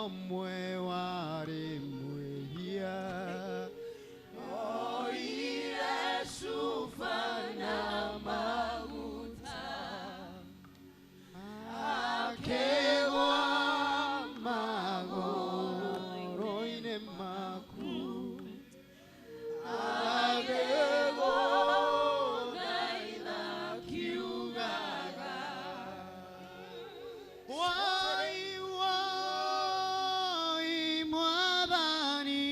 mwe wari mwehia oire sufana maguta akewa magoro ine maku akewa gaila kiugaga wai wai mwadhani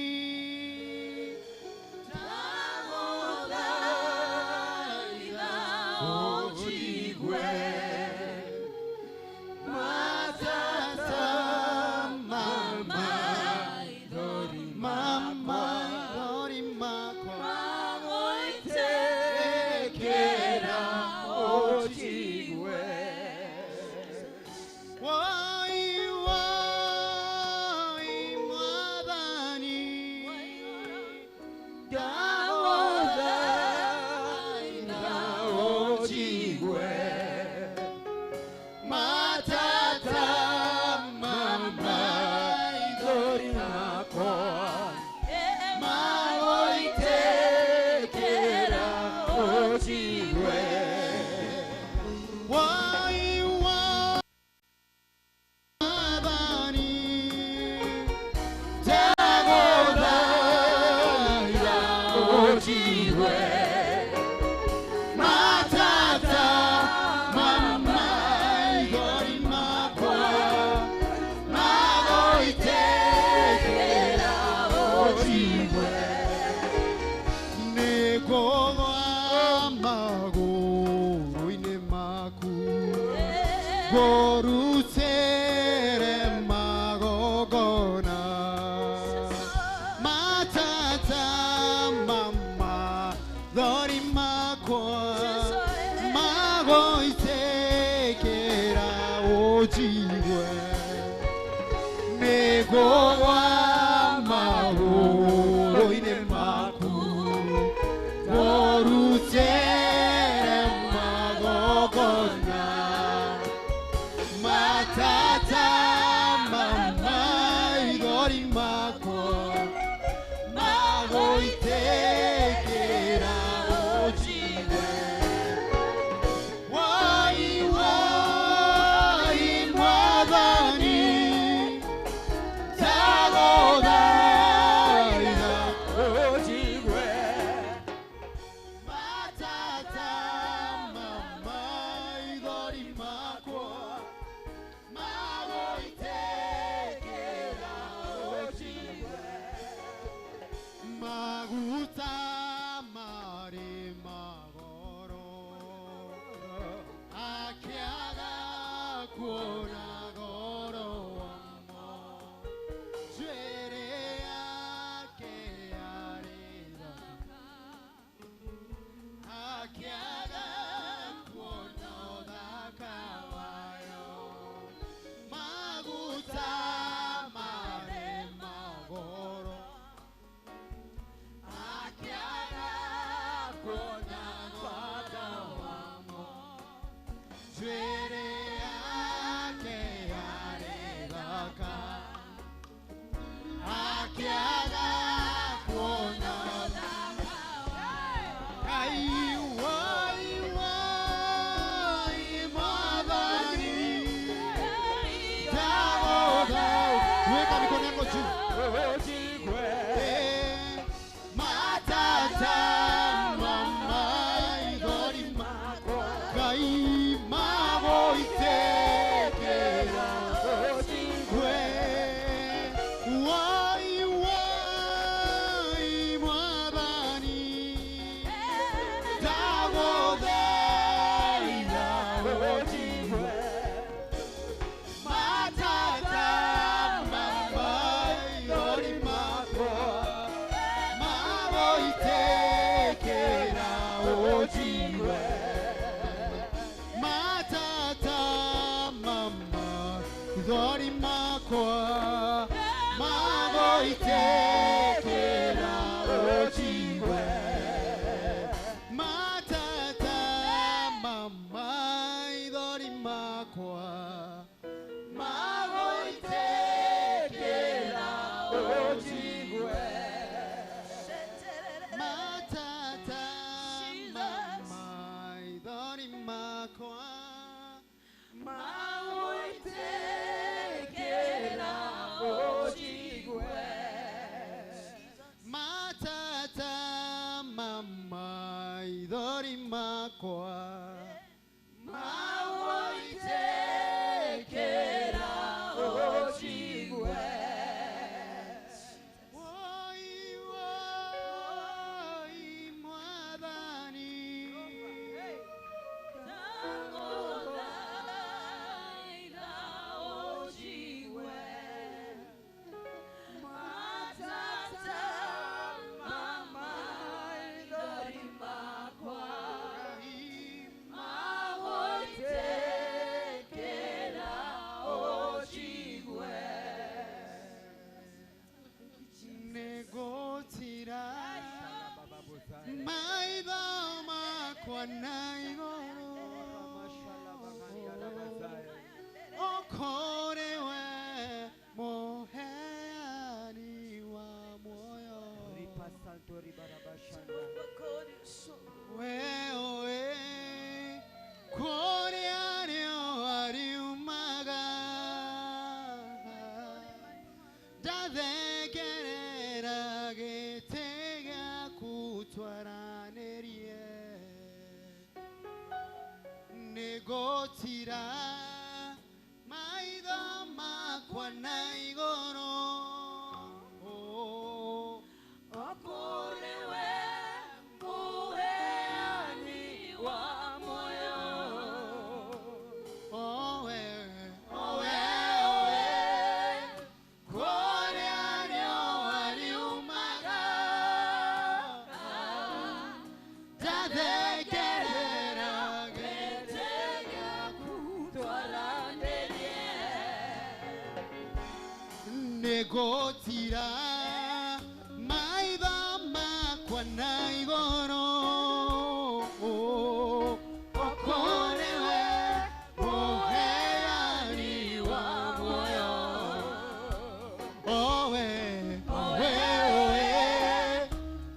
Gorutere magogona matata mama dori makwa mago itekera ojiwe nego wa mago ine maku gorutere magogona matata mama igori mako mago itekera ojiwe wai wai mwadhani tagoda ina ojiwe matata mama igori mako Maguta mare magoro akiaga kuona goro amo jere ake areda akiaga kuona dakawayo maguta mare magoro Matata, mama, maithori makwa mawoitekera ojigwe woi woi mwathani tangothaitha ojigwe matata mamaithori makwa mawoitekera ojigwe negotira maitho makwa na igũrũ okorewe mũheani wa muoyo wewe kũrĩa nĩo ariumaga ndathekerera gĩtĩ gĩaku twaranĩrie nĩngũtira maitho makwa na igũrũ Okorewe muheani wa moyo owe kũrĩa nĩo ariumaga ndathekerera gĩtĩ gĩaku twaranĩrie negotira maitho makwa na igũrũ okorewe mũheani wa muoyo owe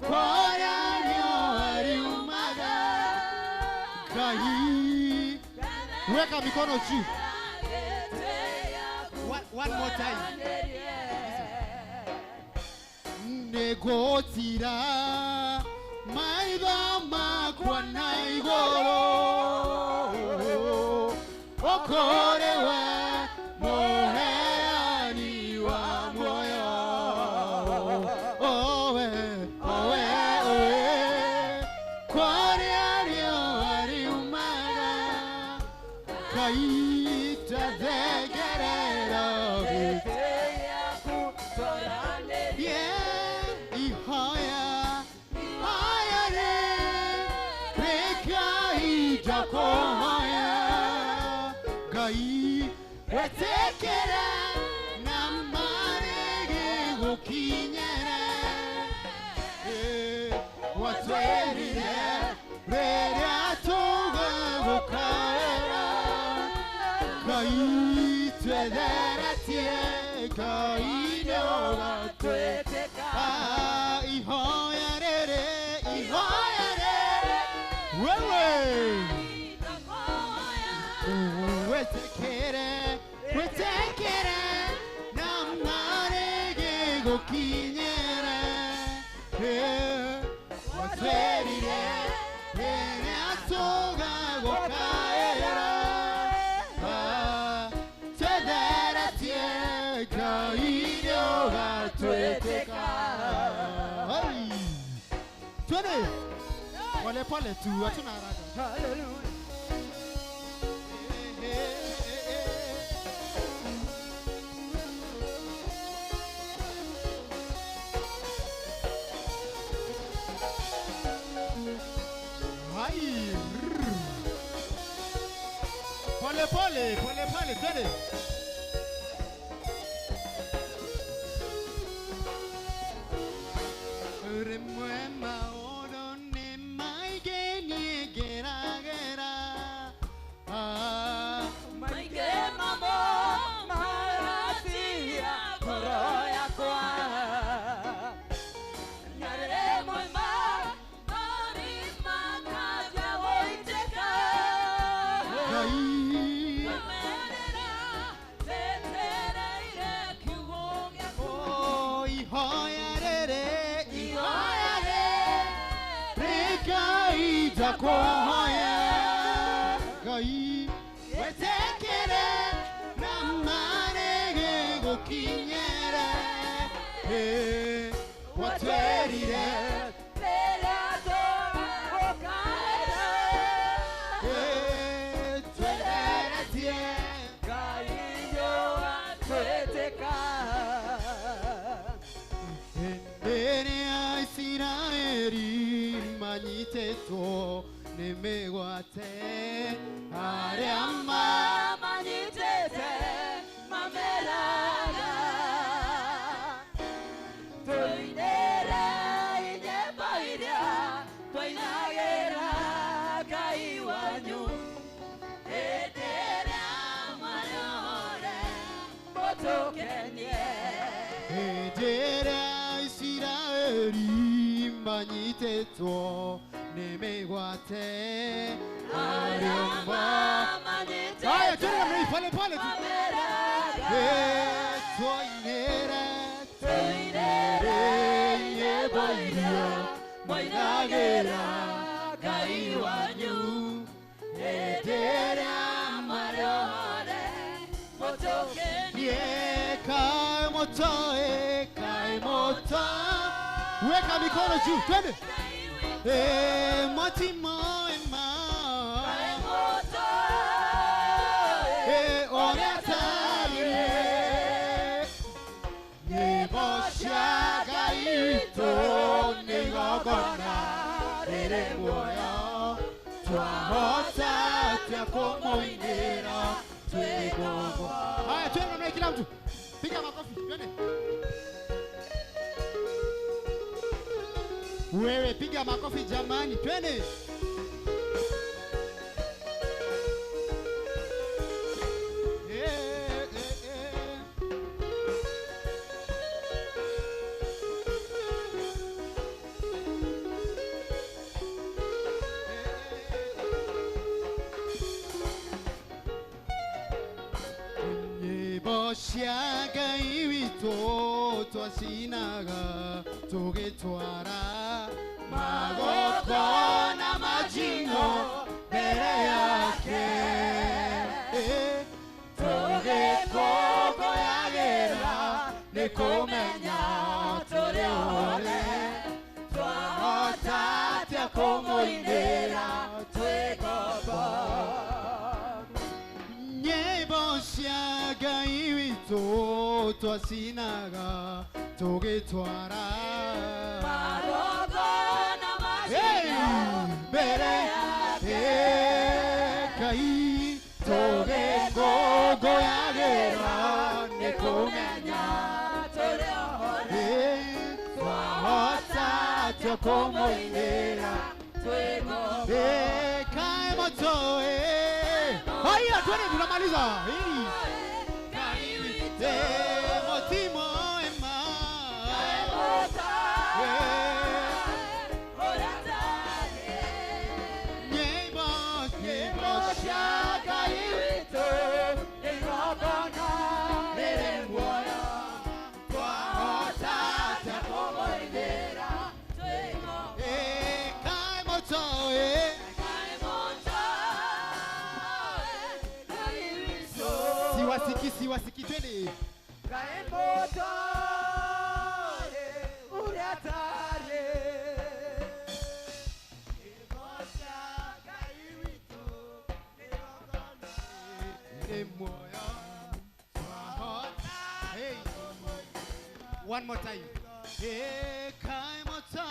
kũrĩa nĩo ariumaga Ngai weka mikono juu one more time negotira maitho makwa na igũrũ okorewe mũheani wa muoyo owe kũrĩa nĩo ariumaga Ngai ndathekerera gĩtĩ wetekera na marege gukinyere watwerire rĩrĩa tũgũkaĩra Ngai twetheretie Ngai nĩũgatwĩtĩka ihoya rĩrĩ wewe wetekere na marege gukinyere watwerire rĩrĩa tũgũkaĩra twetheretie Ngai nĩũgatwĩtĩka twende pole pole tu hatuna haraka Hallelujah. Pole pole twende remwe maono ne maigeni geragera Maige mamo maratia koro yakwa Nyarere mwema mari makaja woiteka Ngai Merera twakuhoya Ngai wetekere na marege gukinyere watwerire Maniteto nimegwate ariama manitete mameraga toinera inyebairia toinagera kaiwanyu etera marore motokenye etera Israeli Maniteto nimegwate ariamba manitete Aya tena mimi pale pale toinera yebairia moinagera kaiwanyu etera marore motokenye kai moto Weka mikono juu, twende. Motimo ema. Oratare. Neboshaga ito negogona. Moya. Twahota como inera. Twegogo. Haya, twende na kila mtu. Piga makofi, twende. Wewe piga makofi jamani, twende. Neboshaga iwito twasinaga togetwara magoko na majino mbele yake togekoko yagera nikumenya tulione twahotatia kumuindira twekoko Nyeboshaga iwito twasinaga togetwara Bere kai toge gogo yagera nekomenya toreore twahota como inera twego kai moto haya twende tunamaliza kai wite motimo ema Siwasiki twende Kaemboto Uriatare One more time. Kaemboto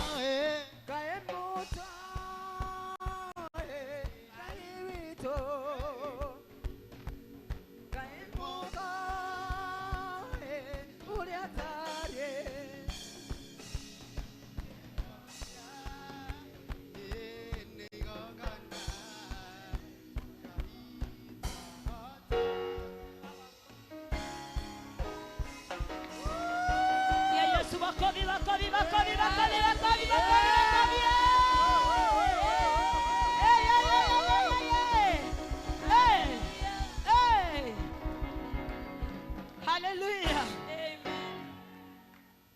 Hallelujah.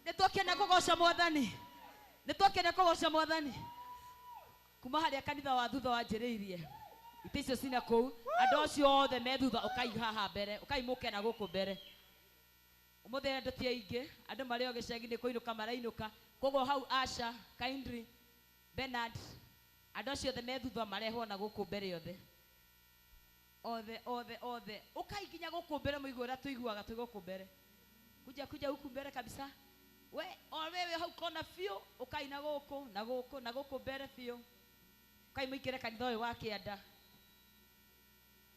Nitokene kugosha mwathani. kuma haria kanitha wa thutha wanjiriirie ite icio cina kou andu acio othe me thutha ukaiga haha mbere ukaimuke na guku mbere umuthe andu ti aingi andu mari o gicegi-ini kuinuka marainuka koguo hau Asha Kindly Bernard andu acio othe me thutha marehwo na guku mbere othe ukaiginya guku mbere muigu uria tuiguaga twi guku mbere kuja huku mbere kabisa wewe hau kona fio ukaina guku mbere fio ukaimuikire kanitha uyu wa kianda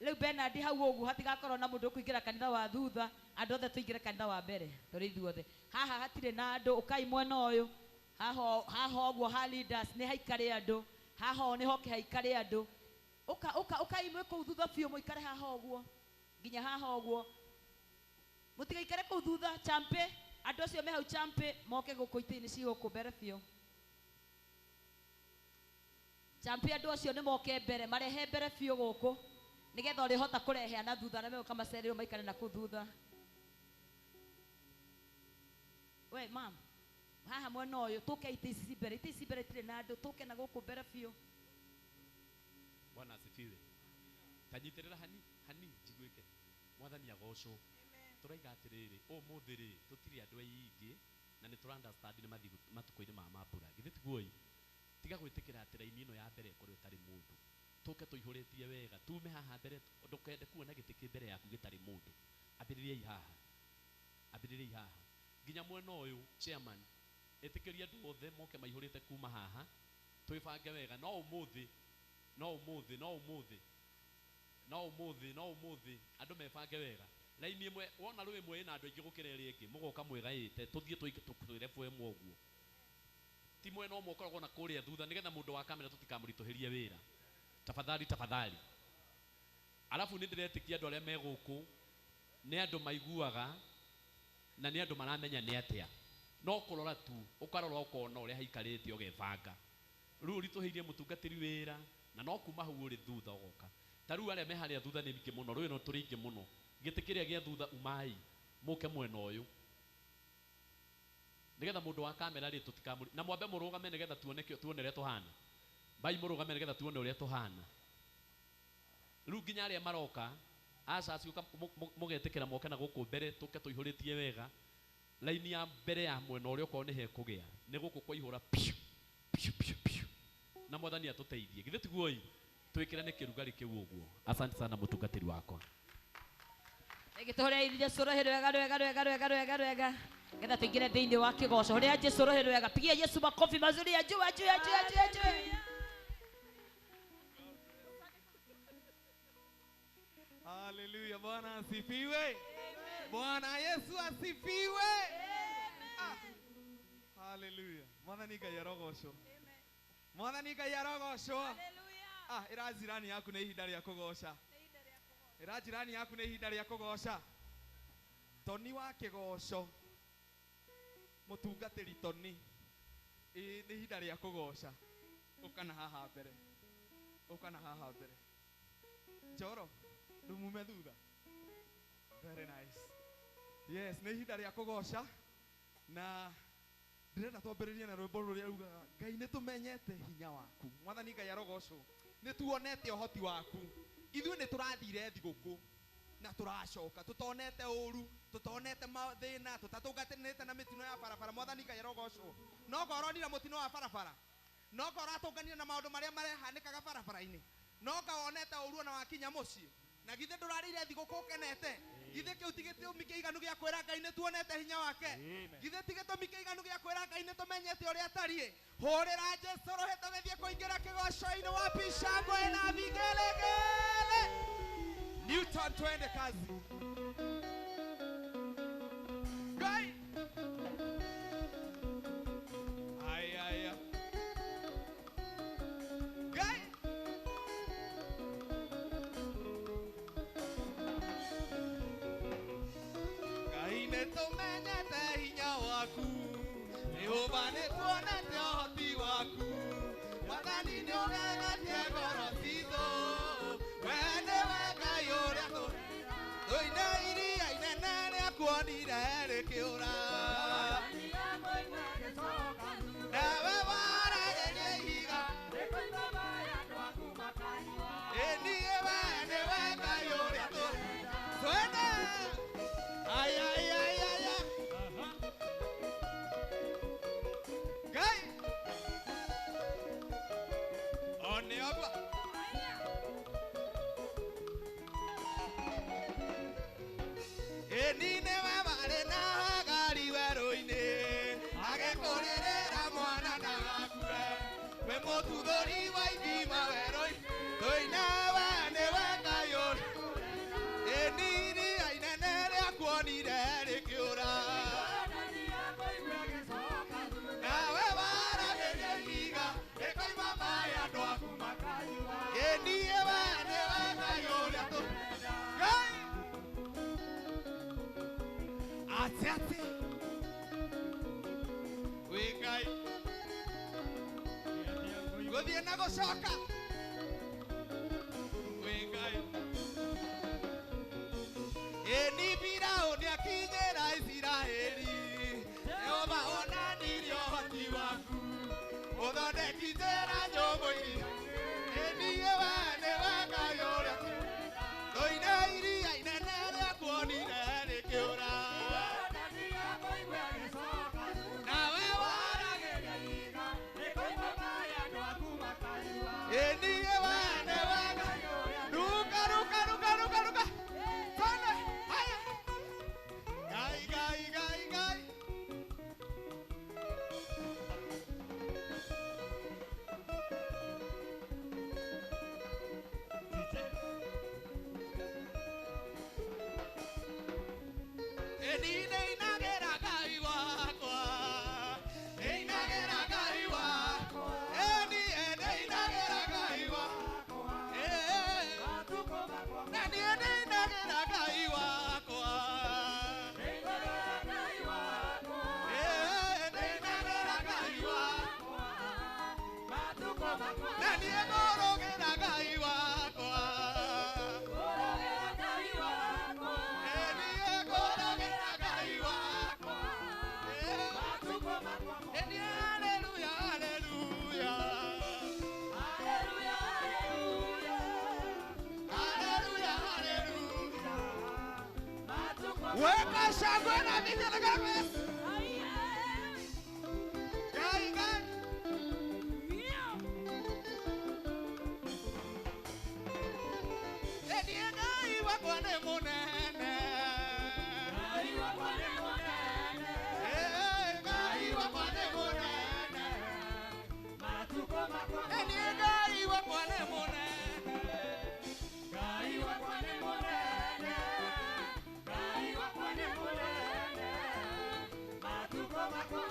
Leu Bernard hau ugu hatigakorwo na mundu kuingira kanitha wa thutha andu othe tuingire kanitha wa mbere turi ithuothe haha hatire na andu ukai mwena uyu haha uguo ha leaders ni haikare andu haha ni hoke haikare andu ukai mwe kuu thutha biu muikare haha uguo nginya haha uguo mutigaikare kuu thutha champe andu acio me hau champe moke guku ite-ini ci guku mbere biu champe andu acio ni moke mbere marehe mbere biu guku nigetha uri hota kurehe na thutha na me kama serero maikare na kuthutha we mam haha mwena uyu tuke ite ici mbere tire na andu tuke na guku mbere biu Bwana asifiwe kanyitirira hani jiguike mwathani agocwo turaiga atiriri umuthiri tutiri andu aingi na ni tura understand ni matuko-ini ma mambura githi tiguoi tiga gwitikira ati raini ino ya mbere kuri utari mundu tuke tuihuritie wega tume haha mbere ndukende kuona gitiki mbere yaku gitari mundu ambiririei haha nginya mwena uyu chairman etikiria andu othe moke maihurite kuma haha twibange wega no umuthi andu mebange wega laini imwe wona rũĩ imwe ina andu aingi gukira ĩrĩa ĩngĩ mugoka mwegaĩte tuthie twire fwemu ũguo ti mwena ũmwe ũkoragwo na kũrĩa thutha nigetha mũndũ wa kamera tutikamũritũhĩrie wĩra tafadhali alafu nindiretikia andu aria me gũkũ nĩ andu maiguaga na nĩ andu maramenya nĩ atĩa no kũrora tu ũkarora ũkona ũrĩa haikarĩte ũgebanga rĩu ritũhĩirie mũtungatĩri wĩra na no kuma hau ũrĩ thutha ũgoka ta rĩu arĩa me harĩa thutha nĩ mingĩ mũno rũĩ no tũrĩ ingĩ mũno gĩtĩ kĩrĩa gĩa thutha umai mũke mwena ũyũ nigetha mũndũ wa kamera rĩ tutikamũri na mwambe mũrũgame nigetha tuone ũrĩa tũhana bai mũrũgame nigetha tuone ũrĩa tũhana rĩu nginya arĩa maroka aca ciũka mũgetĩkĩra moke na gũkũ mbere tũke tũihũrĩtie wega laini ya mbere ya mwena ũrĩa ũkorwo nĩ hekũgĩa nĩ gũkũ kwaihũra piu na mwathani atũteithie githĩ tiguoi twĩkĩrane kĩrugarĩ kĩu ũguo asante sana mũtungatĩri wakwa Gitore ile Jesu roho rwega getha tuingire thiini wa kigoco huria Jesu roho rwega pigia Yesu makofi mazuri ya juu. Haleluya, Bwana asifiwe. Bwana Yesu asifiwe. Haleluya. Mwathani Ngai arogocwo. Mwathani Ngai arogocwo. Irazirani yaku nĩ ihinda rĩa kũgoca. Irajirani yaku nĩ ihinda rĩa kũgoca. Toni wa kĩgoco. Mũtungatĩri Toni. Nĩ ihinda rĩa kũgoca. Ũkana haha mbere. Njoro, ndumume thutha. Very nice. Yes, nĩ ihinda rĩa kũgoca na ndirenda twambĩrĩrie na rwĩmbo rũrĩa rugaga Ngai nĩ tũmenyete hinya waku. Mwathani Ngai arogocwo. Nĩ tuonete ũhoti waku. Ithuĩ nĩ tũrathire thigũkũ na tũracoka tũtonete ũru tũtonete mathĩna tũtatũnganĩte na mĩtino ya barabara. Mwathani Ngai arogocwo. No ngoronire mũtino wa barabara, no ngoratũnganire na maũndũ marĩa marehanĩkaga barabara-inĩ, no ngawonete ũru na wakinya mũciĩ na githĩ ndũrarĩire thigũkũ kenete. Githĩ kĩu ti gĩtũmi kĩiganu gĩa kwĩra Ngai nĩ tuonete hinya wake. Githĩ ti gĩtũmi kĩiganu gĩa kwĩra Ngai nĩ tũmenyete ũrĩa atariĩ. Hũrĩra Jesu roho tũgĩthiĩ kũingĩra kĩgoco-inĩ wa pishangwe na vigelegele. Newton twende kazi. Ngai. Aya. Ngai. Ngai nĩ tũmenyete hinya waku. Jehova nĩ tuonete ũhoti waku. Mwathani nĩ ũgeretie ngoro citũ. We nĩwe Ngai ũrĩa tũine iria inene rĩakuonire rĩkĩũra. Nawe waragĩria ihiga ati Wingai Guthie na gucoka Wingai Eni Firaũ nĩakinyĩra Isiraeli Jehova onanirie ũhoti waku ũthondeki njĩra nyũmũ-inĩ Eniĩ we nĩwe Ngai ũrĩa Tũine iria inene rĩa kuonire rĩkĩũra Nawe waragĩria Eniĩ we nĩwe Ngai Ruka ruka ruka ruka ruka Twende haya Ngai Ngai Ngai Ngai Weka shangwe na vigelegele. Ngai Ngai. Eni Ngai wakwa nĩ mũnene. Ngai wakwa nĩ mũnene. Ngai wakwa nĩ mũnene. Matuko makwa. Eni Ngai wakwa nĩ mũnene. Ngai wakwa nĩ mũnene.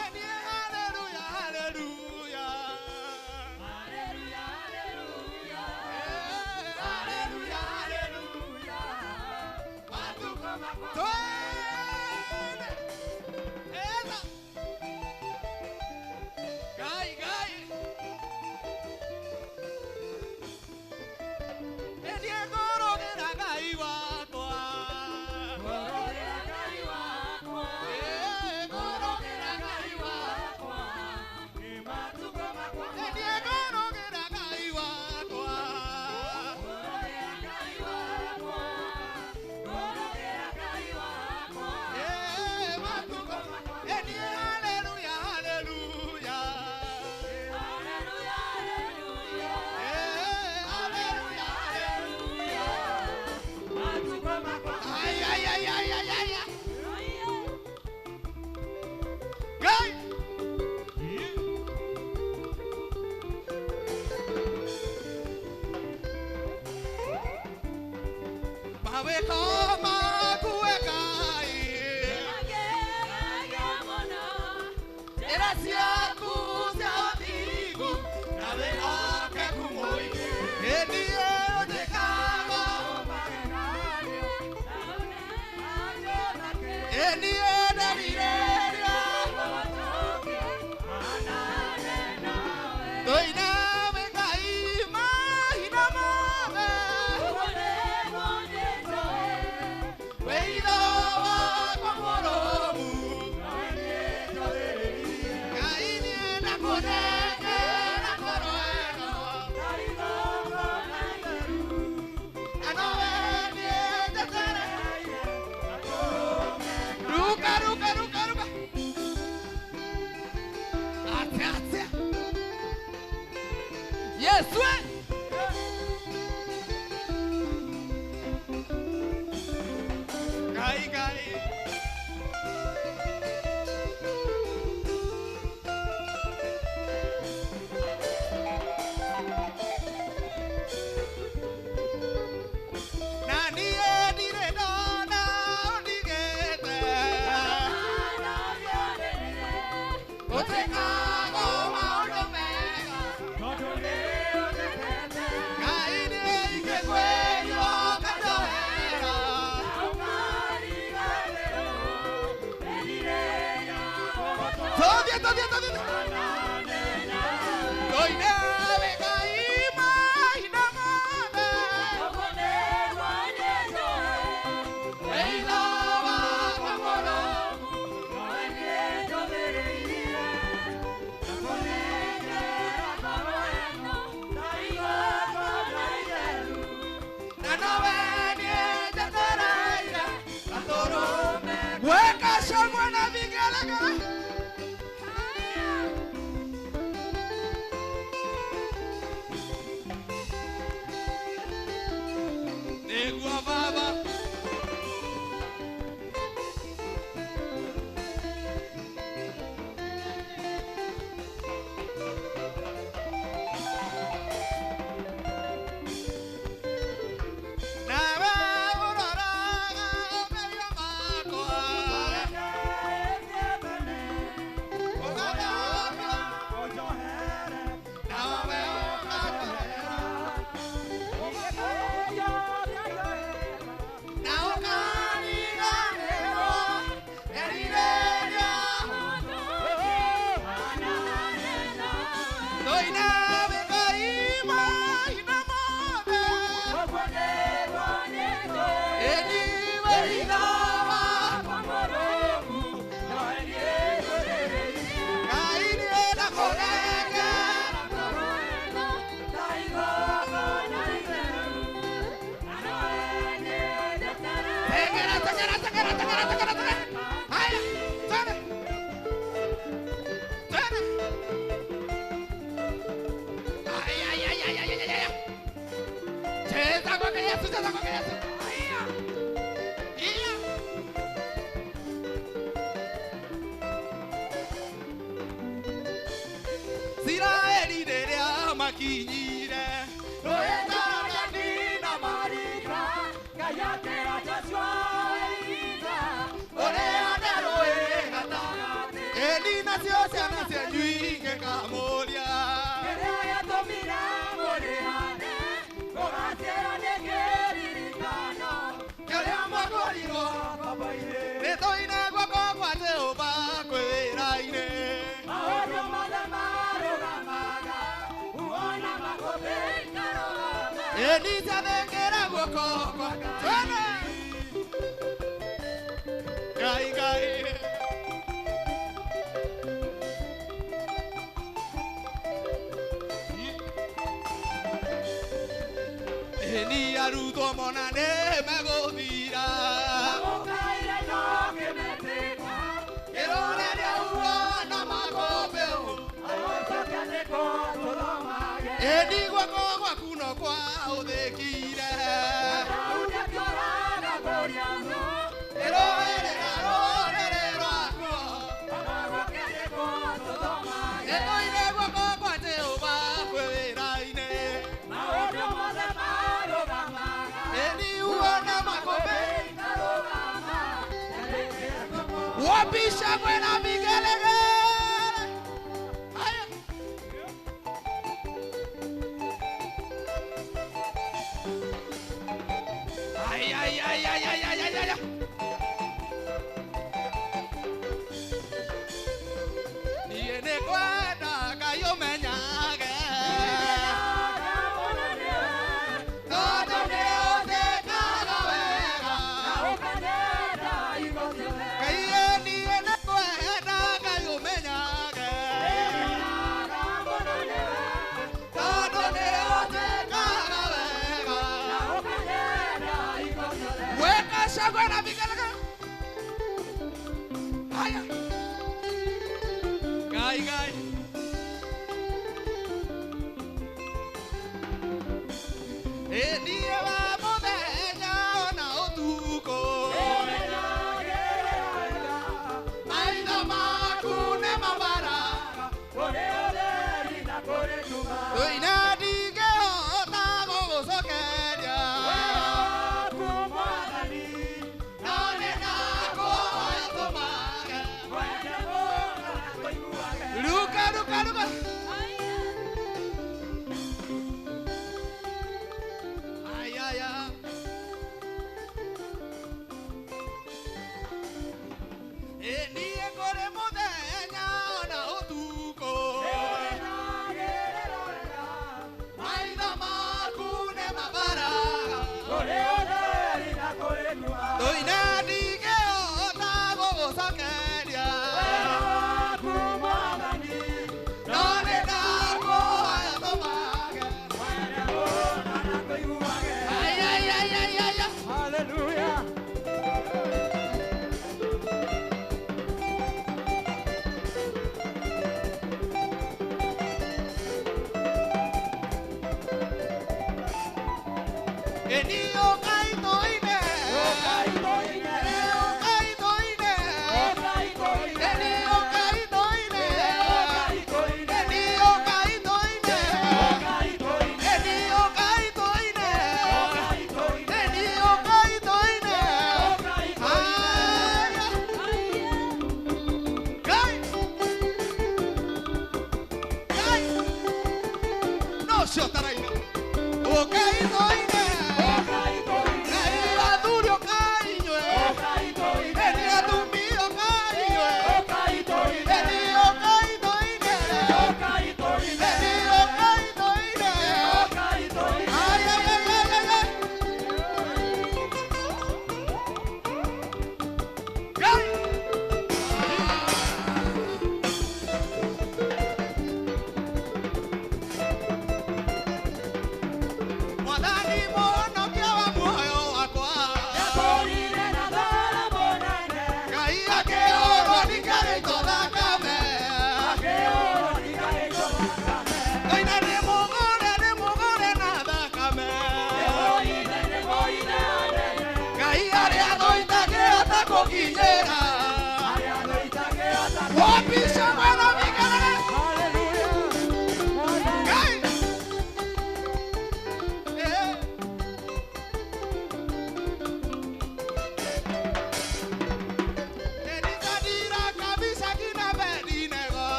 Hallelujah, hallelujah. Hallelujah, hallelujah. Hallelujah, hallelujah. Twende. Ela. Gai, gai. Diego rogera gai wakwa. Rogera gai wakwa. Rogera gai wakwa. Matuko makwa. Diego rogera gai wakwa. Rogera gai wakwa. Rogera gai wakwa. Matuko makwa. Hallelujah, hallelujah. Hallelujah, hallelujah. Hallelujah, hallelujah. Matuko makwa. Ay, ay, ay, ay, ay, ay. Gai. Bawe koma kuekai. Erasia kuzabigu. Nawe ake kumoike. Edie odekama. Edie davireria. Doina mengai mahina mame.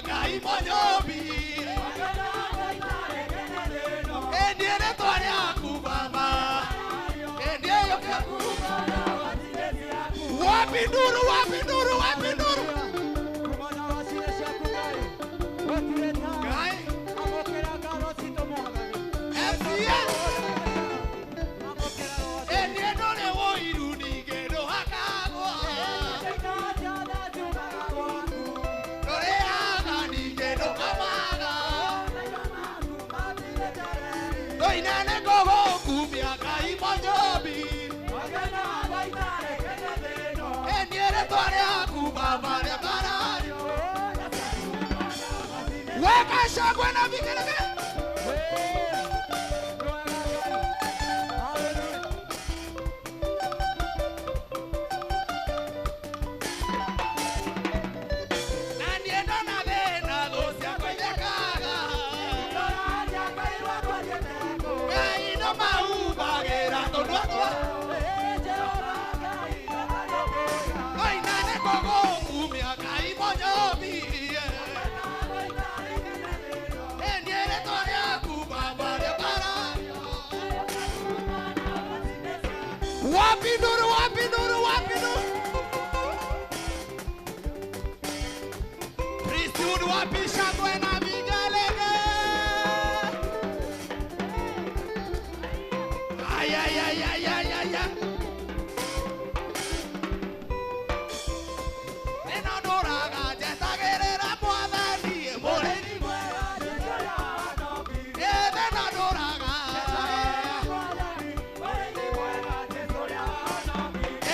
Ngai Monyobi. Endiere tore akubama. Endiere akubama. Wapinduru, wapinduru, wapinduru. Ngai. Esia. Endiere tore wo iruni gero hakago. Tore agani gero kamaga. Doinane gogo kumia Ngai Monyobi. Endiere tore akubama le barayo. Weka shangwe na vigelegele. Nandienda na vena dosia kwenye kaga. Ngai no mauba gera tonwa. Doinane gogo kumia Ngai Monyobi. Endiere tore akubama le barayo. Wapinduru, wapinduru, wapinduru. Priesthood wapisha kwena vigelege. Ay, ay, ay, ay, ay, ay, ay. Enonoraga, jetagerera mwathani, emoreni mwega, enonoraga.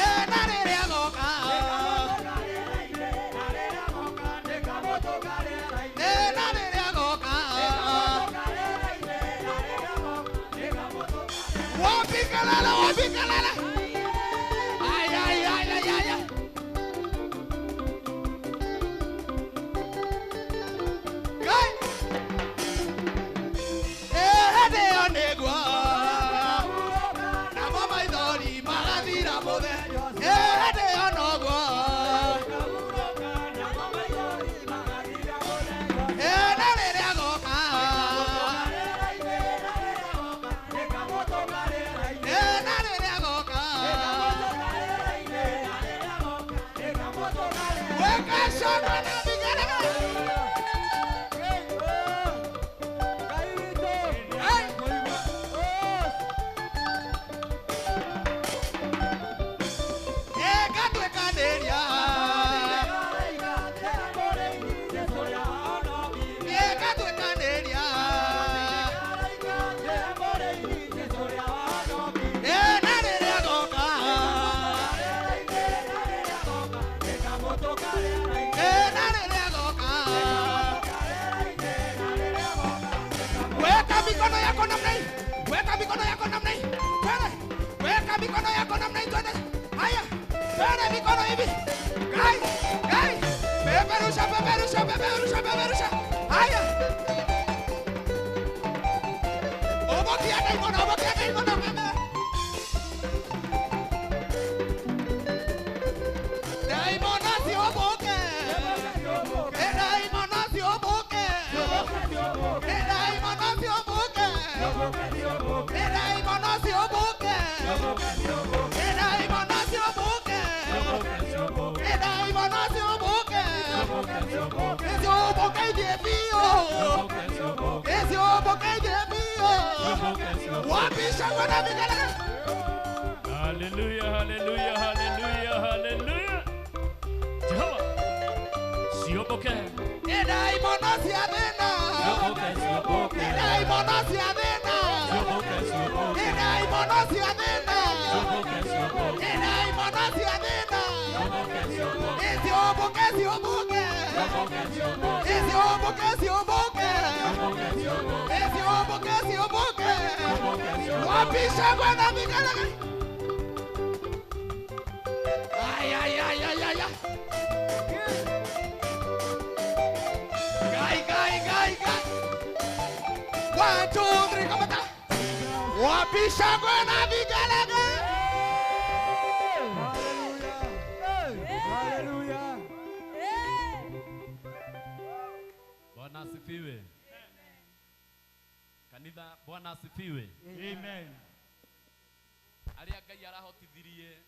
Enarere goka. Enarere goka. Wapikalala, wapikalala. Ay, ay, ay, ay, ay, ay. Gai. Ede onegwa. Na mama idori magadira mode. Ede onogwa. Enarere goka. Enarere goka. Weka shangwe na vigelegele. Hey. Ekatwekaneria. Ekatwekaneria. Enarere goka. Enarere goka. Weka mikono yako namna hii. Weka mikono yako namna hii. Twende. Weka mikono yako namna hii twende. Haya. Twende mikono hivi. Gai. Gai. Peperusha, peperusha, peperusha, peperusha. Haya. Obokia daimono, obokia daimono. Daimono si oboke. Daimono si oboke. Daimono si oboke. Daimono si oboke. Daimono si oboke. Daimono si oboke. Esi oboke de bio. Esi oboke de bio. Wapisha kwa vigelegele. Hallelujah, hallelujah, hallelujah, hallelujah. Jehovah. Sioboke. Daimono si avena. Sioboke, sioboke. Daimono si avena. Sioboke, sioboke. Daimono si avena. Sioboke, sioboke. Daimono si avena. Sioboke, sioboke. Esi oboke, si oboke. Sioboke, sioboke. Esi oboke, si oboke. Sioboke, sioboke. Esi oboke, si oboke. Sioboke, sioboke. Wapisha kwa vigelegele. Ay, ay, ay, ay, ay, ay. Gai, gai, gai, gai. 1, 2, 3, kamata. Wapisha kwa vigelegele. asifiwe. Kanitha, Bwana asifiwe. Amen. Aria Ngai arahotithirie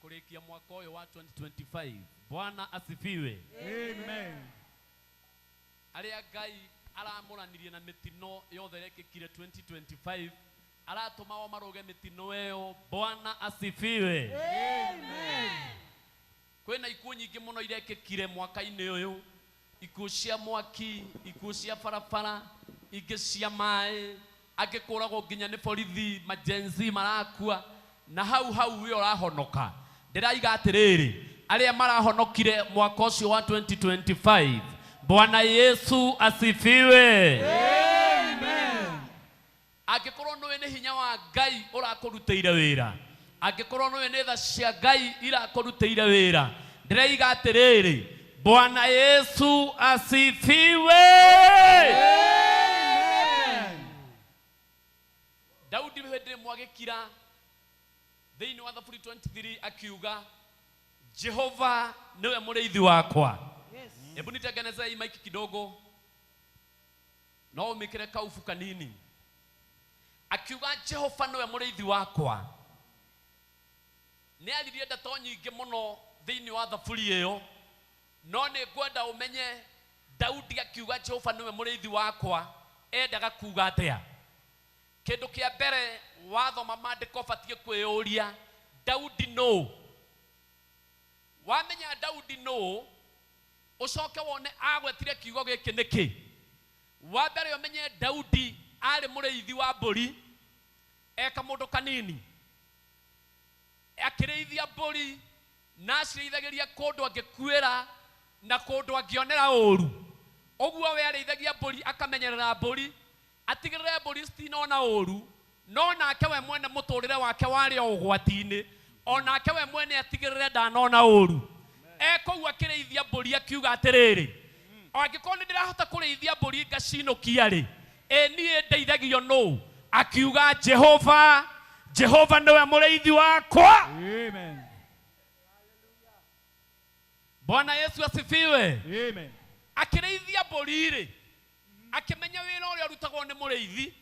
kurikia mwaka uyu wa 2025. Bwana asifiwe. Amen. Aria Ngai aramuranirie na mitino yothe rekekire 2025 aratuma o maroge mitino eyo. Bwana asifiwe. Amen. Kwena ikuo nyingi muno irekekire mwaka-ini uyu, ikuo cia mwaki, ikuo cia barabara, ingi cia mai, agikuragwo nginya ni borithi, majenzi marakua, na hau we urahonoka. Ndiraiga atiriri, aria marahonokire mwaka ucio wa 2025. Bwana Yesu asifiwe. Amen. Agikorwo nowe ni hinya wa Ngai urakuruteire wira, agikorwo nowe ni tha cia Ngai irakuruteire wira, ndiraiga atiriri, Bwana Yesu asifiwe. Amen. Daudi hende mwagikira thiini wa Thaburi 23 akiuga, Jehova niwe muriithi wakwa. Yes. Hebu nitengeneze hii mic kidogo, no umikire kaufu kanini. Akiuga Jehova niwe muriithi wakwa, ni aririe ndato nyingi muno thiini wa Thaburi iyo, no ni ngwenda umenye Daudi akiuga Jehova niwe muriithi wakwa endaga kuga atia. Kindu kia mbere wathoma maandiko batie kwiyuria, Daudi no. Wamenya Daudi no, ucoke wone agwetire kiugo giki niki. Wa mbere umenye Daudi ari muriithi wa mburi, eka mundu kanini, akiriithia mburi na cirithagiria kundu angikuira na kundu angionera uru. Oguo we arithagia mburi, akamenyerera mburi, atigirire mburi citinona uru, no nake we mwene muturire wake wari o ugwati-ini, onake we mwene atigirire ndanona uru. Eko akiriithia mburi akiuga atiriri, angikorwo ni ndirahota kuriithia mburi ngacinukia ri, nie ndeithagio no. Akiuga Jehova niwe muriithi wakwa. Amen. Bwana Yesu asifiwe. Amen. Akiriithia mburi ri, akimenya wira uria urutagwo ni muriithi,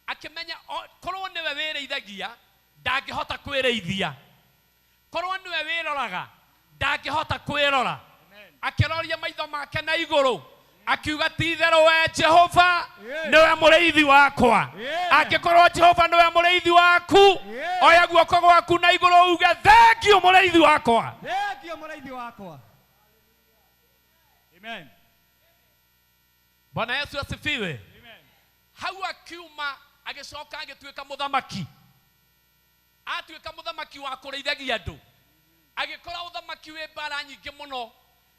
akimenya korwo niwe wireithagia ndangihota kwiriithia, korwo niwe wiroraga ndangihota kwirora. Akiroria maitho make na iguru, akiuga ti-itherũ we Jehova niwe muriithi wakwa. Angikorwo Jehova niwe muriithi waku, oya guoko gwaku na iguru uge thengiũ muriithi wakwa. Thengiũ muriithi wakwa. Amen. Bwana Yesu asifiwe. Amen. Hau akiuma agicoka agituika muthamaki, atuika muthamaki wa kuriithagia andu, agikora uthamaki wi mbara nyingi muno,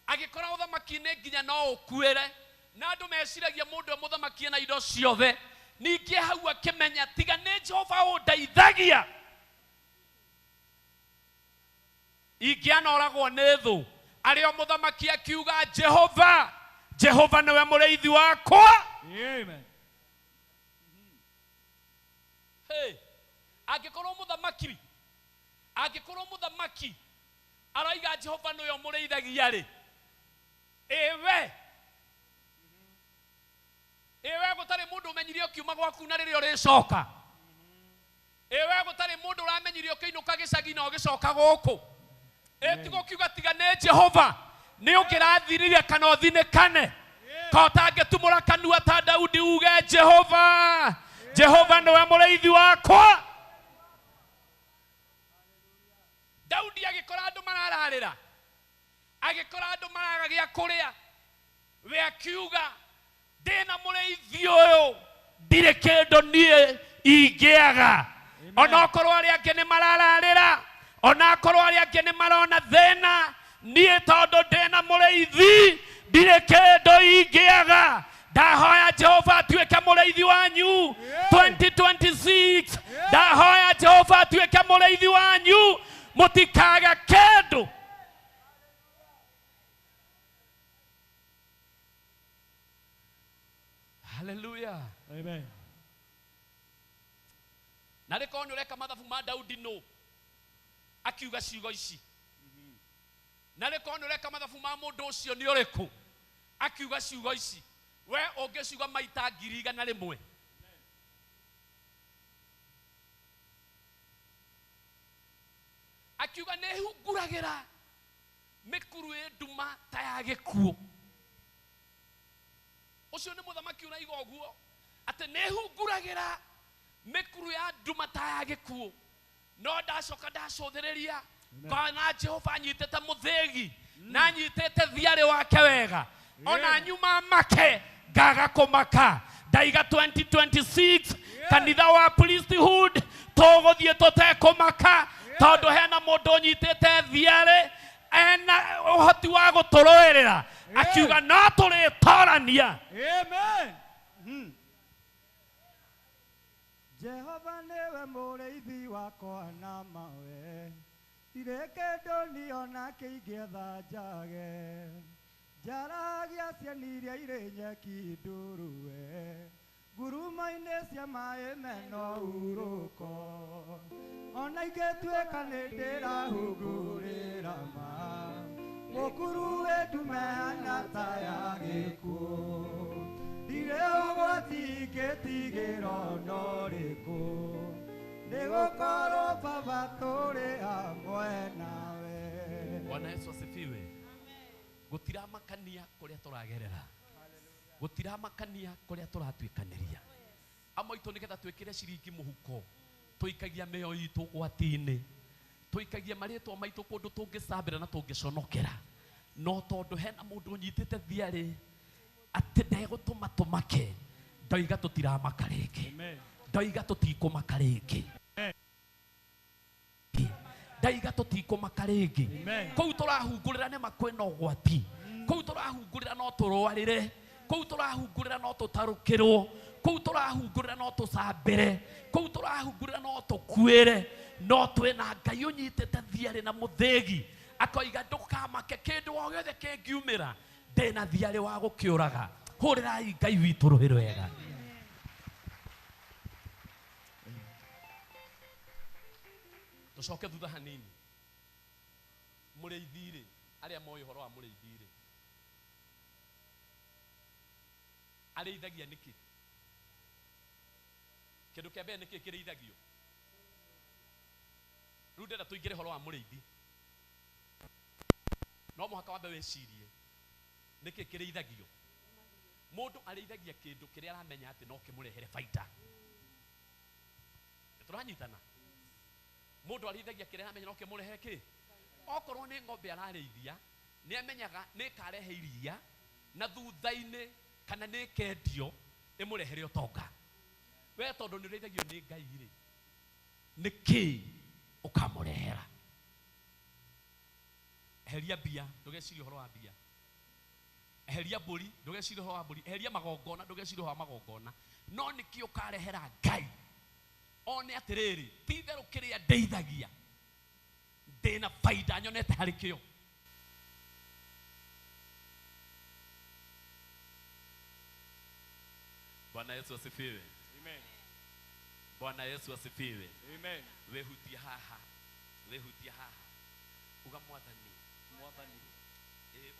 agikora uthamaki ni nginya no ukuire, na andu meciragia mundu muthamaki na indo ciothe. Ningi hau akimenya tiga ni Jehova undeithagia, ingianoragwo ni thu. Ario muthamaki akiuga Jehova niwe muriithi wakwa. Amen. Hey, agikorwo muthamaki araiga Jehova niwe muriithagia ri, ewe gutari mundu umenyirio kiuma gwaku na ririo ricoka, ewe gutari mundu uramenyirio kiinuka gicagi no gicoka guku, etigo kiuga tiga ni Jehova ni ungirathirire kana uthinikane, kota ngitumura kanua ta Daudi uge Jehova niwe muriithi wakwa. Daudi agikora andu marararira, agikora andu maraga gia kuria, we akiuga ndina muriithi uyu ndire kindu nie ingiaga. Onokorwo aria angi ni marararira, onakorwo aria angi ni marona thina, nie tondu ndina muriithi ndire kindu ingiaga. Ndahoya Jehova atuike muriithi wanyu 2026. Ndahoya Jehova atuike muriithi wanyu, mutikaga kindu. Hallelujah. Amen. Na riko ni ureka mathabu ma Daudi no, akiuga ciugo ici. Na riko ni ureka mathabu ma mundu ucio ni uriku, akiuga ciugo ici. we ungĩciuga maita 100,000 akiuga nĩ hunguragĩra mĩkuru nduma ta ya gĩkuũ. Ũcio nĩ mũthamaki ũraiga ũguo atĩ nĩ hunguragĩra mĩkuru ya nduma ta ya gĩkuũ. No ndacoka ndacũthĩrĩria kana Jehova nyitĩte mũthĩgi na nyitĩte thiarĩ wake wega, ona nyuma make ngaga kũmaka. Ndaiga 2026 kanitha wa priesthood tũgũthiĩ tũtekũmaka tondũ hena mũndũ ũnyitĩte thiarĩ ena ũhoti wa gũtũrũĩrĩra akiuga no tũrĩtorania. Amen. Jehova niwe mũrĩithi wakwa na mawe, irĩ kĩndũ niona kĩingĩetha njage, njaragia cieni iria irĩ nyeki ndũrũe, ngurumo-inĩ cia maĩ mena ũhurũko, ona ingĩtuĩka nĩ ndĩrahungurĩra ma, mũkuru wĩndume hana ta ya gĩkuũ, ndirĩ ũgwati ingĩtigĩra no rĩkũ, nĩgũkorwo Baba tũrĩ hamwe nawe. Bwana Yesu asifiwe. Gũtiramakania kũrĩa tũragerera, gũtiramakania kũrĩa tũratuĩkanĩria. Amwe itũ nĩgetha twĩkĩre ciringi mũhuko tũikagia mĩoyo itũ ũgwati-inĩ, tũikagia marĩtwa maitũ kũndũ tũngĩcambĩra na tũngĩconokera, no tondũ hena mũndũ ũnyitĩte thiarĩ atĩ ndegũtũma tũmake, ndoiga tũtiramaka rĩngĩ, ndoiga tũtikũmaka rĩngĩ, ndaiga tũtikũmaka rĩngĩ. Kũu tũrahungurĩra nĩ makwĩna ũgwati, kũu tũrahungurĩra no tũrũarĩre, kũu tũrahungurĩra no tũtarũkĩrwo, kũu tũrahungurĩra no tũcambĩre, kũu tũrahungurĩra no tũkuĩre, no twĩna Ngai ũnyitĩte thiarĩ na mũthĩgi akoiga ndũkamake kĩndũ o gĩothe kĩngiumĩra, ndĩna thiarĩ wa gũkĩũraga. Hũrĩrai Ngai witũ rũhĩ rwega. Tũcoke thutha hanini. Mũrĩithi-rĩ, arĩa moĩ ũhoro wa mũrĩithi-rĩ, arĩithagia nĩkĩ? Kĩndũ kĩa mbere nĩkĩ kĩrĩithagio? Rĩu ndĩrenda tũingĩre ũhoro wa mũrĩithi. No mũhaka wambe wĩcirie nĩkĩ kĩrĩithagio. Mũndũ arĩithagia kĩndũ kĩrĩa aramenya atĩ no kĩmũrehere baita. Tũranyitana? Mũndũ arĩithagia kĩrĩa aramenya no kĩmũrehere kĩ? Okorwo nĩ ng'ombe ararĩithia, nĩ amenyaga nĩ karehe iria na thutha-inĩ kana nĩ kendio ĩmũrehere ũtonga. We tondũ nĩ ũrĩithagio nĩ Ngai-rĩ, nĩkĩ ũkamũrehera? Eheria mbia, ndũgecirie ũhoro wa mbia. Eheria mbũri, ndũgecirie ũhoro wa mbũri. Eheria magongona, ndũgecirie ũhoro wa magongona. No nĩkĩ ũkarehera Ngai? One atĩrĩrĩ, ti itherũ kĩrĩa ndeithagia ndĩna baida nyonete harĩ kĩo. Bwana Yesu asifiwe. Amen. Bwana Yesu asifiwe. Amen. Wehutia haha, wehutia haha. Uga Mwathani, Mwathani,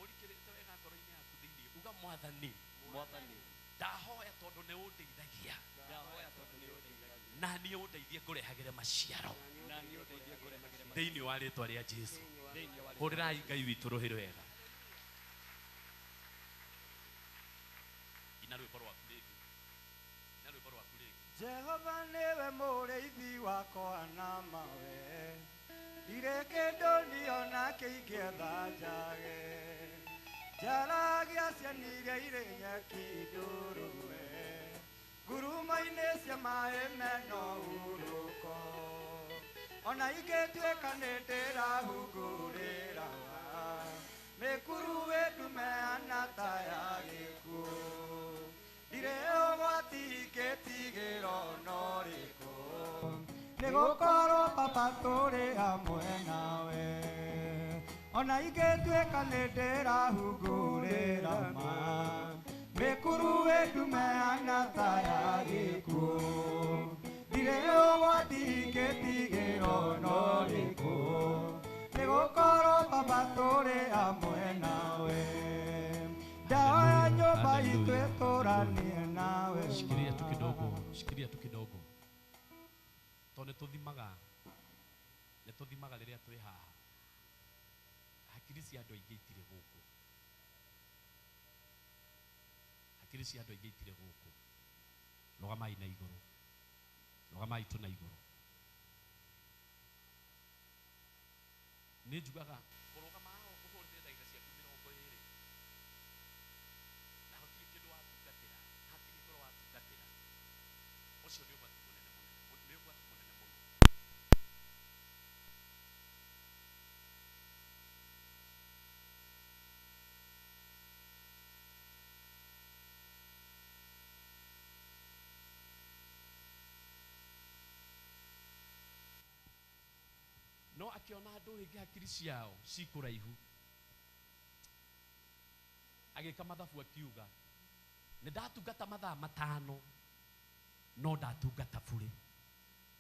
ũrikĩrĩte wega ngoro-inĩ yaku thĩinĩ. Uga Mwathani, Mwathani, ndahoya tondũ nĩ ũndeithagia ndahoya tondũ nĩ ũndeithagia na niĩ ũndeithie ngũrehagĩre maciaro na niĩ ũndeithie ngũrehagĩre thĩinĩ wa rĩĩtwa rĩa Jesũ. thĩinĩ wa Hũrĩrai Ngai witũ rũhĩ rwega. Ina rwĩmbo rwaku rĩngĩ, ina rwĩmbo rwaku rĩngĩ. Jehova niwe mũrĩithi wakwa na mawe, irĩ kĩndũ niona kĩingĩetha njage, njaragia cieni iria irĩ nyeki ndũrũe, ngurumo-inĩ cia maĩ mena ũhurũko, ona ingĩtuĩka nĩ ndĩrahungurĩra mĩkuru wĩndume hana ta ya gĩkuũ, ndirĩ ũgwati ingĩtigĩra no rĩkũ, nĩgũkorwo Baba tũrĩ hamwe nawe, ona ingĩtuĩka nĩ ndĩrahungurĩra ma, mĩkuru wĩndume hana ta ya gĩkuũ, ndirĩ ũgwati ingĩtigĩra no rĩkũ, nĩgũkorwo Baba tũrĩ hamwe nawe, ndahoya nyũmba itwe tũranie nawe. Shikilia tu kidogo, shikilia tu kidogo. Tone tuthimaga. Ne tuthimaga riria twi haha. Hakiri cia andu aingĩ itire gũkũ. Hakiri cia andu aingĩ itire gũkũ. Rogamai na igũrũ. Rogamai tu na igũrũ. Nĩ njugaga kũrũgama haha ũkũhũrĩte ndagĩka ciaku 20 na hatirĩ kĩndũ watungatĩra, hatirĩ ngoro watungatĩra. Ũcio nĩ ũgwati mũnene mũno, nĩ ũgwati mũnene mũno. No akiona andũ rĩngĩ hakiri ciao cikũraihu, agĩka mathabu akiuga nĩ ndatungata mathaa 5 no ndatungata bure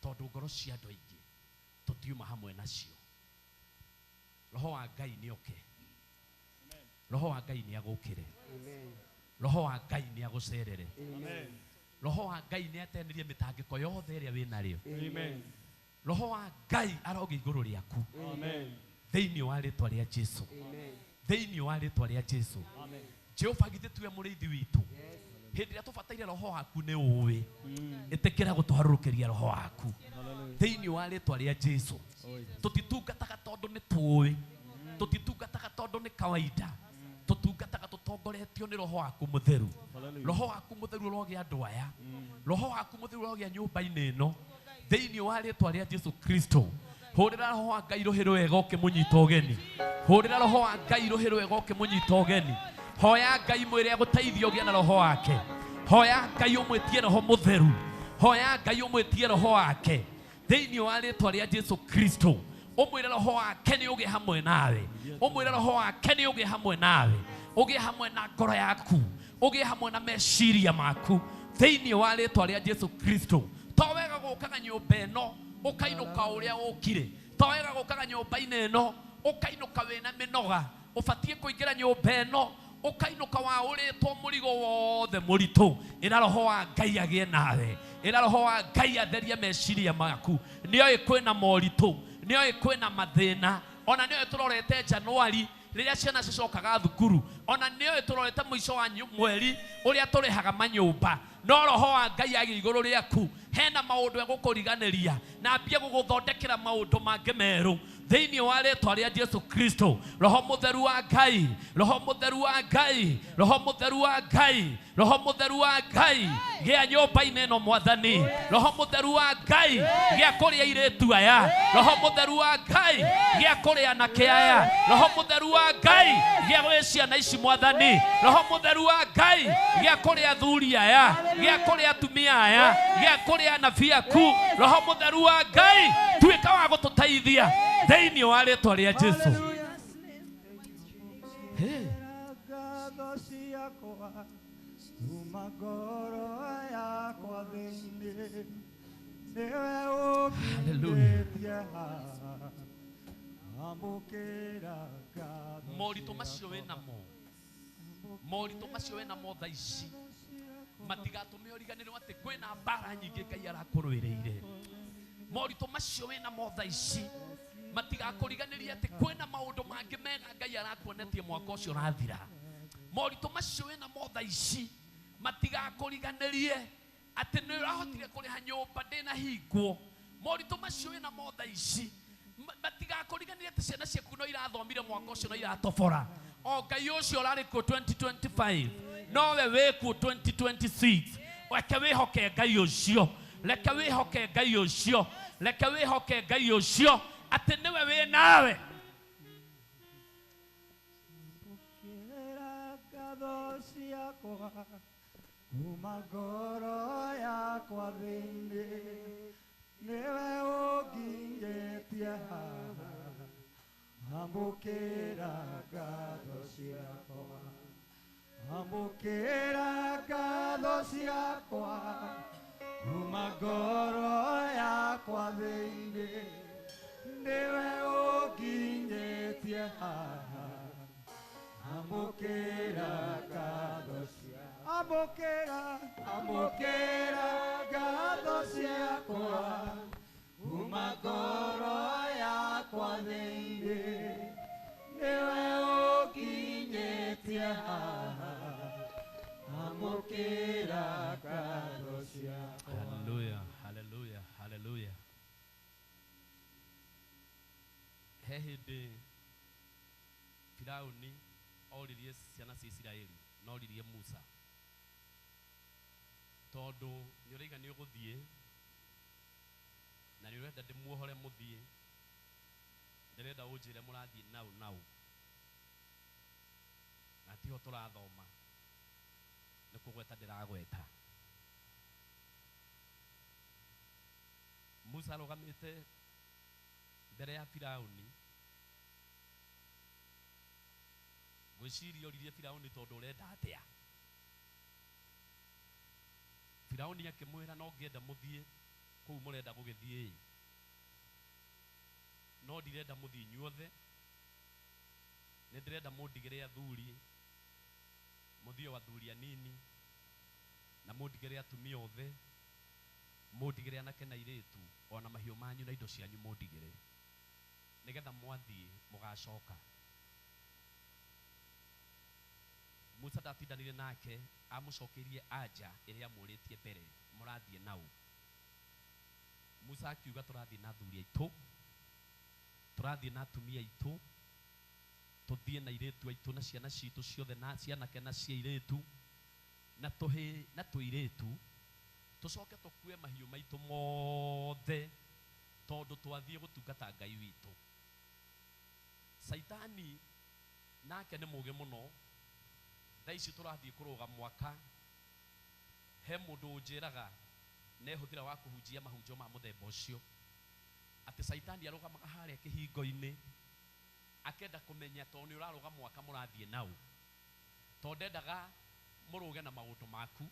tondũ ngoro cia andũ aingĩ tũtiuma hamwe nacio. Roho wa Ngai nĩ oke. Roho wa Ngai nĩ agũkĩre. Roho wa Ngai nĩ agũcerere. Roho wa Ngai nĩ atenerie mĩtangĩko yothe ĩrĩa wĩ nayo. Roho wa Ngai aroge igũrũ rĩaku. Thĩinĩ wa rĩtwa rĩa Jesũ. Thĩinĩ wa rĩtwa rĩa Jesũ. Jehova githĩ tuwe mũrĩithi witũ. Hĩndĩ ĩrĩa tũbataire roho waku nĩ ũĩ. Ĩtĩkĩra gũtũharũrũkĩria roho waku. Thĩinĩ wa rĩtwa rĩa Jesũ. Tũtitungataga tondũ nĩ tũĩ. Tũtitungataga tondũ nĩ kawaida. Tũtungataga tũtongoretio nĩ roho waku mũtheru. Roho waku mũtheru ũroge andũ aya. Roho waku mũtheru ũroge nyũmba-inĩ ĩno. Thĩinĩ wa rĩtwa rĩa Jesũ Kristo. Hũrĩra roho wa Ngai rũhĩ rwega ũkĩmũnyita ũgeni. Hũrĩra roho wa Ngai rũhĩ rwega ũkĩmũnyita ũgeni. Hoya Ngai mwĩre agũteithie ũgĩe na roho wake. Hoya Ngai ũmwĩtie roho mũtheru. Hoya Ngai ũmwĩtie roho wake. Thĩinĩ wa rĩtwa rĩa Jesũ Kristo. Ũmwĩre roho wake nĩ ũgĩ hamwe nawe. Ũmwĩre roho wake nĩ ũgĩ hamwe nawe. Ũgĩ hamwe na ngoro yaku. Ũgĩ hamwe na meciria maku. Thĩinĩ wa rĩtwa rĩa Jesũ Kristo. To wega gũkaga nyũmba ĩno ũkainũka ũrĩa ũkire. To wega gũkaga nyũmba-inĩ ĩno ũkainũka wĩna mĩnoga. Ũbatiĩ kũingĩra nyũmba ĩno ũkainũka wa ũrĩtwo mũrigo wothe mũritũ. Ĩra roho wa Ngai agĩe nawe. Ĩra roho wa Ngai atherie meciria maku. Nĩoĩ kwĩna moritũ, nĩoĩ kwĩna mathĩna. Ona nĩoĩ tũrorete Januari rĩrĩa ciana cicokaga thukuru. Ona nĩoĩ tũrorete mũico wa mweri ũrĩa tũrĩhaga manyũmba. No roho wa Ngai agĩ igũrũ rĩaku. Hena maũndũ egũkũriganĩria na ambie gũgũthondekera maũndũ mangĩ merũ. Thĩinĩ wa rĩtwa rĩa Jesũ Kristo. Roho mũtheru wa Ngai. Roho mũtheru wa Ngai. Roho mũtheru wa Ngai. Roho mũtheru wa Ngai. Gĩa nyũmba-inĩ ĩno Mwathani. Roho mũtheru wa Ngai. Gĩa kũrĩa airĩtu aya. Roho mũtheru wa Ngai. Gĩa kũrĩa anake aya. Roho mũtheru wa Ngai. Gĩa gwĩ ciana ici Mwathani. Roho mũtheru wa Ngai. Gĩa kũrĩa athuri aya. Gĩa kũrĩa atumia aya. Gĩa kũrĩa anabii aku. Roho mũtheru wa Ngai. Tuĩka wa gũtũteithia. Thĩinĩ wa rĩtwa rĩa Jesũ. Moritũ macio wĩ namo. Moritũ macio wĩ namo thaa ici. Matigatũme ũriganĩrwo atĩ kwĩna mbara nyingĩ Ngai arakũrũĩrĩire. Moritũ macio wĩ namo thaa ici. Matigakũriganĩrie atĩ kwĩna maũndũ mangĩ mega Ngai arakuonetie mwaka ũcio ũrathira. Moritũ macio wĩ namo thaa ici. Matigakũriganĩrie atĩ nĩ ũrahotire kũrĩha nyũmba ndĩna hingwo. Moritũ macio wĩ namo thaa ici. Matigakũriganĩrie atĩ ciana ciaku no irathomire mwaka ũcio no iratobora. O Ngai ũcio ũrarĩ kuo 2025 nowe wĩ kuo 2026. Reke wĩhoke Ngai ũcio. Reke wĩhoke Ngai ũcio. Reke wĩhoke Ngai ũcio. Atĩ nĩwe wĩ nawe. Uma ngoro yakwa thĩinĩ nĩwe ũnginyĩtie haha. Amũkĩra ngatho ciakwa. Amũkĩra ngatho ciakwa. Uma ngoro yakwa thĩinĩ nĩwe ũnginyĩtie haha. Amũkĩra ngatho ciakwa. amũkĩra ngatho ciakwa kuma ngoro yakwa thĩinĩ nĩwe ũkinyĩtie haha amũkĩra ngatho ciakwa. Hallelujah, hallelujah, hallelujah. He hĩndĩ Firaũni oririe ciana cia Isiraeli na oririe Musa, tondũ nĩ ũraiga nĩ ũgũthiĩ na nĩ ũrenda ndĩmuohore mũthiĩ, ndĩrenda ũnjĩre mũrathiĩ nau nau, na tiho tũrathoma, nĩ kũgweta ndĩragweta. Musa arũgamĩte mbere ya Firaũni, gwĩciria oririe Firaũni tondũ ũrenda atĩa. Firaũni akĩmwĩra no ngĩenda mũthiĩ kũu mũrenda gũgĩthiĩ, no ndirenda mũthiĩ inyuothe, nĩ ndĩrenda mũndigĩre athuri, mũthiĩ o athuri anini, na mũndigĩre atumia othe, mũndigĩre anake na airĩtu, ona mahiũ manyu na indo cianyu mũndigĩre, nĩgetha mwathiĩ mũgacoka. Musa ndatindanire nake, amũcokeirie anja ĩrĩa amũrĩtie mbere, mũrathiĩ nau. Musa akiuga tũrathiĩ na athuri aitũ, tũrathiĩ na atumia aitũ, tũthiĩ na airĩtu aitũ na ciana citũ ciothe, na cianake na cia airĩtu, na tũhĩ na tũirĩtu, tũcoke tũkue mahiũ maitũ mothe, tondũ twathiĩ gũtungata Ngai witũ. Saitani nake nĩ mũũgĩ mũno. Thaa ici tũrathiĩ kũrũga mwaka, he mũndũ ũnjĩraga nehũthĩra wa kũhunjia mahunjio ma mũthemba ũcio, atĩ Saitani arũgamaga harĩa kĩhingo-inĩ akenda kũmenya tondũ nĩ ũrarũga mwaka mũrathiĩ nau, tondũ ndendaga mũrũge na maũndũ maku,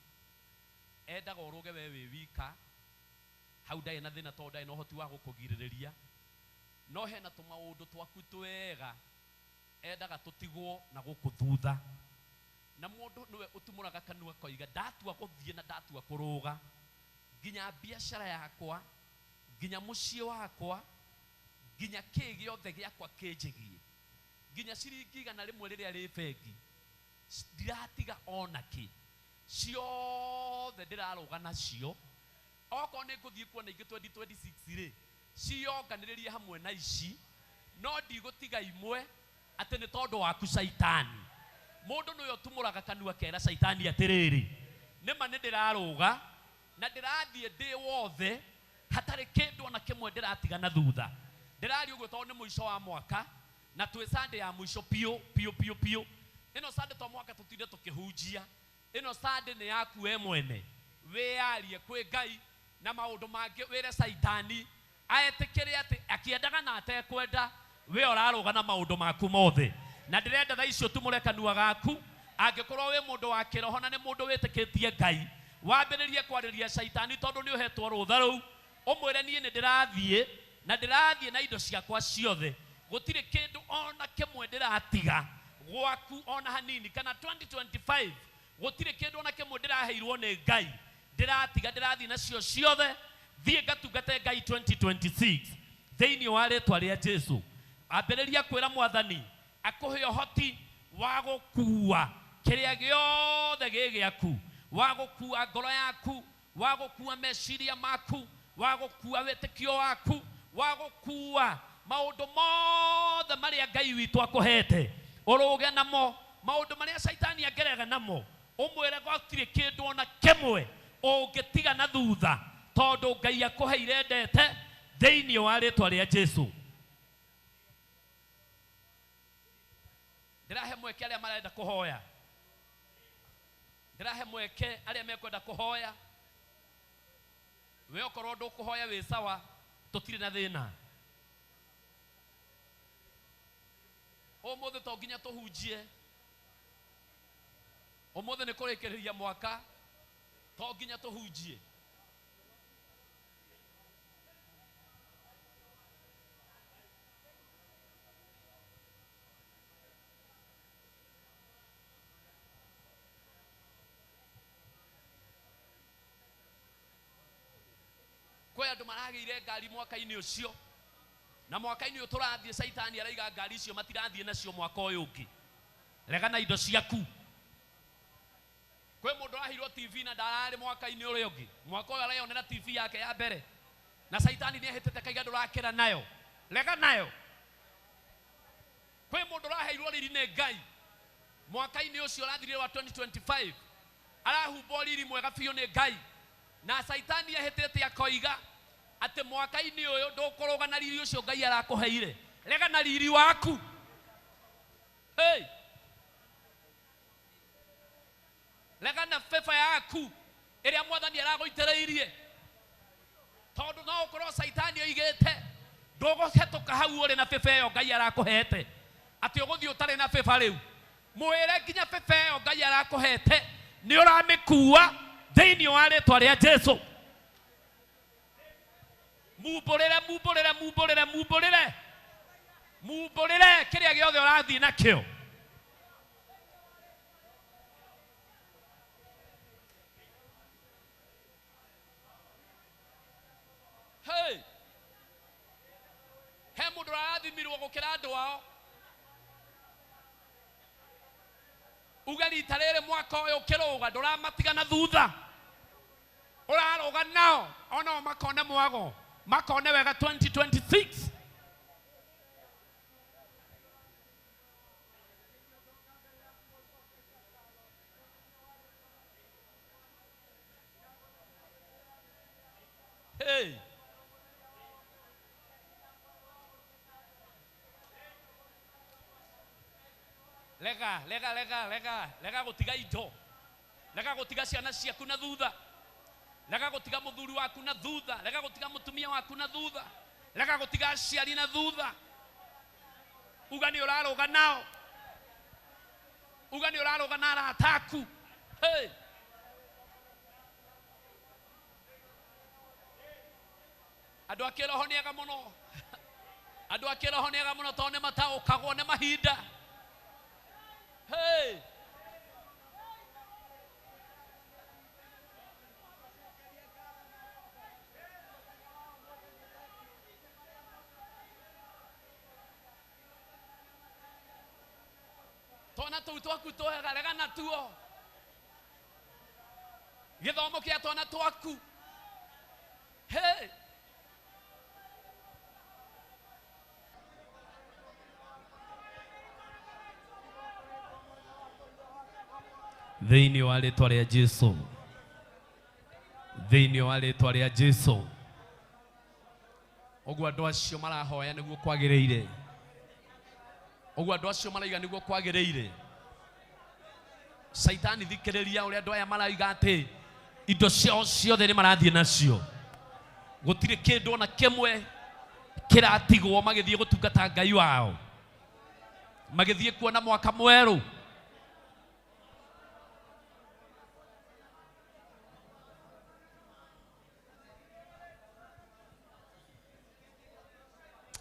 endaga ũrũge we wĩ wika, hau ndarĩ na thĩna tondũ ndarĩ na ũhoti wa gũkũgirĩrĩria, no hena tũmaũndũ twaku twega endaga tũtigwo na gũkũ thutha. Na mũndũ nĩwe ũtumũraga kanua koiga ndatua gũthiĩ na ndatua kũrũga, nginya biacara yakwa, nginya mũciĩ wakwa, nginya kĩ gĩothe gĩakwa kĩnjĩgie, nginya ciringi igana rĩmwe rĩrĩa rĩ bengi, ndiratiga ona kĩ, ciothe ndĩrarũga nacio. Okorwo nĩ ngũthiĩ kuona ingĩ 2026 rĩ, cionganĩrĩrie hamwe na ici, no ndigũtiga imwe atĩ nĩ tondũ waku Saitani. Mũndũ nĩwe ũtumũraga kanua kera Saitani atĩrĩrĩ, nĩma nĩ ndĩrarũga na ndĩrathiĩ ndĩ wothe, hatarĩ kĩndũ ona kĩmwe ndĩratiga na thutha. Ndĩrari ũguo tondũ nĩ mũico wa mwaka, na twĩ Sunday ya mũico piũ. Ĩno Sunday to mwaka tũtinde tũkĩhunjia, ĩno Sunday nĩ yaku we mwene, wĩyarie kwĩ Ngai na maũndũ mangĩ wĩre Saitani aetĩkĩre atĩ akĩendaga na atekwenda, we ũrarũga na maũndũ maku mothe. Na ndĩrenda thaa icio tumũre kanua gaku, angĩkorwo wĩ mũndũ wa kĩroho na nĩ mũndũ wĩtĩkĩtie Ngai, wambĩrĩrie kwarĩria Saitani tondũ nĩ ũhetwo rũtha rũu, ũmwĩre niĩ nĩ ndĩrathiĩ na ndĩrathiĩ na indo ciakwa ciothe, gũtirĩ kĩndũ ona kĩmwe ndĩratiga gwaku ona hanini, kana 2025 gũtirĩ kĩndũ ona kĩmwe ndĩraheirwo nĩ Ngai ndĩratiga, ndĩrathiĩ nacio ciothe, thiĩ ngatungate Ngai 2026 thĩinĩ wa rĩĩtwa rĩa Jesũ. Ambĩrĩria kwĩra Mwathani akũhe ũhoti wa gũkua kĩrĩa gĩothe gĩ gĩaku, wa gũkua ngoro yaku, wa gũkua meciria maku, wa gũkua wĩtĩkio waku, wa gũkua maũndũ mothe marĩa Ngai witũ akũhete, ũrũge namo. Maũndũ marĩa Saitani angerega namo, ũmwĩre gũtirĩ kĩndũ ona kĩmwe ũngĩtiga na thutha, tondũ Ngai akũheire ndete thĩinĩ wa rĩĩtwa rĩa Jesũ. Ndĩrahe mweke arĩa marenda kũhoya, ndĩrahe mweke arĩa mekwenda kũhoya. We okorwo ndũkũhoya wĩ sawa, tũtirĩ na thĩna. Ũmũthĩ to nginya tũhunjie, ũmũthĩ nĩ kũrĩkĩrĩria mwaka, to nginya tũhunjie. kwa andu maragire ngari mwaka-ini ucio na mwaka-ini uyu turathie Saitani araiga ngari icio matirathie nacio mwaka uyu ungi rega na indo ciaku kwe mundu ahirwo TV na ndarari mwaka-ini uyu ungi mwaka uyu arayonera TV yake ya mbere na Saitani ni ahitete kaiga ndurakira nayo rega nayo kwe mundu rahirwo riri ne Ngai mwaka-ini ucio urathirire wa 2025 arahumbo riri mwega biu ne Ngai na Saitani ahitete akoiga ate mwaka-ini uyu ndukoroga na riri ucio Ngai arakuheire rega na riri waku hey rega na fefa yaku iria mwathani araguitereirie tondu no ukorwo Saitani oigite nduguhetuka hau uri na fefa iyo Ngai arakuhete ati uguthii utari na fefa riu mwire nginya fefa iyo Ngai arakuhete ni uramikua thiini wa ritwa ria Jesu mumburire kiria giothe urathii nakio hey he mundu arathimirwo gukira andu ao ugarita riri mwaka uyu kiruga nduramatiga na thutha uraroga nao ona makone mwago makone wega 2026 hey lega gutiga indo lega gutiga ciana ciaku na thutha lega gutiga muthuri waku na thutha lega gutiga mutumia waku na thutha lega gutiga aciari na thutha uga ni uraroga nao uga ni uraroga na arataku hey andu akiroho ni ega muno andu akiroho ni ega muno tone mataukagwo ne mahinda hey tona twaku twega rega na tuo githomo kia tona twaku hey thiini wa ritwa ria Jesu thiini wa ritwa ria Jesu ogwa andu acio marahoya niguo kwagireire ogwa andu acio maraiga niguo kwagireire Saitani thikiriria uri andu aya maraiga ati indo ciao ciothe ni marathie nacio gutire kindu na kimwe kiratigwo magithie gutungata Ngai wao magithie kuona mwaka mweru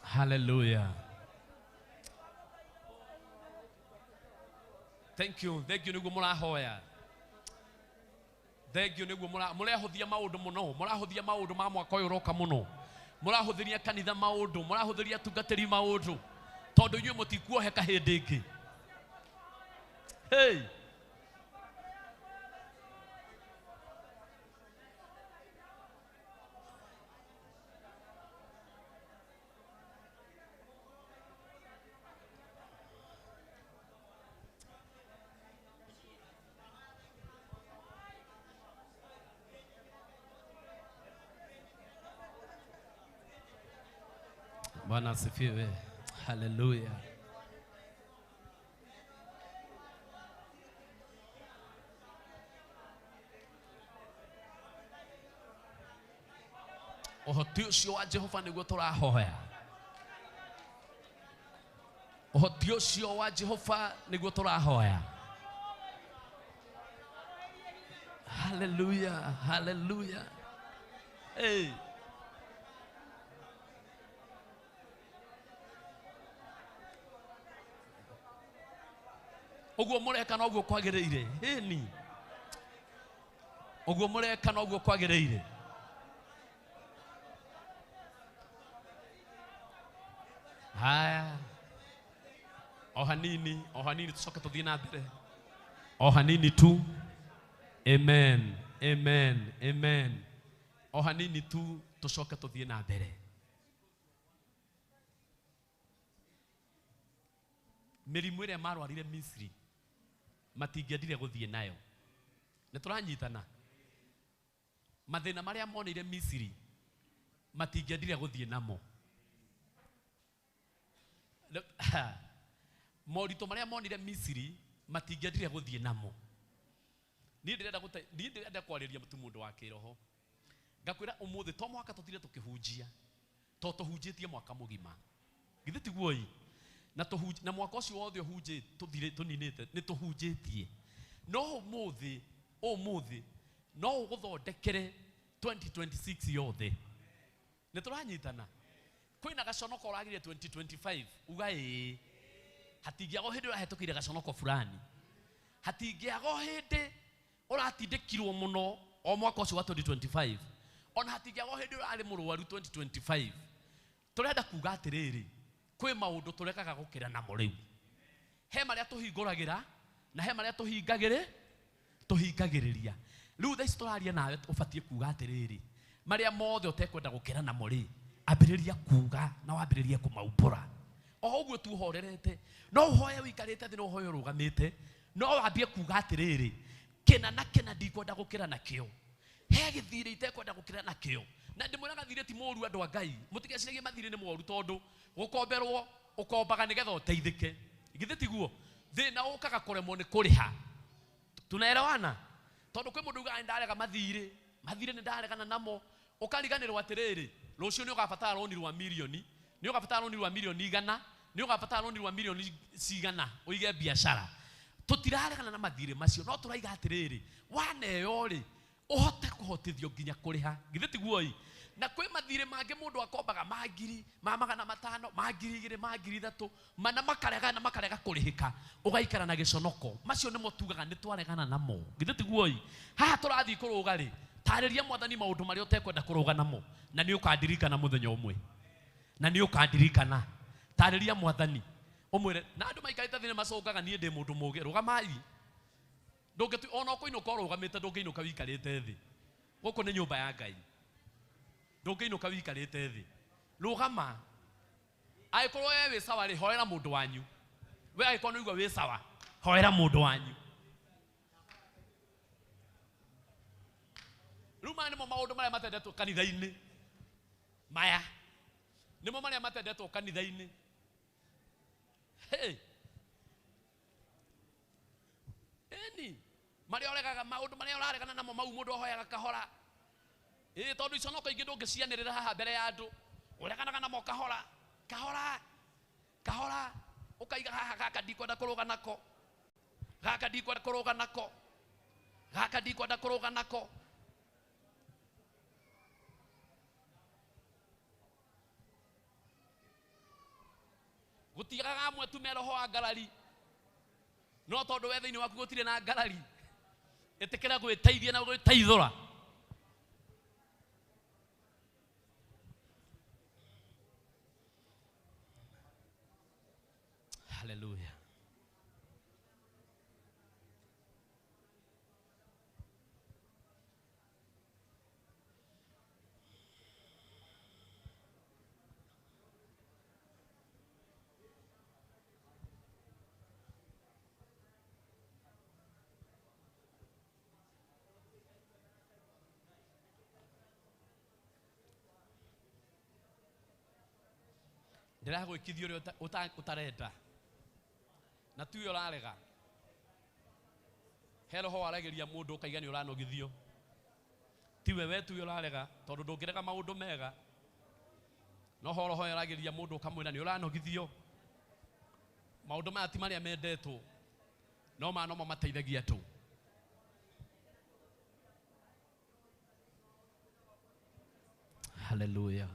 hallelujah thank you niguo murahoya thank you niguo murahuthia maundu muno murahuthia maundu ma mwaka uyu roka muno murahuthiria kanitha maundu murahuthiria tungatiri maundu tondu inyuĩ mutikuoheka hindi ingi hey Bwana asifiwe. Hallelujah. Uhoti ucio wa Jehova niguo turahoya. Uhoti ucio wa Jehova niguo turahoya. Hallelujah. Hallelujah. Hey. Oguo mureka no oguo kwagireire heni oguo mureka no oguo kwagireire Haya. O hanini tucoke tuthie na mbere. O hanini tu. Amen. Amen. Amen. O hanini tu tucoke tuthie na mbere. Mĩrimũ ĩrĩa marwarire Misri matingĩendire gũthiĩ nayo. Nĩ tũranyitana. Mathĩna marĩa monire Misri matingĩendire gũthiĩ namo. Moritũ marĩa monire Misri matingĩendire gũthiĩ namo. Niĩ ndĩrenda kwarĩria mũndũ wa kĩroho. Ngakwĩra ũmũthĩ to mwaka tũtire tũkĩhunjia. To tũhunjĩtie mwaka mũgima. Githĩ tiguo ĩ? Na mwaka ũcio wothe ũhunjĩ tũthire tũninĩte nĩ tũhunjĩtie. No ũmũthĩ no ũgũthondekere 2026 yothe. Nĩ tũranyitana. Kwĩna gaconoko ũragire 2025 uga ĩ. Hatingĩago hĩndĩ ũrahetũkĩire gaconoko fulani. Hatingĩago hĩndĩ ũratindĩkirwo mũno o mwaka ũcio wa 2025. Ona hatingĩago hĩndĩ ũrarĩ mũrwaru 2025. Tũrenda kuga atĩrĩrĩ, kwĩ maũndũ tũrekaga gũkĩra namo rĩu. He marĩa tũhingũragĩra na he marĩa tũhingagĩrĩria. Rĩu thaa ici tũraria nawe ũbatiĩ kuga atĩrĩrĩ, marĩa mothe ũtekwenda gũkĩra namo rĩ, ambĩrĩria kuga na wambĩrĩrie kũmaumbũra. O ũguo tu ũhorerete, no ũhoye ũikarĩte thĩ, no ũhoye ũrũgamĩte, no wambie kuga atĩrĩrĩ, kĩna na kĩna ndikwenda gũkĩra nakĩo. He gĩthirĩ itekwenda gũkĩra nakĩo. Na ndĩmwĩra gathirĩ ti mũru andũ a Ngai. Mũtigeciragie mathirĩ nĩ moru tondũ gũkomberwo ũkombaga nĩgetha ũteithĩke. Githĩ tiguo? Thĩna ũkaga kũremwo nĩ kũrĩha. Tunaelewana? Tondũ kwĩ mũndũ ugaga ndarega mathirĩ nĩ ndaregana namo, ũkariganĩrwo atĩrĩrĩ, rũciũ nĩ ũgabatara roni rwa milioni, nĩ ũgabatara roni rwa milioni 100, nĩ ũgabatara roni rwa milioni cigana ũige biacara. Tũtiraregana na mathirĩ macio, no tũraiga atĩrĩrĩ, waneyo rĩ, ũhote kũhotithio nginya kũrĩha. Githĩ tiguo ĩ? Na kwĩ mathirĩ mangĩ mũndũ akombaga magiri, magana matano, magiri 2, magiri 3, mana makarega kũrĩhĩka, ũgaikara na gĩconoko. Macio nĩmo tugaga nĩ twaregana namo. Githĩ tiguo ĩ? Haha tũrathiĩ kũrũga rĩ, tarĩria Mwathani maũndũ marĩa ũtekwenda kũrũga namo, na nĩ ũkandirikana mũthenya ũmwe. Na nĩ ũkandirikana. Tarĩria Mwathani ũmwĩre, na andũ maikarĩte thĩ macũngaga niĩ ndĩ mũndũ mũũgĩ. Rũgamai. Ona ũkũinũka ũrũgamĩte ndũngĩinũka wikarĩte thĩ. Gũkũ nĩ nyũmba ya Ngai. Ndũngĩinũka wikarĩte thĩ. Rũgama. Angĩkorwo wewe wĩ sawa rĩ, hoera mũndũ wanyu. We angĩkorwo nĩ uga wĩ sawa, hoera mũndũ wanyu. Rĩu maya nĩmo maũndũ marĩa matendetwo kanitha-inĩ. Maya nĩmo marĩa matendetwo kanitha-inĩ. Hey. Eni marĩa ũregaga maũndũ marĩa ũraregana namo mau mũndũ ahoyaga kahora. Tondũ iconoko ingĩ ndũngĩcianĩrĩra haha mbere ya andũ. Ũreganaga namo kahora. Ũkaiga haha, gaka ndikwenda kũrũga nako. Gaka ndikwenda kũrũga nako. Gaka ndikwenda kũrũga nako. Gũtigaga amwe tu meroho wa ngarari. No tondũ we thĩinĩ waku gũtirĩ na ngarari, ĩtĩkĩra gwĩteithia na gwĩteithũra. Hallelujah. Ndĩragwĩkithia ũrĩa ũtarenda. Na tu ũrarega. He roho warageria mũndũ ũkaiga nĩ ũranogithio. Tiwe we tu ũrarega tondũ ndũngĩrega maũndũ mega. No ho roho yarageria mũndũ ũkamwĩra nĩ ũranogithio. Maũndũ maya ti marĩa mendetwo. No no mateithagia tu. Hallelujah.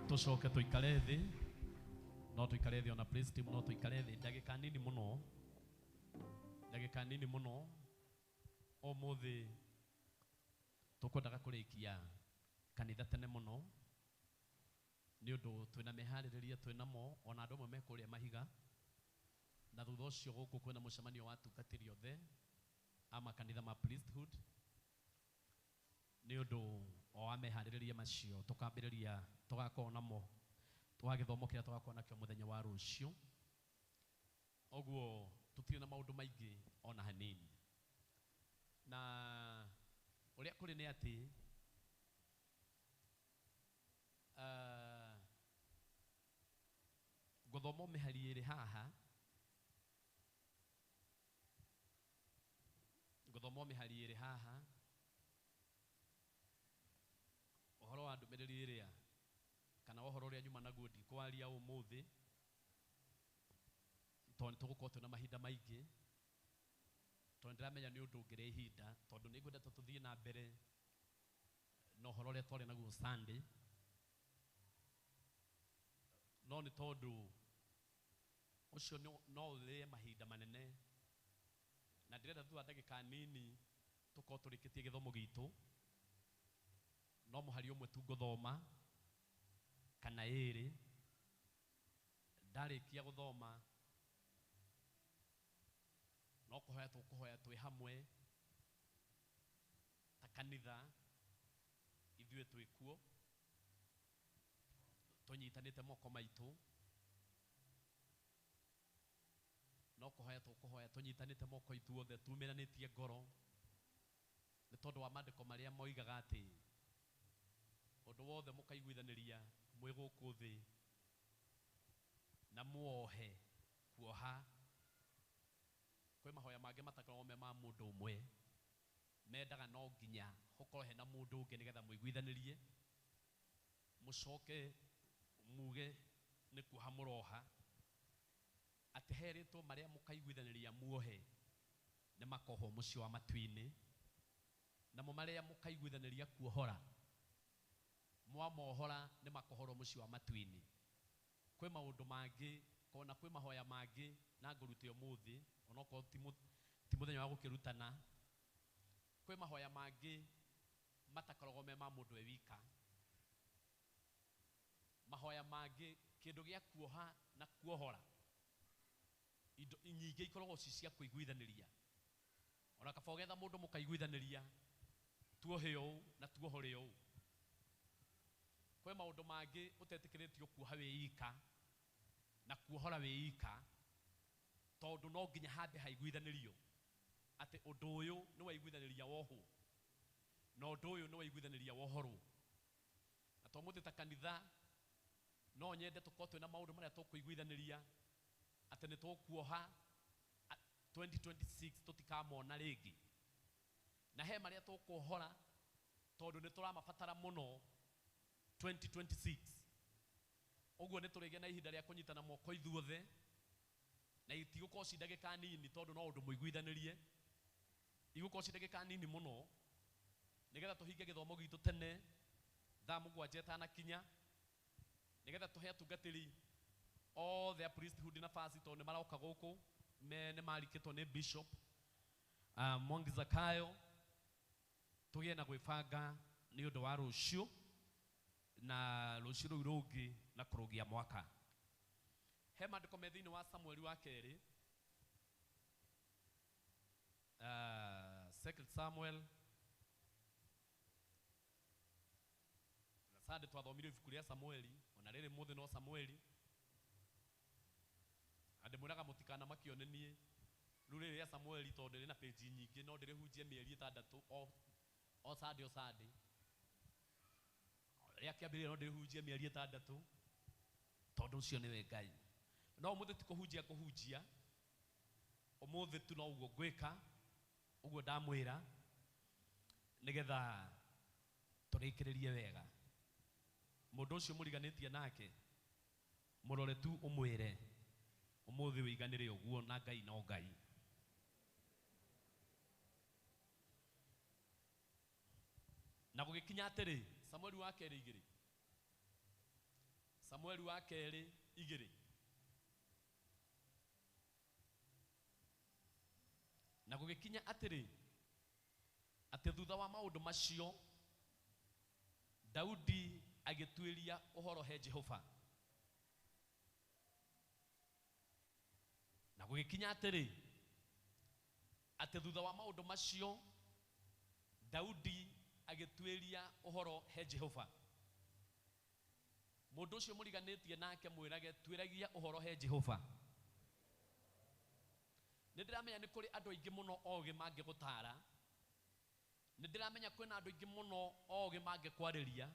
Tucoke tuikare thi no tuikare thi ona praise team no tuikare thi ndagika nini muno omuthi tukwendaga kurikia kanitha tene muno ni undu twina mehaririria twinamo ona andu amwe mekuria mahiga na thutha ucio guku kwina mucemanio wa tungatiri othe ama kanitha ma priesthood ni undu o amehaririria macio tukambiriria tugakorwo namo twagithomo kiria tugakorwo nakio muthenya wa rucio oguo tutire na maundu maingi ona hanini na uria kuri ni ati guthomo mihari iri haha ohoro wa ndumiriri iria kana ohoro ria nyuma naguo ndikwaria umuthi tondu tugukorwo twina mahinda maingi tondu ndiramenya ni undu ngire ihinda tondu ni ngwenda tuthie na mbere no ohoro ria twari naguo Sunday no ni tondu ucio no uthie mahinda manene na ndirenda thutha ndagika nini tukorwo turikitie githomo gitu no muhari umwe tu guthoma kana iri ndarikia guthoma no kuhoya twi hamwe ta kanitha ithue twikuo tunyitanite moko maitu no kuhoya tunyitanite moko itu othe tumiranitie ngoro ni tondu wa mandiko maria moigaga ati undu wothe mukaiguithaniria mwi guku thi na muohe kuoha kwi mahoya mange matakoragwo me ma mundu umwe mendaga no nginya hukorwo hena mundu ungi nigetha muiguithanirie mucoke muge ni kuoha muroha ati heritwo maria mukaiguithaniria muohe ni makoho mucio wa matuini na mo maria mukaiguithaniria kuohora mwamohora ni makohoro mucio wa matuini kwi maundu mangi kona kwi mahoya mangi na ngurute umuthi onoko ti muthenya wa gukirutana kwi mahoya mangi matakoragwo me ma mundu ewika mahoya mangi kindu gia kuoha na kuohora indo nyingi ikoragwo cia kuiguithaniria ona kabogetha mundu mukaiguithaniria tuohe u na tuohore u kwe maundu mangi utetikiritio kuoha wika na kuohora wika tondu no nginya hambe haiguithanirio ati undu uyu ni waiguithaniria woho no undu uyu ni waiguithaniria wohoro na to muthi ta kanitha no nyende tukorwo twina maundu maria tukuiguithaniria ati ni tukuoha 2026 tutikamona ringi na he maria tukuohora tondu ni turamabatara muno 2026 uguo ni turigia na ihinda ria kunyitana moko ithuothe na itigukorwo cindagika nini tondu no undu muiguithanirie igukorwo cindagika nini muno nigetha tuhinge githomo gitu tene thaa 7 itanakinya nigetha tuhe atungatiri all their priesthood na fast tondu maroka guku me ne marikitwo ni bishop Mwangi Zakayo tugie na gwibanga ni undu wa rucio na rucio ru rungi na kurugia mwaka he mandiko me thiini wa Samueli wa keri 2 Samuel na sande twathomire ibuku ria Samueli ona riri muthi no Samueli ande muraga mutikana makionenie ruri ria Samueli tondu rina page nyingi no ndirihunjie mieri 6 o sande ria kiambirire no ndirihunjie mieri 6 tondu ucio niwe Ngai no muthi tikuhunjia umuthi tu no uguo gwika uguo ndamwira nigetha turikiririe wega mundu ucio muriganitie nake murore tu umwire umuthi wiganire uguo na Ngai no Ngai na gugikinya atiri Samueli wa keri 2 Samueli wa keri 2 na gugikinya atiri ati thutha wa maundu macio Daudi agituiria uhoro he Jehova na gugikinya atiri ati thutha wa maundu macio Daudi agituiria uhoro he Jehova mundu ucio muriganitie nake mwirage twiragia uhoro he Jehova nindiramenya ni kuri andu aingi muno ogi mange gutara nindiramenya kwina andu aingi muno ogi mange kwariria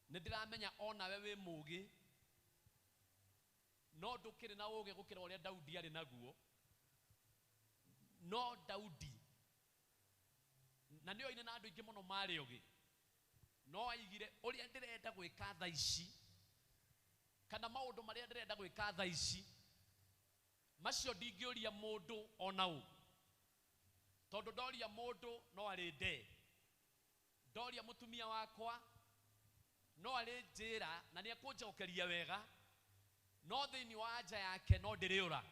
nindiramenya ona we wi mugi no ndukiri na ugi gukira uria Daudi ari naguo no Daudi na nio ine na andu aingi muno mari ugi no aigire uria ndirenda gwika tha ici kana maundu maria ndirenda gwika tha ici macio ndingiuria mundu onau tondu ndoria mundu no ari nde ndoria mutumia wakwa no ari njira na ni akunjokeria wega no thiini wa nja yake no ndiriura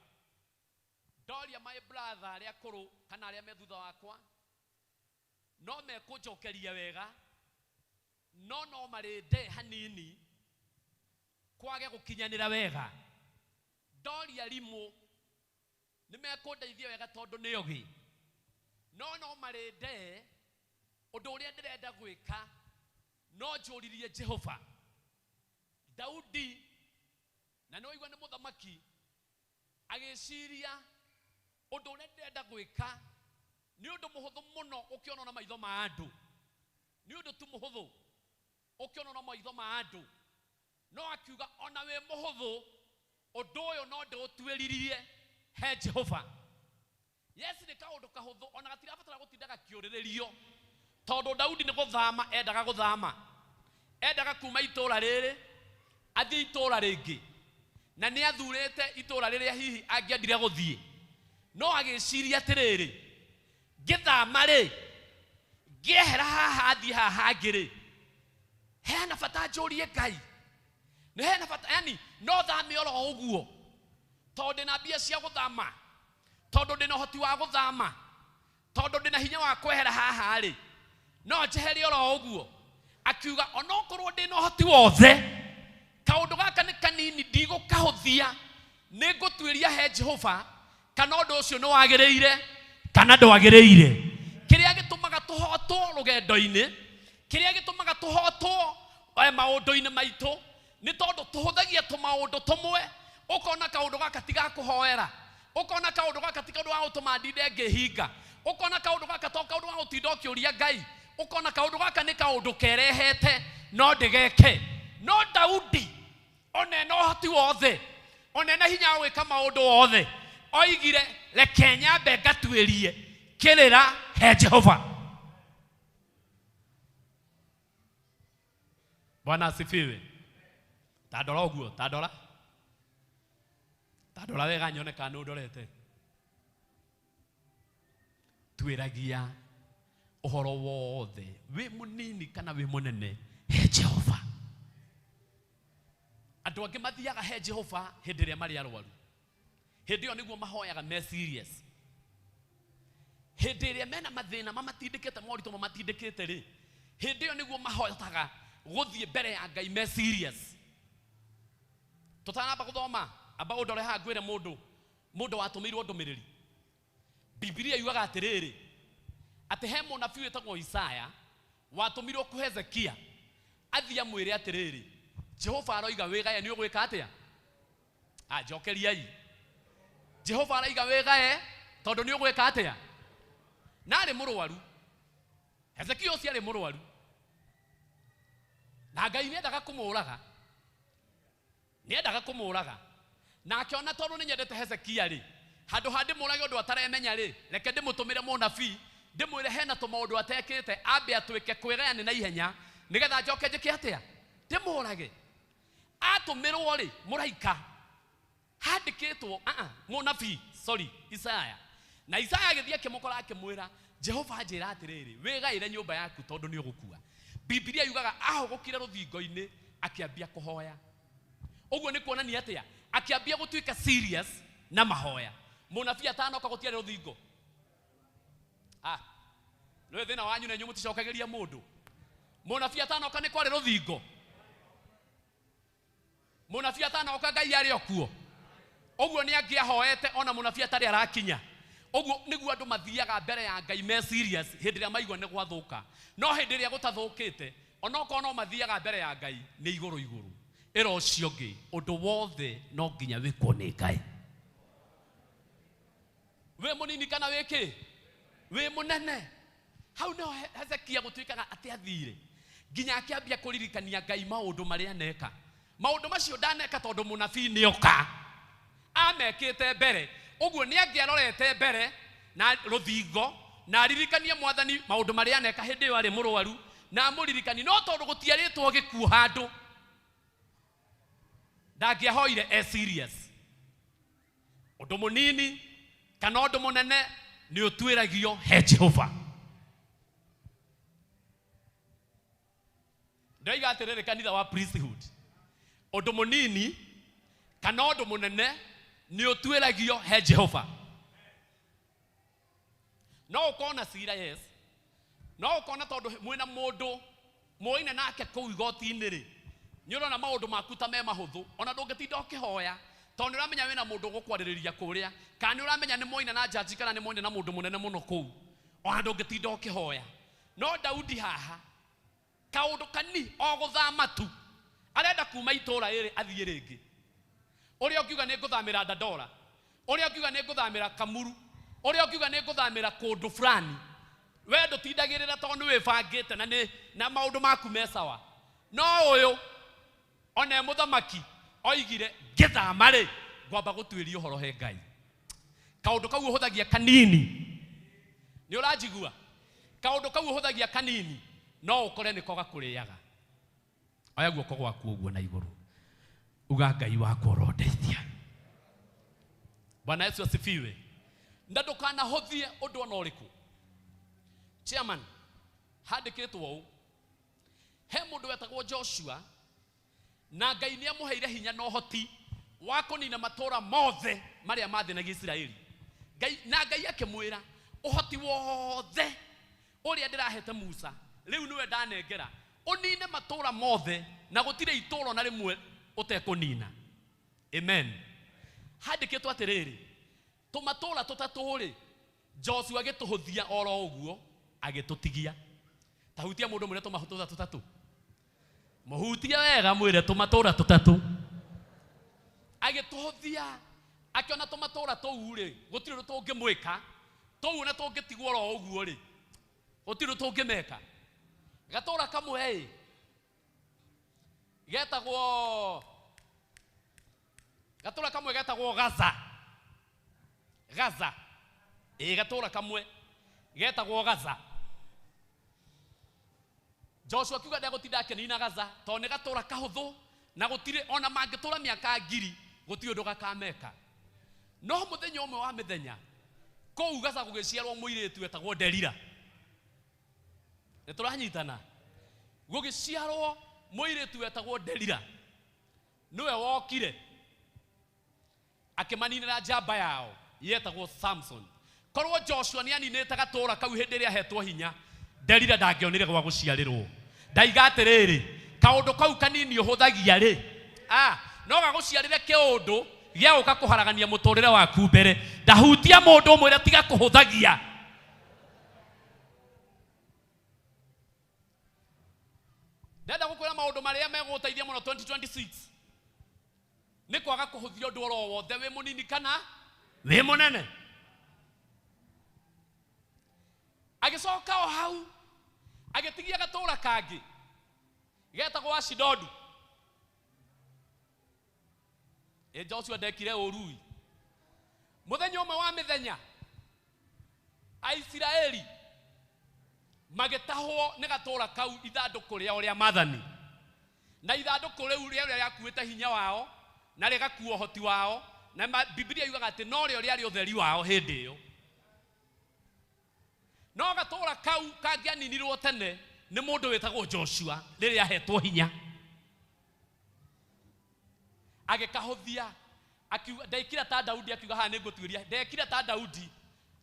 ndoria my brother aria kuru kana aria me thutha wakwa no me kunjokeria wega no mari nde hanini kwage gukinyanira wega ndoria rimu nimekundeithia wega tondu ni ogi no mari nde undu uria ndirenda gwika no njuririe Jehova Daudi na no igwa ni muthamaki agiciria undu uria ndirenda gwika ni undu muhuthu muno ukiona na maitho ma andu ni undu tu muhuthu ukiona no maitho ma andu no akiuga ona we muhuthu undu uyu no ndiutwiririe he Jehova. Yes, ni kaundu kahuthu ona gatirabatara gutindaga kiuriririo tondu Daudi ni guthama endaga guthama, endaga kuma itura riri athie itura ringi na ni athurite itura riria hihi angiendire guthie no agiciria atiriri ngithama ri ngehera haha athie haha ngiri hena bata njurie Ngai ni hena bata yani no thame oro uguo tondu na mbia cia guthama tondu ndina hoti wa guthama tondu ndina hinya wa kwehera haha ri no njeheri oro uguo akiuga onokorwo ndina hoti wothe kaundu gaka ni kanini ndigukahuthia ningutwiria he Jehova kana undu ucio ni wagiriire kana ndwagiriire. Kiria gitumaga tuhotwo rugendo-ini, kiria gitumaga tuhotwo maundu-ini maitu ni tondu tuhuthagia tumaundu tumwe ukona kaundu gaka tiga kuhoera, ukona kaundu gaka tiga undu wa gutuma ndinde ngihinga, ukona kaundu gaka to kaundu wa gutinda ukiuria Ngai, ukona kaundu gaka ni kaundu kerehete no ndigeke. No Daudi one no hoti wothe one na hinya gwika maundu wothe oigire reke nyambe ngatwirie kirira he Jehova. Bwana asifiwe. Tandora uguo, tandora wega nyone kana ndorete. Twiragia uhoro wothe wi munini kana wi munene he Jehova. Andu angi mathiaga he Jehova hindi ria mari arwaru, hindi yo niguo mahoyaga me serious. Hindi ria mena mathina mamatindikite morito mamatindikite ri, hindi yo niguo mahoyaga guthie mbere ya Ngai me serious. Tutanamba guthoma aba undore ha ngwire mundu watumirwo ndumiriri. Biblia yuaga atiriri ati he munabii wetagwo Isaya watumirwo ku Hezekia athia mwire atiriri Jehova aroiga wigae ni ugwika atia njokeriai. Jehova aroiga wigae tondu ni ugwika atia na ari murwaru. Hezekia ucio ari murwaru na Ngai ni endaga kumuraga na akiona tondu ni nyendete Hezekia ri handu handi murage undu ataremenya ri reke ndimutumire munabii ndimwire hena tumaundu atekite ambe atwike kwigayani na ihenya nigetha njoke njike atia ndimurage. Atumirwo ri muraika handikitwo munabii Isaya na Isaya agithie kimukora akimwira Jehova njira atiriri wigaire nyumba yaku tondu ni ugukua. Biblia yugaga ahogokire ruthingo-ini akiambia kuhoya. Uguo ni kuonania atia akiambia gutwika serious na mahoya. Munabii atanoka gutiare ruthingo no thina wanyu na nyu muticokageria mundu. Munabii atanoka ni kwari ruthingo. Munabii atanoka Ngai ari okuo. Uguo ni angiahoete ona munabii atari arakinya. Uguo niguo andu mathiaga mbere ya Ngai me serious hindi ria maigwa ni gwathuka. No hindi ria gutathukite onoko no mathiaga mbere ya Ngai ni iguru. Ero cio ngi undu wothe no nginya wikwo ni Ngai. We munini kana wiki we munene. Hau no Hezekia gutwikaga ati athire nginya akiambia kuririkania Ngai maundu maria neka. Maundu macio ndaneka tondu munabii ni oka amekite mbere. Uguo ni angiarorete mbere na ruthingo na aririkanie mwathani maundu maria neka hindi yo ari murwaru na muririkani no tondu gutiaritwo gikuo handu ndangiahoire serious. Undu munini kana undu munene ni utwiragio he Jehova. Ndaiga atiriri kanitha wa priesthood undu munini kana undu munene ni utwiragio he Jehova. No ukona sira yes, no ukona tondu mwina mundu muine nake kuu igoti-ini ri ni urona maundu maku ta me mahuthu ona ndungitinda ukihoya tondu uramenya wina mundu gukwaririria kuria kana uramenya ni muine na judge kana ni muine na mundu munene muno kuu ona ndungitinda ukihoya. No Daudi haha kaundu kani o guthama tu arenda kuma itura iri athie ringi. Uria ukiuga ni nguthamira Dandora, uria ukiuga ni nguthamira Kamuru, uria ukiuga ni nguthamira kundu fulani we ndutindagirira tondu wibangite na maundu maku me sawa. no uyu one muthamaki oigire ngithama ri ngwamba gutwiria uhoro he Ngai kaundu kau uhuthagia kanini ni uranjigua kaundu kau uhuthagia kanini no ukore niko gakuriaga aya guoko gwaku uguo na iguru uga Ngai wakwa urondeithia. Bwana Yesu asifiwe. Ndandukana hothie undu ona uriku. Chairman handikitwo u he mundu wetagwo Joshua na Ngai ni amuheire hinya no hoti wa kunina matura mothe maria mathinagia Israeli. Ngai akimwira uhoti wothe uria ndirahete Musa riu niwe ndanengera unine matura mothe na gutire ituro na rimwe utekunina. Amen. Handikitwo atiriri tumatura tutaturi Joshua agituhuthia oro uguo agitutigia. Tahutia mundu mwire tumatura tutatu muhutia wega mwire tumatura tutatu agituhuthia akiona tumatura tou ri gutire tungimwika tou na tungitigwo ro uguo ri gutire tungimeka. Gatura kamwe getagwo Gaza. Gatura kamwe getagwo Gaza. Joshua kiuga ndagutinda akenina Gaza to ne gatura kahuthu na gutire ona mangitura miaka 1000 gutire undu gakameka. No muthenya umwe wa mithenya kou Gaza gugiciarwo muiritu wetagwo Delila. Nituranyitana gugiciarwo muiritu wetagwo Delila niwe wokire akimaninira njamba yao yetagwo Samson. Korwo Joshua ni aninete gatura kau hindi ria hetwo hinya Delila ndangionire gwa guciarirwo. Ndaiga atiriri kaundu kau kanini uhuthagia ri no gaguciarire kiundu gia uka kuharagania muturire waku mbere. Ndahutia mundu umwe tiga kuhuthagia. Ndenda gukwira maundu maria meguteithia muno 2026 ni kwaga kuhuthia undu oro wothe wi munini kana wi munene. Agicoka o hau agitigia gatura kangi getagwo Ashidodu. Joshua ndekire urui muthenya umwe wa mithenya Aisiraeli magitahwo ni gatura kau ithanduku ria uria mathani na ithanduku riu ria yakuite hinya wao na rigakuo hoti wao na Biblia yugaga ati no rio ria utheri wao hindi iyo. No gatura kau kangianinirwo tene ni mundu wetagwo Joshua riria hetwo hinya agikahuthia akiuga ndaikira ta Daudi akiuga ha ningutwiria ndaikira ta Daudi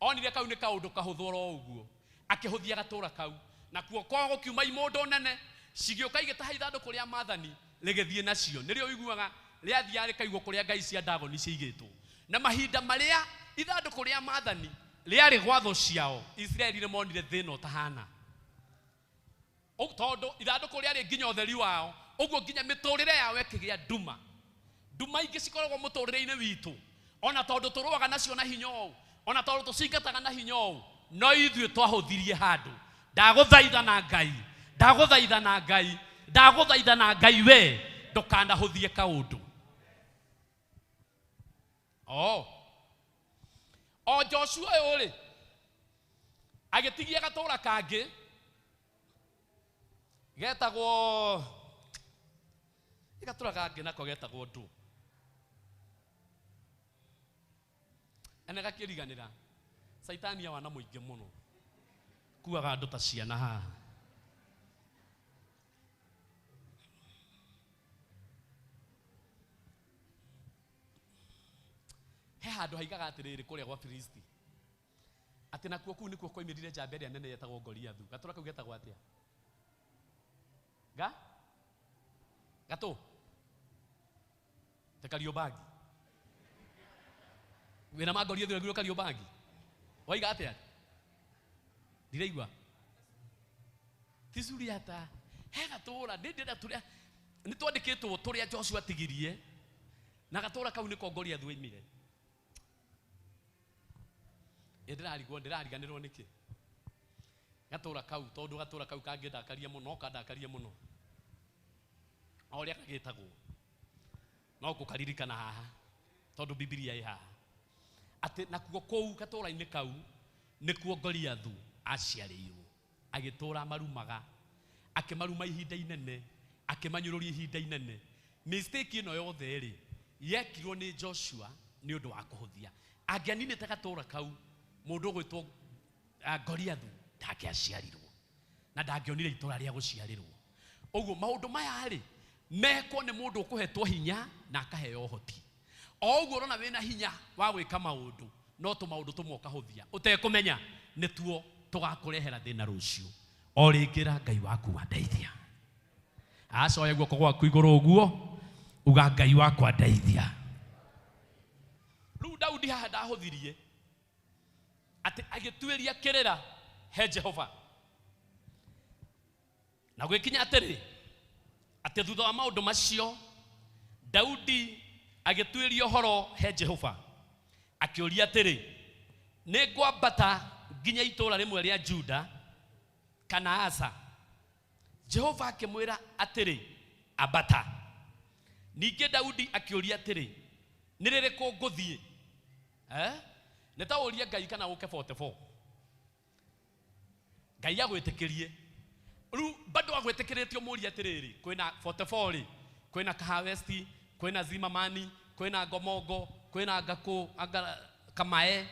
onire kau ni kaundu kahuthoro uguo akihuthia gatura kau na kuo kogo kiuma imundu nene cigioka igitaha ithanduku ria mathani rigithie nacio nirio iguaga ria thiari kaigwo kuria Ngai cia Dagoni ciigitwo na mahinda maria ithanduku ria mathani riari gwatho ciao Israeli ni monire thina utahana tondu ithanduku riari nginya utheri wao uguo nginya miturire yao ikigia nduma ingi cikoragwo muturire-ini witu ona tondu turuaga nacio na hinya ou ona tondu tucingataga na hinya ou no ithuĩ twahuthirie handu. Ndaguthaitha na Ngai we ndukanahuthie kaundu. O Joshua uyu ri agitigia gatura kangi getagwo gatura kangi nako getagwo ndu ene gakiriganira Saitani awana muingi muno kuaga ndu ta ciana ha he handu haigaga atiriri kuria gwa Filisti ati nakuo kuu nikuo koimirire njamba iria nene yetagwo Goliathu. Gatura kau getagwo atia gatu te Kariobagi wina ma Goliathu ngiro Kariobagi waiga atia ndireigua tisuri ata he gatura ndenda turia ni twandikitwo turia Joshua tigirie na gatura kau niko Goliathu oimire. Ndirariganirwo niki gatura kau tondu gatura kau kangindakaria muno oria kagitagwo no kukaririkana haha tondu Biblia ĩ haha ati nakuo kou gatura-inĩ kau nĩkuo Goliathu aciarĩirwo agĩtũra marumaga akĩmaruma ihinda inene akĩmanyũrũria ihinda inene. Mistake ĩno yothe rĩ yekirwo nĩ Joshua nĩ ũndũ wa kũhũthia. Angĩaninĩte gatura kau mũndũ ũgwĩtwo Goliathu ndangĩaciarirwo na ndangĩonire itũra rĩa gũciarĩrwo. Ũguo maũndũ maya rĩ mekwo nĩ mũndũ ũkũhetwo hinya na akaheo ũhoti. O ũguo ũrona wĩna hinya wa gwĩka maũndũ no tũmaũndũ tũmwe ũkahũthia ũtekũmenya nĩtuo tũgakũrehera thĩna rũciũ. O rĩngĩra Ngai waku wandeithia. Acoya guoko gwaku igũrũ ũguo uga Ngai wakwa ndeithia. Rĩu Daudi haha ndahũthirie atĩ agĩtuĩria kĩrĩra he Jehova na gwĩkinya atĩrĩ atĩ thutha wa maũndũ macio Daudi agĩtuĩria ũhoro he Jehova akĩũria atĩrĩ nĩ ngwambata nginya itũra rĩmwe rĩa Juda kana aca? Jehova akĩmwĩra atĩrĩ ambata. Ningĩ Daudi akĩũria atĩrĩ nĩ rĩrĩkũ ngũthiĩ? Nĩ ta ũria Ngai kana ũke 44. Ngai agwĩtĩkĩrie. Rĩu bado agwĩtĩkĩrĩtio mũria atĩrĩrĩ kwĩna 44 rĩ kwĩna Kahawesti kwĩna Zimamani kwĩna Ngomongo kwĩna Ngakũ Kamae.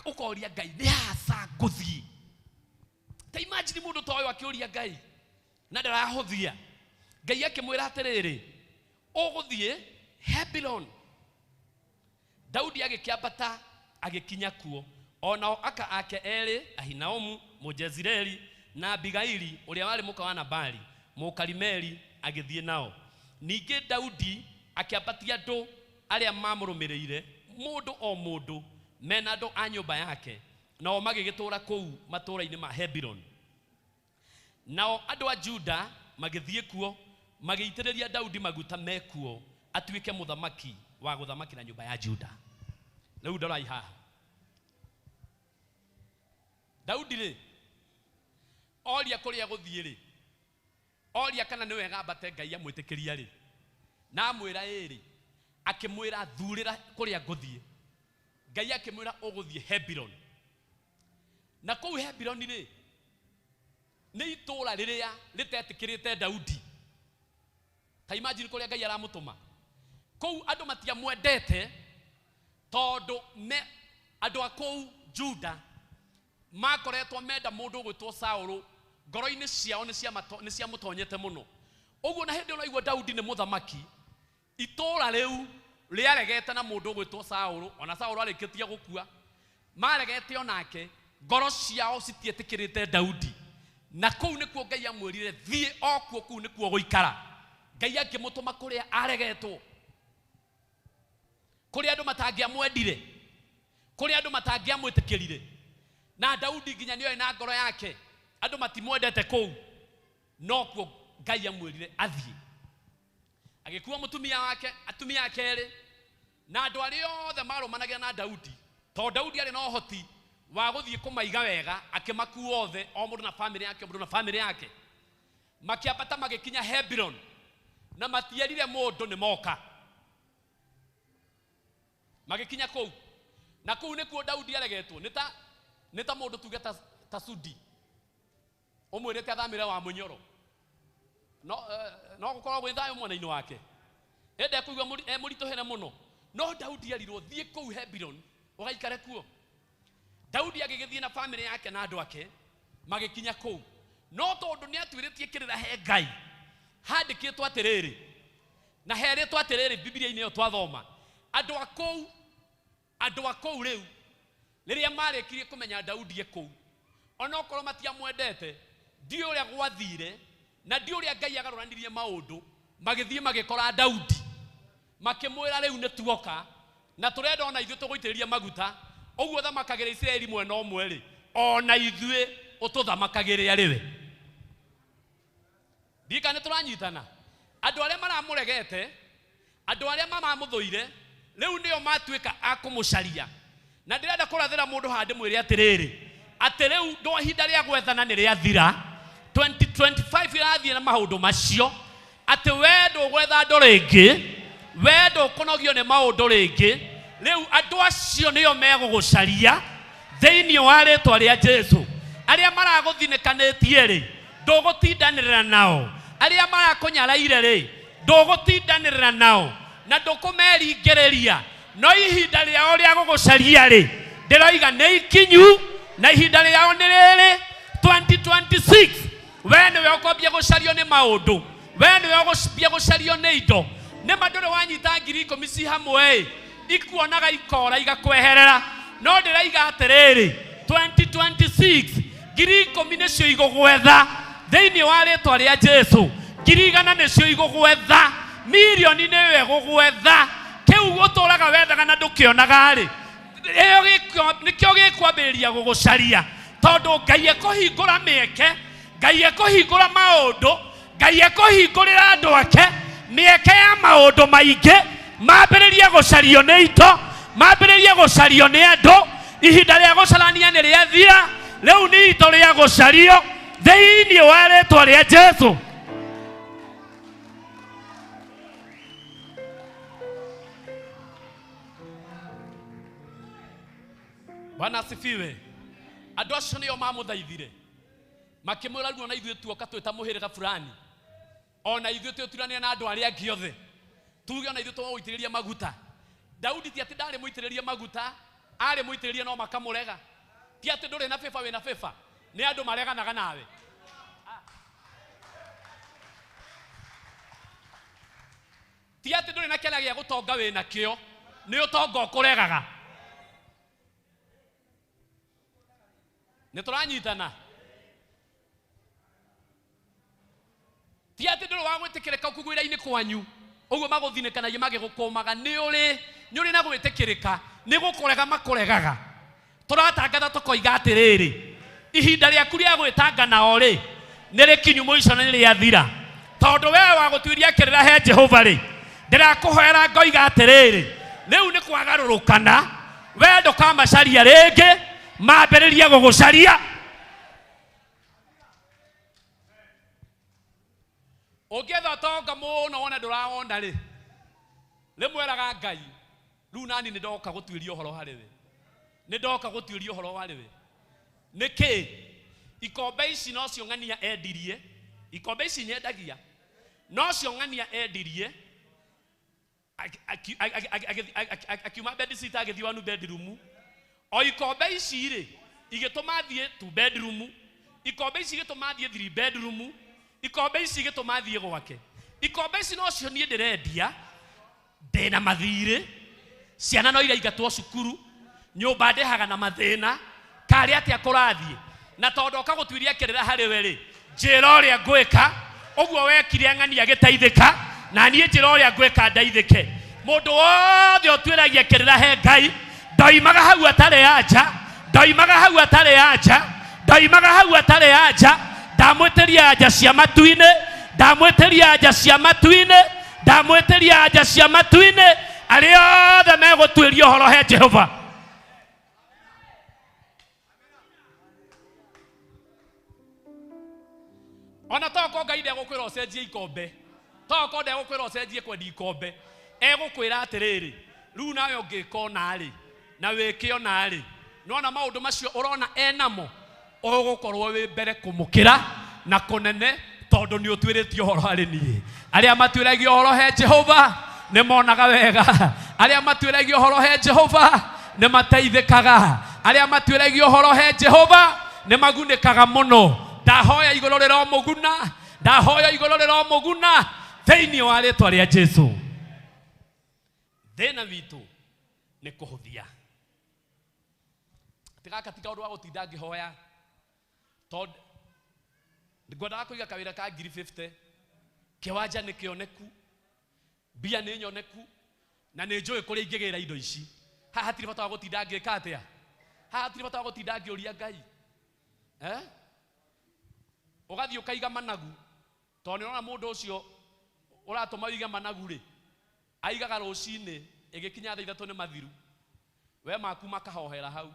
Ũkoria Ngai nĩ haca ngũthiĩ? Ta imagine mũndũ ta ũyũ akĩũria Ngai na ndarahũthia. Ngai akĩmwĩra atĩrĩrĩ ũgũthiĩ Hebron. Daudi agĩkĩambata agĩkinya kuo onao aka ake erĩ Ahinoamu Mũjezireli na Abigaili ũrĩa warĩ mũka wa Nabali Mũkarimeli agĩthiĩ nao. Ningĩ Daudi akĩambatia andũ arĩa mamũrũmĩrĩire mũndũ o mũndũ mena andũ a nyũmba yake nao magĩgĩtũra kũu matũra-inĩ ma Hebron. Nao andũ a Juda magĩthiĩ kuo magĩitĩrĩria Daudi maguta mekuo atuĩke mũthamaki wa gũthamakĩra nyũmba ya Juda. Rĩu ndorai haha Daudi rĩ oria kũrĩa gũthiĩ rĩ oria kana nĩ wega ambate Ngai amwĩtĩkĩria rĩ na amwĩra ĩrĩ akĩmwĩra thurĩra kũrĩa ngũthiĩ. Ngai akĩmwĩra ũgũthiĩ Hebron. Na kũu Hebron rĩ nĩ itũra rĩrĩa rĩtetĩkĩrĩte Daudi. Ta imagine kũrĩa Ngai aramũtũma kũu andũ matiamwendete tondũ andũ a kũu Juda makoretwo menda mũndũ ũgwĩtwo Saũlũ ngoro-inĩ ciao nĩ ciamũtonyete mũno. Ũguo na hĩndĩ ũraigua Daudi nĩ mũthamaki itũra rĩu rĩaregete na mũndũ ũgwĩtwo Saũlũ ona Saũlũ arĩkĩtie gũkua maregete onake ngoro ciao citietĩkĩrĩte Daudi. Na kũu nĩkuo Ngai amwĩrire thiĩ o kuo kũu nĩkuo gũikara. Ngai akĩmũtũma kũrĩa aregetwo kũrĩa andũ matangĩamwendire kũrĩa andũ matangĩamwĩtĩkĩrire. Na Daudi nginya nĩoĩ na ngoro yake andũ matimwendete kũu no kuo Ngai amwĩrire athiĩ. Agĩkuua mũtumia wake atumia ake erĩ na andũ arĩa othe marũmanagia na Daudi tondũ Daudi arĩ na ũhoti wa gũthiĩ kũmaiga wega akĩmakua othe o mũndũ na famĩlĩ yake mũndũ na famĩlĩ yake. Makĩambata magĩkinya Hebron na matierire mũndũ nĩ moka. Magĩkinya kũu na kũu nĩkuo Daudi aregetwo nĩ ta mũndũ tuge ta Sudi ũmwĩrĩte athamĩre wa mũnyoro no gũkorwo gwĩ thayũ mwena-inĩ wake ende kũigua mũritũhĩre mũno. No Daudi erirwo thiĩ kũu Hebron ũgaikare kuo. Daudi agĩgĩthiĩ na famĩlĩ yake na andũ ake magĩkinya kũu no tondũ nĩ atuĩrĩtie kĩrĩra he Ngai handĩkĩtwo atĩrĩrĩ na herĩtwo atĩrĩrĩ Biblia-inĩ ĩyo twathoma andũ a kũu rĩu rĩrĩa marĩkirie kũmenya Daudi kũu ona okorwo matiamwendete ndiũ ũrĩa gwathire na ndiũ ũrĩa Ngai agarũranirie maũndũ magĩthiĩ magĩkora Daudi makĩmwĩra rĩu nĩ tuoka na tũrenda ona ithuĩ tũgũitĩrĩria maguta ũguo thamakagĩra Isiraeli mwena ũmwe rĩ ona ithuĩ ũtũthamakagĩre arĩwe. Ndika nĩ tũranyitana andũ arĩa maramũregete andũ arĩa mamamũthũire rĩu nĩo matuĩka a kũmũcaria. Na ndĩrenda kũrathĩra mũndũ handĩ mwĩre atĩrĩrĩ atĩ rĩu ndo ihinda rĩa gwethana nĩ rĩathira 2025 irathiĩ na maũndũ macio ati wendo gwetha ndorenge wendo konogio ne maundu ringi riu andu acio nio megugucaria thiini wa ritwa ria Jesu aria maraguthinekanitie ri ndugutindanirira nao aria marakunyaraire ri ndugutindanirira nao na ndukumeringiriria no ihinda riao ria gugucaria ri ndiroiga ni ikinyu na ihinda riao ni riri 2026 we niwe ukwambia gucario ni maundu we niwe ukwambia gucario ni indo ne mandore wanyita 10,000 hamwe ikuonaga ikora igakweherera no ndiraiga atiriri 2026 10,000 nicio igugwetha thiini wa ritwa ria Jesu 100,000 nicio igugwetha milioni niwe gugwetha kiu guturaga wethaga na ndukionaga ri nikio gikwambiriria gugucaria tondu Ngai ekuhingura mieke Ngai ekuhingura maundu Ngai ekuhingurira andu ake mieke ya maundu maingi mambiririe gucario ni ito mambiririe gucario ni andu ihinda ria gucarania ni riathira riu ni ito ria gucario thiini wa ritwa ria Jesu. Bwana asifiwe. Andu acio nio mamuthaithire makimwira ruo na ithuĩ tuoka twĩta mũhĩrĩga fulani ona ithuĩ twĩturanĩra na andũ arĩa angĩ othe tuge ona ithuĩ tũgũitĩrĩria maguta. Daudi ti atĩ ndarĩ mũitĩrĩria maguta arĩ mũitĩrĩria no makamũrega ti atĩ ndũrĩ na beba wĩna beba nĩ andũ mareganaga nawe. Ti atĩ ndũrĩ na kĩrĩa gĩa gũtonga wĩna kĩo nĩ ũtonga ũkũregaga. Nituranyitana ti ati nduru wa gwitikirika kugwira-ini kwanyu uguo maguthinekanagia magigukumaga ni uri na gwitikirika ni gukurega makuregaga. Turatangatha tukoiga atiriri ihinda riaku ria gwitangana ori ni rikinyu muico ni riathira tondu we wa gutwiria kirira he Jehova ri ndirakuhoera ngoiga atiriri riu ni kwagarurukana we ndukamacaria ringi mambiririe gugucaria. Ugetha tonga muno wona nduraona ri rimweraga Ngai riu nani ni ndoka gutwiria uhoro hari we ni ndoka gutwiria uhoro hari we niki ikombe ici no cio ng'ania endirie ikombe ici nyendagia no cio ng'ania endirie akiuma bedsit agithii wanu bedroom o ikombe ici ri igituma thie 2 bedroom ikombe ici igituma thie 3 bedroom ikombe ici igituma thie gwake ikombe ici no cio nie ndirendia ndina mathiri ciana no iraingatwo cukuru nyumba ndehaga na mathina kari atia kurathie na tondu okagutwiria kirira hari we ri njira uria ngwika uguo wekire ng'ania gitaithika na nie njira uria ngwika ndaithike. Mundu wothe otwiragia kirira he Ngai ndoimaga hau atari anja ndoimaga hau atari anja ndoimaga hau atari anja ndamwitiria anja cia matu-ini ndamwitiria anja cia matu-ini ndamwitiria anja cia matu-ini aria othe megutwiria uhoro he Jehova. Ona toko Ngai ndegukwira ucenjie ikombe toko ndegukwira ucenjie kwendi ikombe egukwira atiriri riu nawe ungikona ri na wikiona ri nona maundu macio urona enamo ugukorwo wi mbere kumukira na kunene tondu ni utwiritie uhoro hari nie. Aria matwiragia uhoro he Jehova ni monaga wega aria matwiragia uhoro he Jehova ni mateithikaga aria matwiragia uhoro he Jehova ni magunikaga muno. Ndahoya iguru riro muguna ndahoya iguru riro muguna thiini wa ritwa ria Jesu. Thina witu ni kuhuthia tiga katika undu wa gutinda ngihoya tondu ngwendaga kuiga kawira ka 50 kiwanja ni kioneku bia ni nyoneku na ni njui kuria ingigira indo ici haha tiri bata wa gutinda ngika atia haha tiri bata wa gutinda ngiuria Ngai ugathii ukaiga managu tondu nona mundu ucio uratuma wiga managu ri aigaga rucini igikinya thaa 3 ni mathiru we maku makahohera hau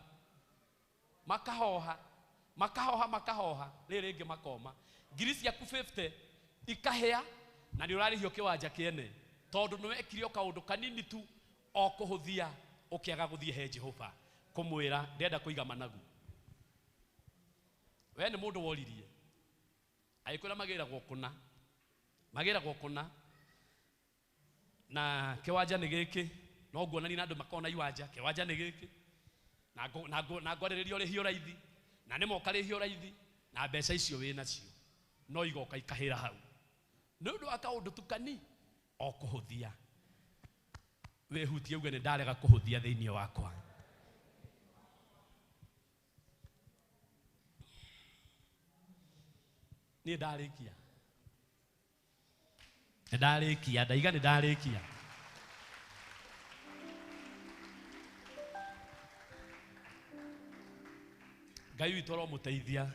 makahoha riri ingi makoma ngiri ciaku 50 ikahea na nĩ ũrarĩhio kĩwanja kĩene tondũ nĩ wekire o kaũndũ kanini tu o kũhũthia ũkĩaga gũthiĩ he Jehova kũmwĩra ndenda kũiga managu. We nĩ mũndũ woririe agĩkwĩra magĩragwo kũna na kĩwanja nĩ gĩkĩ no nguonani na andũ makona iwanja kĩwanja nĩ gĩkĩ na ngwarĩrĩria ũrĩhio raithi na nĩ moka rĩhio raithi na mbeca icio wĩ nacio no igoka ikahĩra hau nĩ ũndũ wa kaũndũ tukani o kũhũthia. Wĩhutie uge nĩ ndarega kũhũthia thĩinĩ wakwa. Nĩ ndarĩkia ndaiga nĩ ndarĩkia. Ngai witũ aromũteithia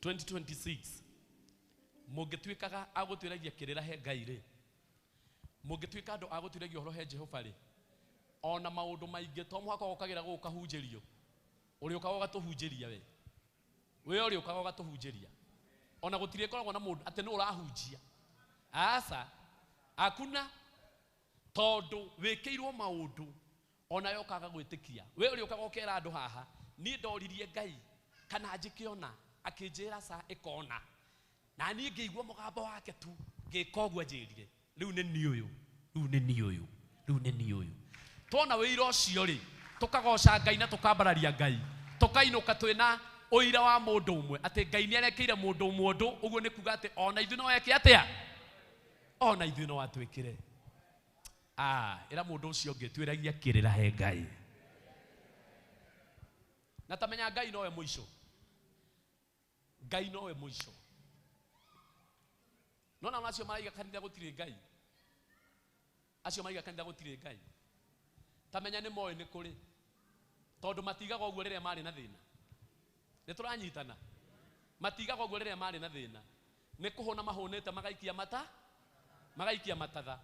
2026 mũngĩtuĩkaga agũtuĩragia kĩrĩra he Ngai rĩ, mũngĩtuĩka andũ agũtuĩragia ũhoro he Jehova rĩ, ona maũndũ maingĩ to mũhaka ũkagĩra gũkahunjĩrio ũrĩa ũkaga ũgatũhunjĩria we ũrĩa ũkaga ũgatũhunjĩria ona gũtirĩ koragwo na mũndũ atĩ nĩ ũrahunjia asa akuna tondũ wĩkĩirwo maũndũ ona yo kaga gwĩtĩkia we ũrĩa ũkaga ũkera andũ haha niĩ ndoririe Ngai kana njĩkĩona akĩnjĩra sa ĩkona na niĩ ngĩigua mũgambo wake tu ngĩka ũguo njĩrire rĩu nĩ niĩ ũyũ twona wĩira ũcio rĩ tũkagoca Ngai na tũkambararia Ngai tũkainũka twĩna ũira wa mũndũ ũmwe atĩ Ngai nĩ arekeire mũndũ ũmwe ũndũ ũguo nĩ kuga atĩ ona ithuĩ no eke atĩa ona ithuĩ no atwĩkire ĩra mũndũ ũcio ũngĩ twĩragia kĩrĩra he Ngai na tamenya Ngai nowe mũico. Ngai nowe mũico. Nona acio maraiga kanitha gũtirĩ Ngai. Acio maraiga kanitha gũtirĩ Ngai. Tamenya nĩ moĩ nĩ kũrĩ. Tondũ matigaga ũguo rĩrĩa marĩ na thĩna. Nĩ tũranyitana. Matigaga ũguo rĩrĩa marĩ na thĩna. Nĩ kũhũna mahũnĩte magaikia matatha.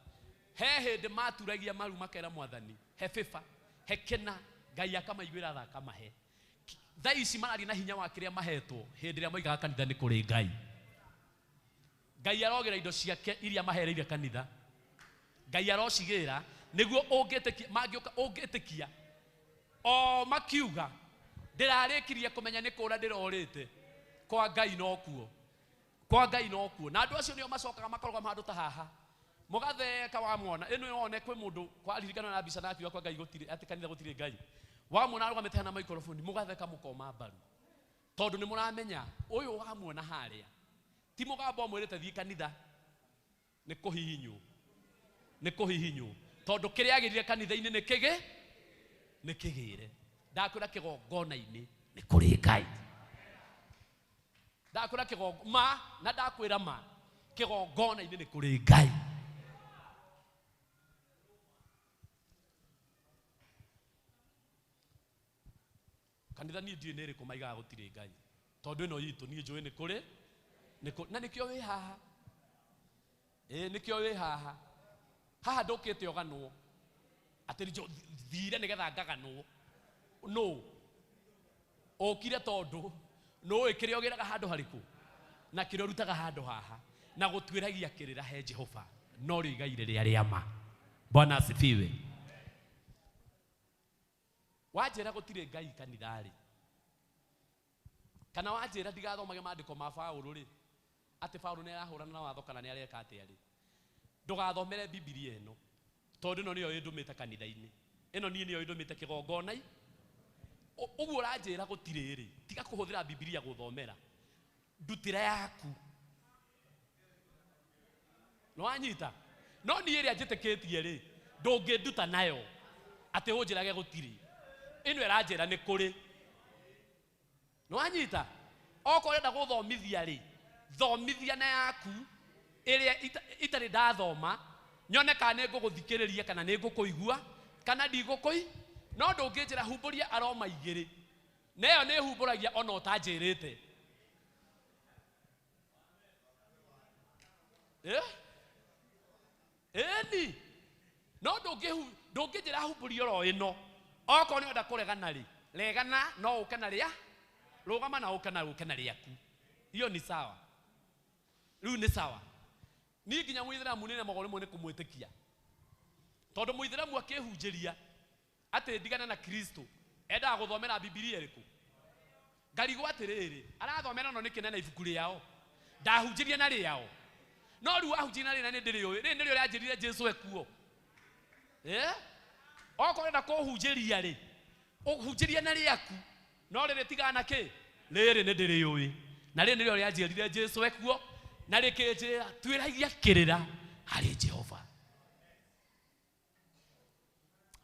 He hĩndĩ maturagia maru makera Mwathani. He bĩba, he kena, Ngai akamaiguĩra tha akamahe. Thaa ici marari na hinya wa kĩrĩa mahetwo hĩndĩ ĩrĩa moigaga kanitha nĩ kũrĩ Ngai. Ngai arogera indo ciake iria mahereire kanitha. Ngai arocigĩra nĩguo ũngĩtĩkia o makiuga ndĩrarĩkirie kũmenya nĩ kũra ndĩrorĩte kwa Ngai no kuo. Kwa Ngai no kuo. Na andũ acio nĩo macokaga makarũgama handũ ta haha. Mũgatheka wa mwana ĩno yone kwĩ mũndũ kwaririkana na mbica na akiuga kwa Ngai gũtirĩ atĩ kanitha gũtirĩ Ngai. Wamwona arũgamĩte hana microphone mũgatheka mũkoma mbaru tondũ nĩ mũramenya ũyũ wamwona harĩa ti mũgambo mwĩrĩte thiĩ kanitha nĩ kũhihinywo tondũ kĩrĩa agĩrire kanitha-inĩ nĩ kĩgĩre. Ndakwĩra kĩgongona-inĩ nĩ kũrĩ Ngai. Ndakwĩra ndakwĩra kĩgongona-inĩ nĩ kũrĩ Ngai. Kanitha niĩ ndiĩ nĩ ĩrĩkũ maigaga gũtirĩ Ngai tondũ ĩno yitũ niĩ njũĩ nĩ kũrĩ na nĩkĩo wĩ haha. Nĩkĩo wĩ haha. Haha ndũkĩte ũganwo atĩ thire nĩgetha ngaganwo ũkire tondũ nũĩ kĩrĩa ũgĩraga handũ harĩkũ na kĩrĩa ũrutaga handũ haha na gũtuĩragia kĩrĩra he Jehova no rĩo igai rĩrĩa rĩa ma. Bwana asifiwe. Wanjĩra gũtirĩ Ngai kanitha-rĩ kana wanjĩra ndigathomage maandĩko ma Paũlũ rĩ atĩ Paũlũ nĩ arahũrana na watho kana nĩ areka atĩa rĩ ndũgathomere Biblia ĩno tondũ ĩno nĩyo ĩndũmĩte kanitha-inĩ. Ĩno niĩ nĩyo ĩndũmĩte kĩgongona. Ũguo ũranjĩra gũtirĩ rĩ tiga kũhũthĩra Biblia gũthomera ndutĩra yaku. Nĩ wanyita no niĩ ĩrĩa njĩtĩkĩtie rĩ ndũngĩnduta nayo atĩ ũnjĩrage gũtirĩ. Ĩno ĩranjĩra nĩ kũrĩ. Nĩ wanyita okorwo ũrenda gũthomithia rĩ thomithia na yaku ĩrĩa itarĩ ndathoma nyone kana nĩ ngũgũthikĩrĩria kana nĩ ngũkũigua kana ndigũkũi no ndũngĩnjĩra humbũria aroma igĩrĩ na ĩyo nĩ humbũragia ona ũtanjĩrĩte. Ĩni no ndũngĩnjĩra humbũria oro ĩno okorwo nĩ wenda kũregana rĩ regana no ũke na rĩa rũgama na ũke na rĩaku. Hiyo ni sawa. Rĩu nĩ sawa. ni nginya muithiramu nene magore mone kumwitikia tondu muithiramu akihunjiria ati ndigana na Kristo enda guthomera Biblia iriku ngarigo atiriri arathomera no nikinena ibuku riao ndahunjiria na riao no riu ahunjiria na rina ni ndiri uyu ri ndio rianjirire Jesu ekuo okorenda kuhunjiria ri uhunjiria na riaku no riri tigana ki riri ni ndiri uyu na riri ndio rianjirire Jesu ekuo na rikinjira twiragia kirira hari Jehova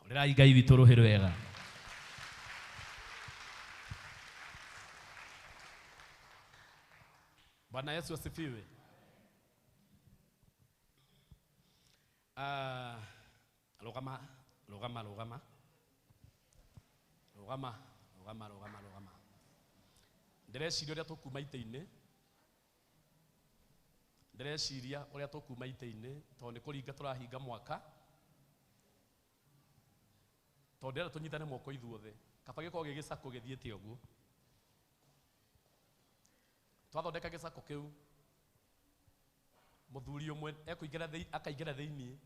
urirai Ngai witu ruhiru wega Bwana Yesu asifiwe. Lugama. Ndireciria uria tukuma ite-ini. Ndireciria uria tukuma ite-ini tondu ni kuringa turahinga mwaka. Tondu ndira tunyitane moko ithuothe. Kaba gikorwo gigicako githiete uguo. Twathondeka gicako kiu muthuri umwe akaingira thiini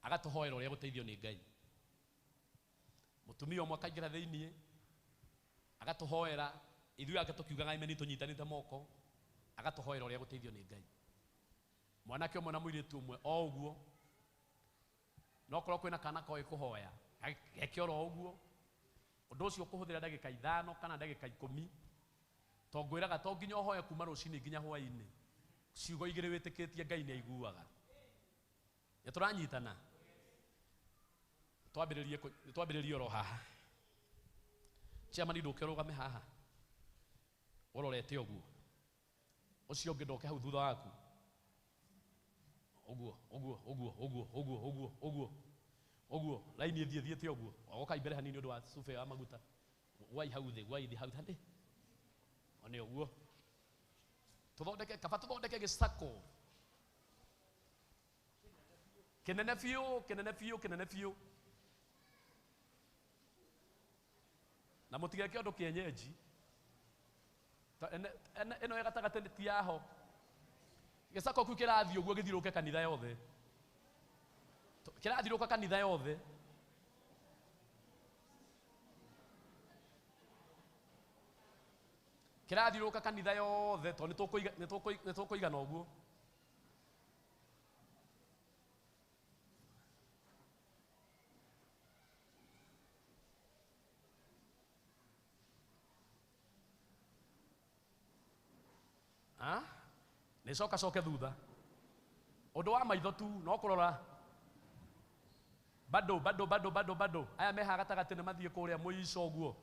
agatuhoera uria guteithio ni Ngai mutumia umwe akaingira thiini agatuhoera ithuĩ ake tukiugaga imeni tunyitanite moko agatuhoera uria guteithio ni Ngai mwanake umwe na muiritu umwe o uguo no korwo kwina kana koe kuhoya gekioro uguo undu ucio kuhuthira ndagika 5 kana ndagika 10 tongwiraga to nginya hoya kuma rucini nginya hwaini ciugo igire witikitie Ngai ni aiguaga ya turanyitana twambiririe ro haha ciamani nduke rugame haha urorete uguo ucio ungi ndoke hau thutha waku uguo laini ethiete uguo wagoka imbere hanini ndu wa sufe ya maguta wai hau thi hau thande one uguo tuthondeke gicako kinene fiu na mutigeke undu kienyeji eno gatagate ti yaho gicako ku kirathi uguo githiruke kanitha yothe kirathiruka kanitha yothe kirathiruka kanitha yothe to nitukuigana uguo ni coke thutha undu wa maitho tu no kurora bado aya meha gatagati ni mathie kuria muico uguo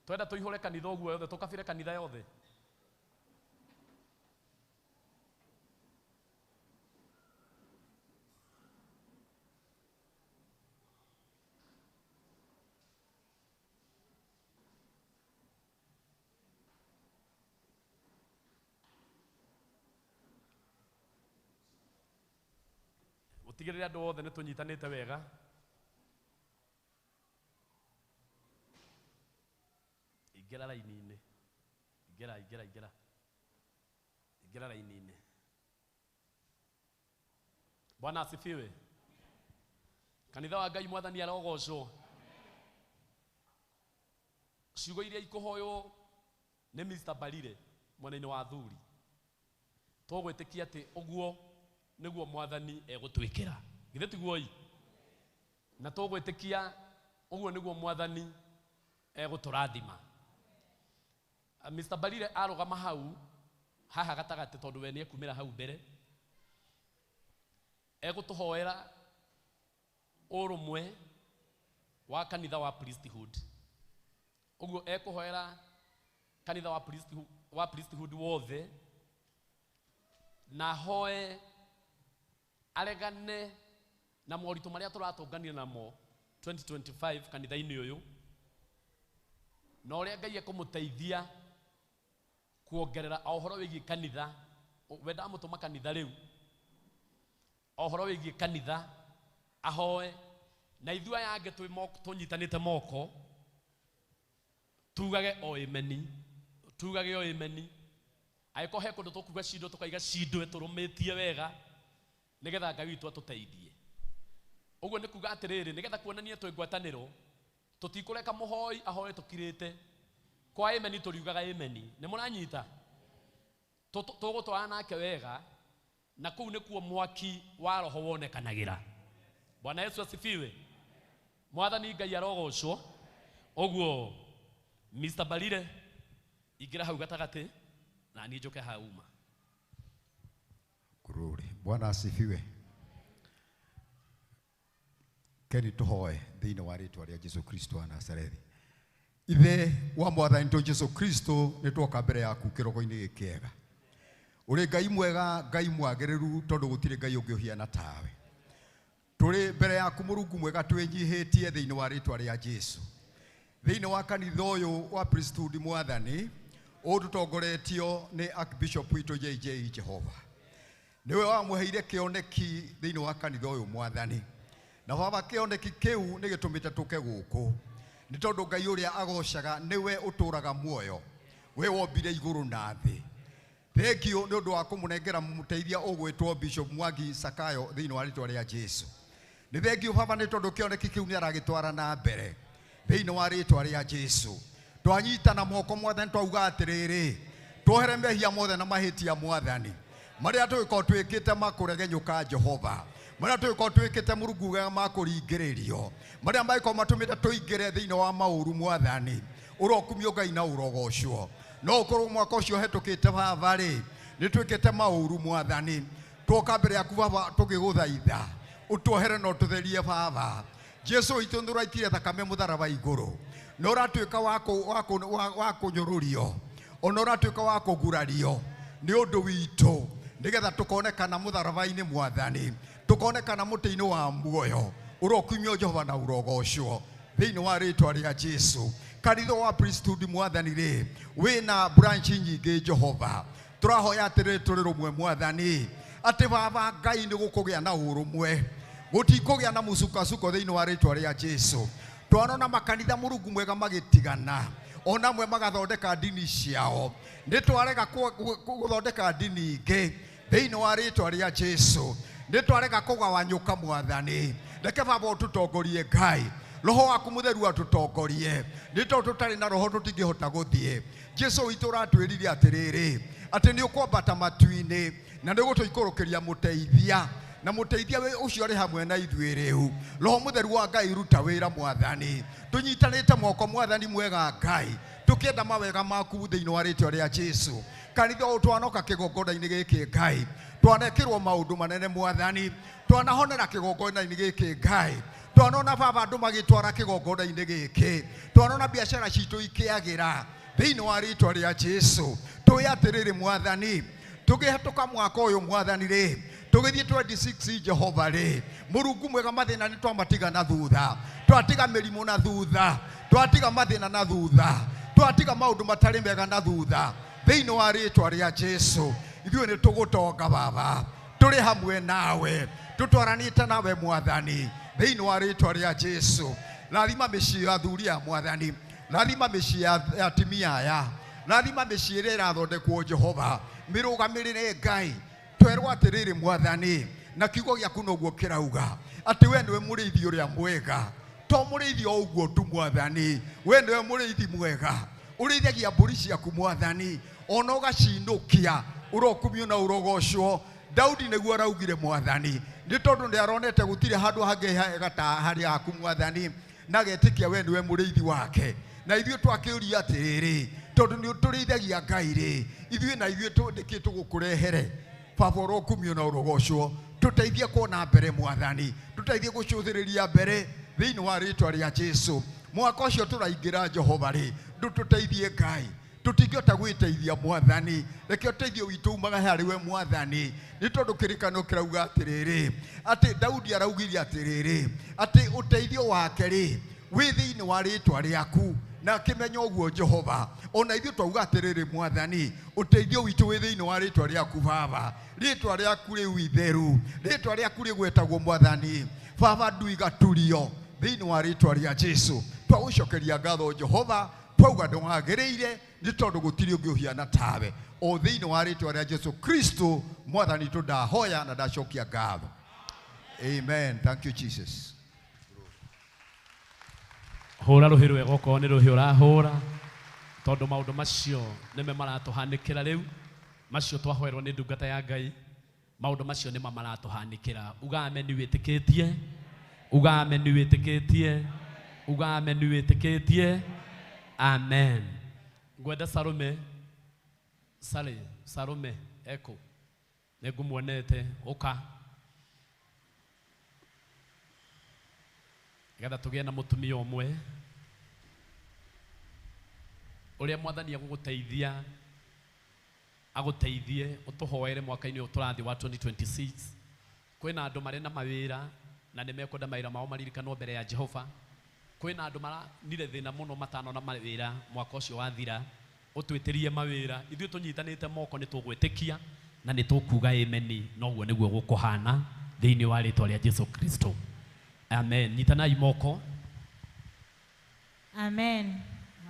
twenda tuihure kanitha uguo yothe tukabire kanitha yothe utigirira andu othe ni tunyitanite wega ingera laini-ini ingera laini-ini Bwana asifiwe kanitha wa Ngai mwathani arogocwo ciugo iria ikuhoyo ni Mr. Balire mwena-ini wa thuri tugwitikia ati uguo niguo mwathani egutwikira githe tiguoi na tugwitikia uguo niguo mwathani eguturathima Mr. Balire arugama hau haha gatagati tondu we ni ekumira hau mbere egutuhoera urumwe wa kanitha wa priesthood uguo ekuhoera kanitha wa priesthood wothe na hoe aregane na moritu maria turatungania namo 2025 kanitha-ini uyu na uria Ngai ekumuteithia kuongerera ohoro wigi kanitha wenda mutuma kanitha riu ohoro wigi kanitha ahoe na ithua yange tunyitanite moko tugage o imeni Aiko he kundu tukuga cindo tukaiga cindo turumitie wega nigetha Ngai witũ atuteithie. Uguo ni kuga atiriri nigetha kuonania twi ngwataniro tutikureka muhoi ahoe tukirite. Kwa amen turiugaga amen. Ni muranyita? Tugutwara nake wega na kuu nikuo mwaki wa roho wonekanagira. Bwana Yesu asifiwe. Mwathani Ngai arogocwo. Oguo Mr. Balire igira hau gatagati na ni njoke hauma. Kururi. Bwana asifiwe. Keni tuhoe thĩinĩ wa rĩĩtwa rĩa Jesu Kristo wa Nazarethi. Ithe wa Mwathani to Jesu Kristo nĩ twoka mbere yaku kĩrogo-inĩ gĩkĩega. Ũrĩ Ngai mwega, Ngai mwagĩrĩru tondũ gũtirĩ Ngai ũngĩ ũhiana tawe. Tũrĩ mbere yaku Mũrungu mwega twĩnyihĩtie thĩinĩ wa rĩĩtwa rĩa Jesu. Thĩinĩ wa kanitha ũyũ wa priesthood Mwathani ũtũtongoretio nĩ Archbishop witũ JJ Jehova. Niwe wamũheire kĩoneki thĩinĩ wa kanitha ũyũ Mwathani. Na baba kĩoneki kĩu nĩ gĩtũmĩte tũke gũkũ. Nĩ tondũ Ngai ũrĩa agocaga niwe ũtũraga muoyo. We wombire igũrũ na thĩ. Thengio nĩ ũndũ wa kũmũnengera mũteithia ũgwĩtwo Bishop Mwangi Sakayo thĩinĩ wa rĩĩtwa rĩa Jesu. Nĩ thengio baba nĩ tondũ kĩoneki kĩu nĩ aragĩtwara na mbere thĩinĩ wa rĩĩtwa rĩa Jesu. Twanyitana moko Mwathani twauga atĩrĩrĩ, twohere mehia mothe na mahĩtia Mwathani marĩa tũgĩkorwo twĩkĩte makũregenyũka Jehova, marĩa tũgĩkorwo twĩkĩte Mũrungu wega makũringĩrĩrio, marĩa mangĩkorwo matũmĩte tũingĩre thĩinĩ wa maũru Mwathani, ũrokumio Ngai na ũrogocwo. No ũkorwo mwaka ũcio hetũkĩte baba rĩ, nĩ twĩkĩte maũru Mwathani, twoka mbere yaku baba tũgĩgũthaitha ũtwohere na ũtũtherie baba. Jesu witũ nĩ ũraitire thakame mũtharaba igũrũ, na ũratuĩka wa kũnyũrũrio, ona ũratuĩka wa kũgurario nĩ ũndũ witũ, nigetha tũkonekana mũtharaba-inĩ Mwathani, tũkonekana mũtĩ-inĩ wa muoyo, ũrokumio Jehova na ũrogocwo thĩinĩ wa rĩĩtwa rĩa Jesu. Kanitha wa priesthood Mwathani rĩ, wĩna branch nyingĩ Jehova, tũrahoya atĩrĩrĩ tũrĩ rũmwe Mwathani, atĩ baba Ngai nĩ gũkũgĩa na ũrũmwe, gũtikũgĩa na mũcukacuko thĩinĩ wa rĩĩtwa rĩa Jesu. Twanona makanitha Mũrungu mwega magĩtigana, ona amwe magathondeka ndini ciao. Nĩ twarega gũthondeka ndini ingĩ thĩinĩ wa rĩĩtwa rĩa Jesu. Nĩ twarega kũgawanyũka Mwathani. Reke baba ũtũtongorie Ngai, roho waku mũtheru atũtongorie, nĩ tondũ tũtarĩ na roho tũtingĩhota gũthiĩ. Jesu witũ ũratwĩrire atĩrĩrĩ, atĩ nĩ ũkwambata matu-inĩ na nĩ gũtũikũrũkĩria mũteithia, na mũteithia ũcio arĩ hamwe na ithuĩ rĩu. Roho mũtheru wa Ngai ruta wĩra Mwathani, tũnyitanĩte moko Mwathani mwega Ngai, tũkĩenda mawega maku thĩinĩ wa rĩĩtwa rĩa Jesu. Kanitha ũyũ twanoka kĩgongona-inĩ gĩkĩ Ngai, twanekĩrwo maũndũ manene Mwathani, twanahonera kĩgongona-inĩ gĩkĩ Ngai, twanona baba andũ magĩtwara kĩgongona-inĩ gĩkĩ, twanona biacara citũ ikĩagĩra thĩinĩ wa rĩĩtwa rĩa Jesu. Tũĩ atĩrĩrĩ Mwathani, tũgĩhetũka mwaka ũyũ Mwathani rĩ, tũgĩthiĩ 26 Jehova rĩ, Mũrungu mwega mathĩna nĩ twamatiga na thutha, twatiga mĩrimũ na thutha, twatiga mathĩna na thutha, twatiga maũndũ matarĩ mega na thutha thĩinĩ wa rĩĩtwa rĩa Jesu. Ithuĩ nĩ tũgũtonga baba, tũrĩ hamwe nawe, tũtwaranĩte nawe Mwathani thĩinĩ wa rĩĩtwa rĩa Jesu. Rathima mĩciĩ ya athuri aya Mwathani, rathima mĩciĩ ya atumia aya, rathima mĩciĩ ĩrĩa ĩrathondekwo Jehova, mĩrũgamĩrĩre Ngai. Twerwo atĩrĩrĩ Mwathani, na kiugo gĩaku noguo kĩrauga atĩ we nĩwe mũrĩithi ũrĩa mwega, to mũrĩithi o ũguo tu Mwathani, we nĩwe mũrĩithi mwega, ũrĩithagia mbũri ciaku Mwathani, ona ũgacinũkia, ũrokumio na ũrogocwo. Daudi nĩguo araugire Mwathani, nĩ tondũ nĩ aronete gũtirĩ handũ hangĩ hega ta harĩa haku Mwathani, na getĩkia we nĩwe mũrĩithi wake. Na ithuĩ twakĩũria atĩrĩrĩ, tondũ nĩ ũtũrĩithagia Ngai rĩ, ithuĩ na ithuĩ twandĩkĩtwo gũkũrehere baba ũrokumio na ũrogocwo. Tũteithie kuona mbere Mwathani, tũteithie gũcũthĩrĩria mbere thĩinĩ wa rĩĩtwa rĩa Jesu. Mwaka ũcio tũraingĩra Jehova rĩ, tũteithie Ngai, tũtingĩhota gwĩteithia Mwathani, reke ũteithio witũ umaga harĩ we Mwathani. Nĩ tondũ kĩrĩkanĩro kĩrauga atĩrĩrĩ, atĩ Daudi araugire atĩrĩrĩ, atĩ ũteithio wake rĩ wĩ thĩinĩ wa rĩĩtwa rĩaku, na kĩmenya ũguo Jehova. Ona ithuĩ twauga atĩrĩrĩ Mwathani, ũteithio witũ wĩ thĩinĩ wa rĩĩtwa rĩaku baba, rĩĩtwa rĩaku rĩu itheru, rĩĩtwa rĩaku rĩgwĩtagwo Mwathani baba, ndui gaturio thĩinĩ wa rĩĩtwa rĩa Jesu. Twagũcokeria ngatho Jehova, twauga ndwagĩrĩire nĩ tondũ gũtirĩ ũngĩ ũhiana tawe o thĩinĩ wa rĩĩtwa rĩa Jesu Kristo mwathani witũ ndahoya na ndacokia ngatho. Amen. Thank you Jesus. Hũra rũhĩ rwega okorwo nĩ rũhĩ ũrahũra tondũ maũndũ macio nĩme maratũhanĩkĩra rĩu, macio twahoerwo nĩ ndungata ya Ngai, maũndũ macio nĩma maratũhanĩkĩra. Uga amen wĩtĩkĩtie, uga amen wĩtĩkĩtie, uga amen wĩtĩkĩtie. Amen. Ngwenda Salome eko nĩngũmuonete ũka getha tũgĩe na mũtumia ũmwe ũrĩa mwathani agũteithie ũtũhoere mwaka-inĩ ũyũ tũrathi wa 2026. Kwĩna andũ marĩ na mawĩra na nĩmekwenda mawĩra mao maririkanwo mbere ya Jehova. Kwĩna andũ maranire thĩna mũno matanona mawĩra mwaka ũcio wathira. Ũtwĩtĩrie mawĩra, ithuĩ tũnyitanĩte moko nĩ tũgwĩtĩkia na nĩ tũkuga amen. Noguo nĩguo gũkũhana thĩinĩ wa rĩĩtwa rĩa Jesu Kristo. Amen. Nyitanai moko. Amen.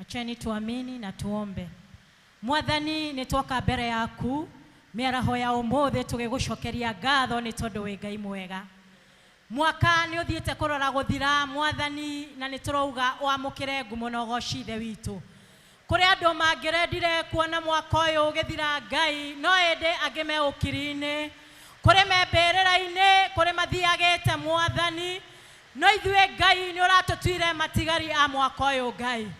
Acheni tuamini na tuombe. Mwathani nĩ twoka mbere yaku mĩaraho ya ũmũthĩ tũgĩgũcokeria ngatho nĩ tondũ wĩ Ngai mwega. Mwaka nĩ ũthiĩte kũrora gũthira Mwathani, na nĩ tũrauga wamũkĩre ngumo na ũgoci ithe witũ. Kũrĩ andũ mangĩrendire kuona mwaka ũyũ ũgĩthira Ngai, no ĩndĩ angĩ me ũkiri-inĩ, kũrĩ me mbĩrĩra-inĩ, kũrĩ mathiagĩte Mwathani, no ithuĩ Ngai nĩ ũratũtuire matigari a mwaka ũyũ Ngai.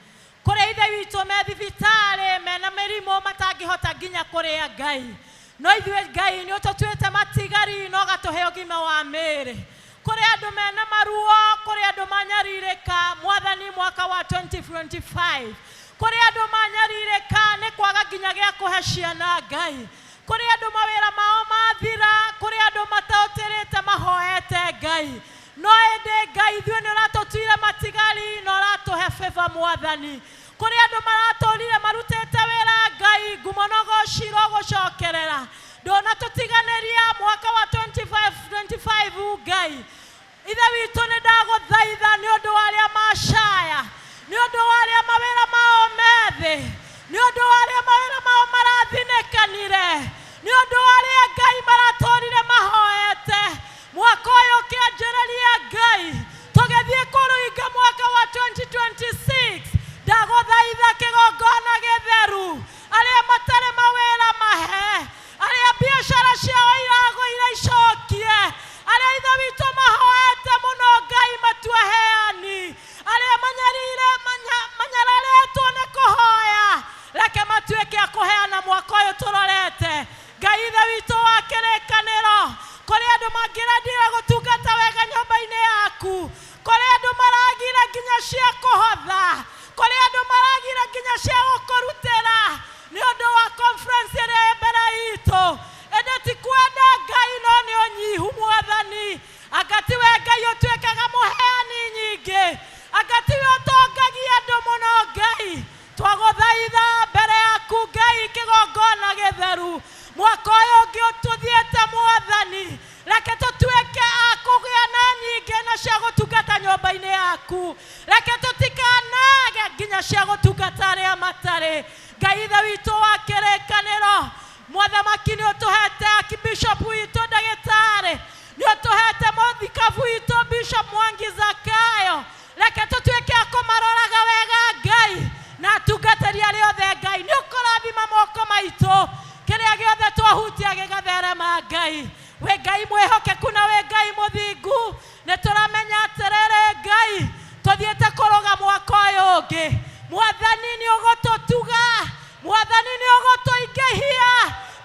Kũrĩ ithe witũ me thibitarĩ mena mĩrimũ matangĩhota nginya kũrĩa Ngai, no ithuĩ Ngai nĩ ũtũtuĩte matigari na ũgatũhe ũgima wa mĩĩrĩ. Kũrĩ andũ mena maruo, kũrĩ andũ manyarirĩka Mwathani mwaka wa 2025, kũrĩ andũ manyarirĩka nĩ kwaga nginya gĩa kũhe ciana Ngai, kũrĩ andũ mawĩra mao mathira, kũrĩ andũ mataũtĩrĩte mahoete Ngai, no ĩndĩ Ngai ithuĩ nĩ ũratũtuire matigari na ũratũhe favor Mwathani. Kũrĩ andũ maratũrire marutĩte wĩra Ngai, ngumo na ũgoci ũgũcokerera, ndũnatũtiganĩria mwaka wa 25 Ngai. Ithe witũ nĩ ndagũthaitha nĩ ũndũ wa arĩa macaya, nĩ ũndũ wa arĩa mawĩra mao methĩ, nĩ ũndũ wa arĩa mawĩra mao marathinĩkanire, nĩ ũndũ wa arĩa Ngai maratũrire mahoete mwaka ũyũ ũkĩanjĩrĩria Ngai tũgĩthiĩ kũrũinga mwaka wa 2026. Ndagũthaitha kĩgongona gĩtheru, arĩa matarĩ mawĩra mahe, arĩa biacara ciao iragũire icokie, arĩa ithe witũ mahoete mũno Ngai matue heani, arĩa manyararetwo nĩ kũhoya, reke matuĩke a kũheana mwaka ũyũ tũrorete. Ngai ithe witũ wa kĩrĩkanĩro, kũrĩ andũ mangĩrendire gũtungata wega nyũmba-inĩ yaku, kũrĩ andũ maragire nginya cia kũhotha, kũrĩ andũ maragire nginya cia gũkũrutĩra nĩ ũndũ wa conference ĩrĩa mbere itũ, ĩndĩ ti kwenda Ngai no nĩ ũnyihu Mwathani. Anga tiwe Ngai ũtuĩkaga mũheani nyingĩ, anga tiwe ũtongagia andũ mũno Ngai. Twagũthaitha mbere yaku Ngai kĩgongona gĩtheru, mwaka ũyũ ũngĩ ũtũthiĩte Mwathani, reke tũtuĩke a kũgĩa na nyingĩ na cia gũtungata nyũmba-inĩ yaku, reke tũtikanage nginya cia gũtungata arĩa matarĩ. Ngai ithe witũ wa kĩrĩkanĩro, Mwathani nĩ ũtũhete Archbishop witũ ndagĩtarĩ, nĩ ũtũhete mũthikabu witũ Bishop Mwangi Zakayo, reke tũtuĩke a kũmaroraga wega Ngai na atungatĩri arĩa othe Ngai. Nĩ ũkũrathima moko maitũ, kĩrĩa gĩothe twahutia gĩgatherema Ngai. We Ngai mwĩhokeku na we Ngai mũthingu, nĩ tũramenya atĩrĩrĩ Ngai tũthiĩte kũrũga mwaka ũyũ ũngĩ. Mwathani nĩ ũgũtũtuga, Mwathani nĩ ũgũtũingĩhia,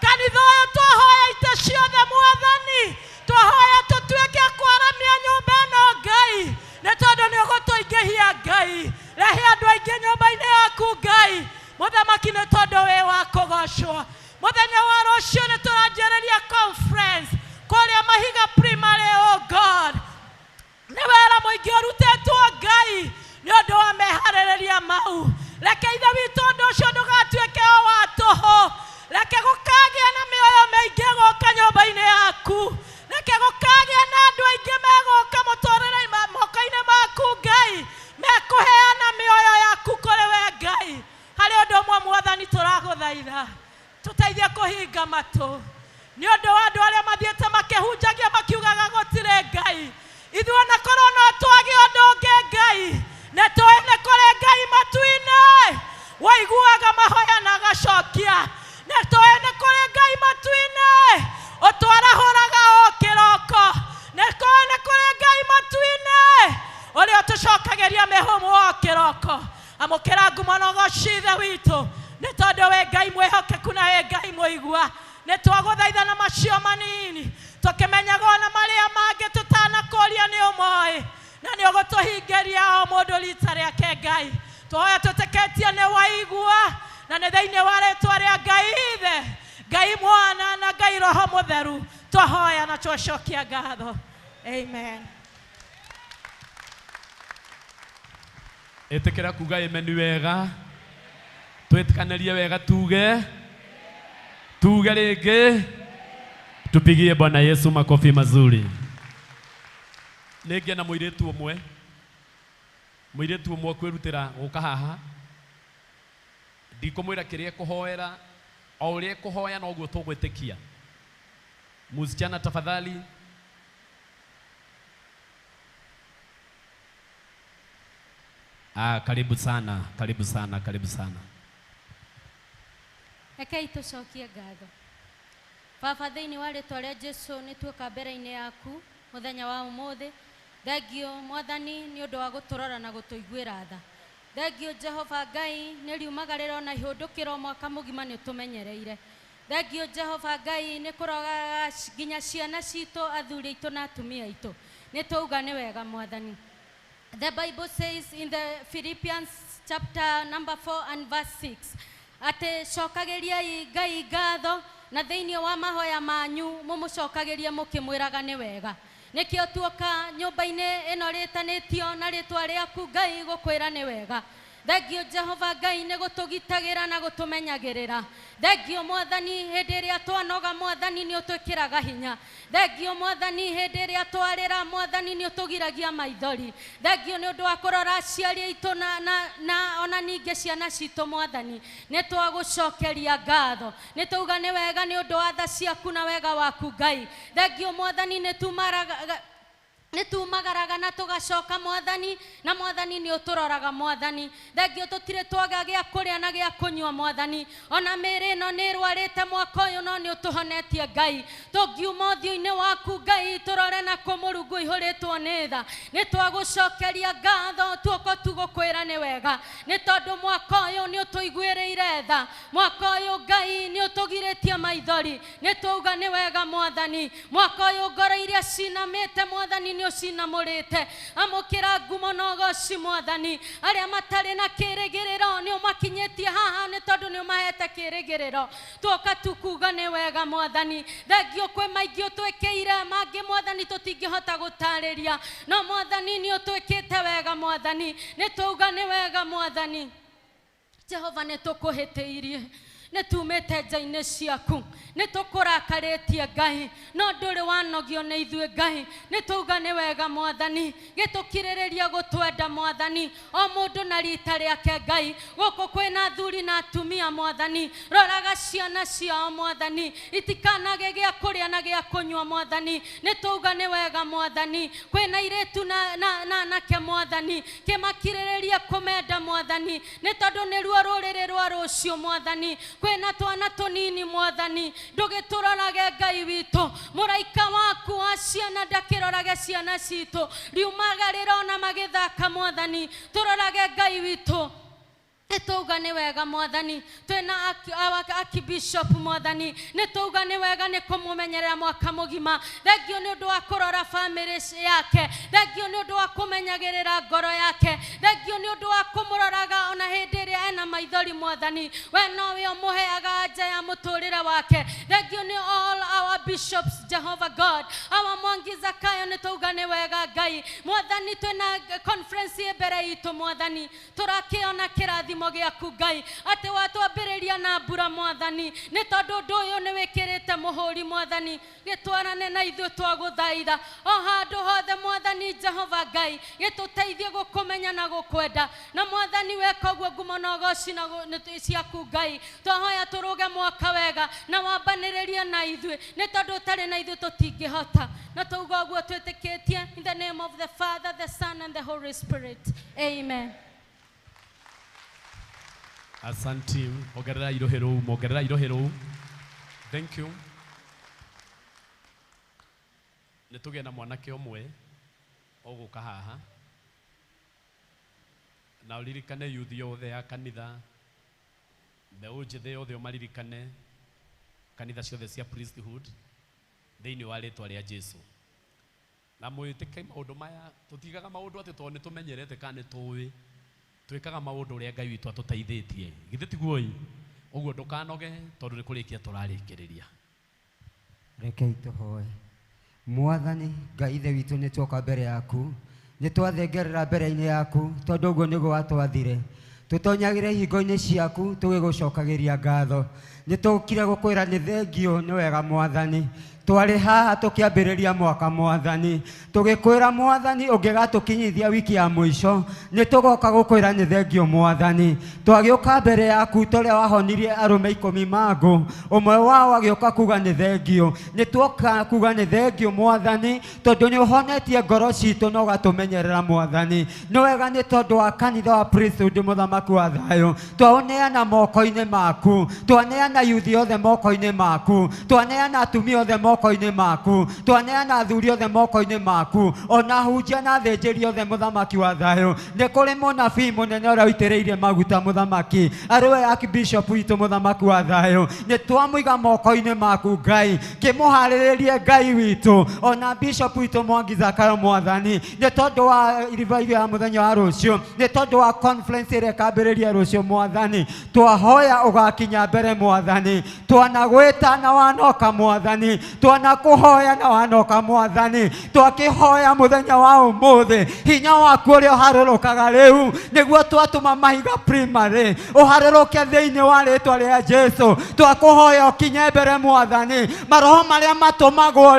kanitha ũyũ twahoya ite ciothe Mwathani, twahoya tũtuĩke kwaramia nyũmba ĩno Ngai, nĩ tondũ nĩ ũgũtũingĩhia Ngai. Rehe andũ aingĩ nyũmba-inĩ yaku Ngai, Mũthamaki nĩ tondũ wĩ wa kũgocwo. Mũthenya wa rũciũ nĩ tũranjĩrĩria conference kũrĩa Mahiga Primary. Oh God, nĩ wĩra mũingĩ ũrutĩtwo Ngai nĩ ũndũ wa meharĩrĩria mau. Reke ithe witũ ũndũ ũcio ndũgatuĩke o wa tũhũ, reke gũka kũhinga matũ nĩ ũndũ wa andũ arĩa mathiĩte makĩhunjagia makiugaga gũtirĩ Ngai. Ithuĩ ona korwo no twage ũndũ ũngĩ Ngai, nĩ tũĩ nĩ kũrĩ Ngai matu-inĩ waiguaga mahoya na agacokia. Nĩ tũĩ nĩ kũrĩ Ngai matu-inĩ ũtwarahũraga o kĩroko. Nĩ tũĩ nĩ kũrĩ Ngai matu-inĩ ũrĩa ũtũcokagĩria mĩhũmũ o kĩroko. Amũkĩra ngumo na ũgooci Ithe witũ nĩ tondũ wĩ Ngai mwĩhokeku na wĩ Ngai mũigua. Nĩ twagũthaitha na macio manini tũkĩmenyaga ona marĩa mangĩ tũtanakũria nĩ ũmoĩ na nĩ ũgũtũhingĩria o mũndũ rita rĩake Ngai. Tũhoya tũtekĩtie nĩ waigua na nĩ thĩinĩ wa rĩĩtwa rĩa Ngai Ithe, Ngai Mwana na Ngai Roho Mũtheru tũhoya na twacokia ngatho. Amen. Ĩtĩkĩra kuga amen wega. Twĩtĩkanĩrie wega tuge rĩngĩ. Tupigie Bwana Yesu makofi mazuri. Nĩngĩ na mũirĩtu ũmwe kwĩrutĩra gũka haha. Ndikũmwĩra kĩrĩa ekũhoera, o ũrĩa ekũhoya noguo tũgwĩtĩkia. Msichana tafadhali. Karibu sana, karibu sana, karibu sana. Rekei tũcokie ngatho. Baba, thĩinĩ wa rĩĩtwa rĩa Jesũ nĩ tuoka mbere-inĩ yaku mũthenya wa ũmũthĩ. Thengio Mwathani nĩ ũndũ wa gũtũrora na gũtũiguĩra tha. Thengio Jehova Ngai nĩ riumagarĩro na ihũndũkĩro mwaka mũgima nĩ ũtũmenyereire. Thengio Jehova Ngai nĩ kũroga nginya ciana citũ, athuri aitũ na atumia aitũ. Nĩ twauga nĩ wega Mwathani. The Bible says in the Philippians chapter number 4 and verse 6 atĩ cokagĩriai Ngai ngatho na thĩinĩ wa mahoya manyu mũmũcokagĩrie mũkĩmwĩraga nĩ wega. Nĩkĩo tuoka nyũmba-inĩ ĩno rĩtanĩtio na rĩĩtwa rĩaku Ngai gũkwĩra nĩ wega. Thengio Jehova Ngai nĩ gũtũgitagĩra na gũtũmenyagĩrĩra. Thengio Mwathani hĩndĩ ĩrĩa twanoga Mwathani nĩ ũtwĩkĩraga hinya. Thengio Mwathani hĩndĩ ĩrĩa twarĩra Mwathani nĩ ũtũgiragia maithori. Thengio nĩ ũndũ wa kũrora aciari aitũ na ona ningĩ ciana citũ Mwathani. Nĩ twagũcokeria ngatho. Nĩ twauga nĩ wega nĩ ũndũ wa tha ciaku na wega waku Ngai. Thengio Mwathani nĩ tumagaraga na tugacoka Mwathani na Mwathani nĩ ũtũroraga Mwathani. Thengio tũtirĩ twaga gĩa kũrĩa na gĩa kũnyua Mwathani. Ona mĩĩrĩ ĩno nĩ ĩrwarĩte mwaka ũyũ no nĩ ũtũhonetie Ngai. Tũngiuma ũthiũ-inĩ waku Ngai tũrore na kũ Mũrungu ihũrĩtwo nĩ tha. Nĩ twagũcokeria ngatho tuoko tugũkwĩra nĩ wega. Nĩ tondũ mwaka ũyũ nĩ ũtũiguĩrĩire tha. Mwaka ũyũ Ngai nĩ ũtũgirĩtie maithori. Nĩ twauga nĩ wega Mwathani. Mwaka ũyũ ngoro iria cinamĩte Mwathani nĩ ũcinamũrĩte. Amũkĩra ngumo na ũgooci Mwathani. Arĩa matarĩ na kĩĩrĩgĩrĩro nĩ ũmakinyĩtie haha nĩ tondũ nĩ ũmahete kĩĩrĩgĩrĩro. Tuoka tukuga nĩ wega Mwathani. Thengio kwĩ maingĩ ũtwĩkĩire mangĩ Mwathani tũtingĩhota gũtarĩria. No Mwathani nĩ ũtwĩkĩte wega Mwathani. Nĩ twauga nĩ wega Mwathani. Jehova nĩ tũkũhĩtĩirie. Nĩ tumĩte nja-inĩ ciaku. Nĩ tũkũrakarĩtie Ngai. No ndũrĩ wanogio nĩ ithuĩ Ngai. Nĩ twauga nĩ wega Mwathani. Gĩtũkirĩrĩria gũtwenda Mwathani. O mũndũ na rita rĩake Ngai. Gũkũ kwĩna athuri na atumia Mwathani. Roraga ciana ciao Mwathani. Itikanage gĩa kũrĩa na gĩa kũnyua Mwathani. Nĩ twauga nĩ wega Mwathani. Kwĩna airĩtu na anake Mwathani. Kĩmakirĩrĩria kũmenda Mwathani. Nĩ tondũ nĩruo rũrĩrĩ rwa rũciũ Mwathani. Kwĩna twana tũnini Mwathani. Ndũgĩtũrorage Ngai witũ. Mũraika waku wa ciana ndakĩrorage ciana citũ. Riumagarĩra na magĩthaka Mwathani. Tũrorage Ngai witũ. Nĩ twauga nĩ wega Mwathani. Twĩna Archbishop Mwathani. Nĩ twauga nĩ wega nĩ kũmũmenyerera mwaka mũgima. Thengio nĩ ũndũ wa kũrora family yake. Thengio nĩ ũndũ wa kũmenyagĩrĩra ngoro yake. Thengio nĩ ũndũ wa kũmũroraga ona hĩndĩ ĩrĩa ena maithori Mwathani. We nowe ũmũheaga anja ya mũtũrĩre wake. Thengio nĩ all our bishops, Jehovah God. Our Mwangi Zakayo nitugane wega Ngai. Mwathani twina conference mbere itu Mwathani. Turakiona kirathimo giaku Ngai. Ati watwambiriria na mbura Mwathani. Ni tondu ndu uyu ni wikirite muhuri Mwathani. Gitwarane na ithuĩ twaguthaitha. O handu hothe Mwathani Jehova Ngai. Gituteithie gukumenya na gukwenda. Na Mwathani weka guo ngumo na ugoci na ciaku Ngai. Twahoya turuge mwaka wega na wambanĩrĩrie na ithuĩ. Nĩ tondũ ũtarĩ na ithuĩ tũtingĩhota. Na tuuga ũguo twĩtĩkĩtie in the name of the Father, the Son and the Holy Spirit. Amen. Asanti. Ongerera irohe rũu. Thank you. Nĩtũgĩe na mwanake ũmwe ũgũka haha. Na ũririkane youth yothe ya kanitha. Mbeũ njĩthĩ yothe ũmaririkane. Kanitha ciothe cia priesthood. Thĩinĩ wa rĩtwa rĩa Jesũ. Na mwĩtĩke maũndũ maya tũtigaga maũndũ atĩ tondũ nĩtũmenyerete kana nĩtũĩ. Twĩkaga maũndũ ũrĩa Ngai witũ atũteithĩtie. Githĩ tiguo ĩ? Ũguo ndũkanoge tondũ nĩ kũrĩkia tũrarĩkĩrĩria. Rekei tũhoe. Mwathani Ngai ithe witũ nĩtwoka mbere yaku. Nĩtwathengerera mbere-inĩ yaku tondũ ũguo nĩguo watwathire. Tũtonyagĩre hingo-inĩ ciaku tũgĩgũcokagĩria ngatho. Nĩtũkire gũkwĩra nĩ thengio nĩ wega Mwathani. Twari haha tukiambĩrĩria mwaka Mwathani. Tũgĩkwĩra Mwathani ũngĩgatũkinyithia wiki ya mũico. Nĩtũgoka gũkwĩra nĩ thengio Mwathani. Twagĩũka mbere yaku tũrĩa wahonirie arũme 10 mangũ. Ũmwe wao agĩũka kuga nĩ thengio. Nĩtwoka kuga nĩ thengio Mwathani tondũ nĩũhonetie ngoro citũ na ũgatũmenyerera Mwathani. Nĩ wega nĩ tondũ wa kanitha wa priesthood mũthamaki wa thayũ. Twaũneana moko-inĩ maku. Twaneana youth yothe moko-inĩ maku. Twaneana atumia othe moko-inĩ maku. Twaneana athuri othe moko-inĩ maku. Ona hunjia na thĩnjĩri othe mũthamaki wa thayũ. Nĩ kũrĩ mũnabii mũnene ũrĩa ũitĩrĩire maguta mũthamaki. Arĩwe archbishop witũ mũthamaki wa thayũ. Nĩtwamũiga moko-inĩ maku Ngai. Kĩmũharĩrĩrie Ngai witũ. Ona bishop witũ Mwangi Zakayo Mwathani. Nĩ tondũ wa revival ya mũthenya wa rũciũ. Nĩ tondũ wa conference ĩrĩa ĩkambĩrĩria rũciũ Mwathani. Twahoya ũgakinya mbere Mwathani. Twanagwĩta na wanoka Mwathani. Twanakuhoya na wanoka Mwathani. Twakihoya muthenya wa ũmũthĩ. Hinya waku ũrĩa ũharũrũkaga rĩu nĩguo twatũma mahiga primary ũharũrũke thĩinĩ wa rĩtwa rĩa Jesũ. Twakuhoya ũkinye mbere Mwathani. Maroho marĩa matũmagwo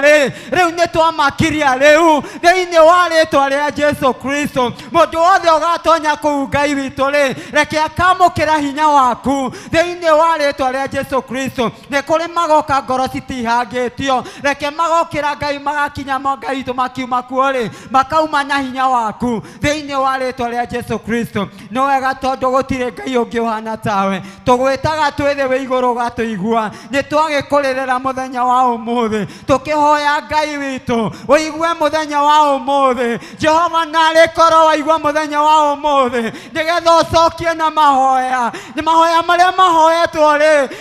rĩu nĩtwamakiria rĩu thĩinĩ wa rĩtwa rĩa Jesũ Kristo. Mũndũ wothe ũgatonya kũu Ngai witũ reke akamũkĩra hinya waku thĩinĩ wa rĩtwa rĩa Jesũ Kristo. Nĩ kũrĩ magoka ngoro citihangĩtio. Reke magokĩra Ngai magakinya Ngai witũ makiuma kuo makauma na hinya waku thĩinĩ wa rĩtwa rĩa Jesũ Kristo. Nĩ wega tondũ gũtirĩ Ngai ũngĩ ũhana tawe. Tũgwĩtaga twĩ thĩ wĩ igũrũ ũgatũigua. Nĩtwagĩkũrĩrĩra mũthenya wa ũmũthĩ. Tũkĩhoya Ngai witũ ũigue mũthenya wa ũmũthĩ. Jehova narĩ korwo waigua mũthenya wa ũmũthĩ nĩgetha ũcokie na mahoya. Nĩ mahoya marĩa mahoyetwo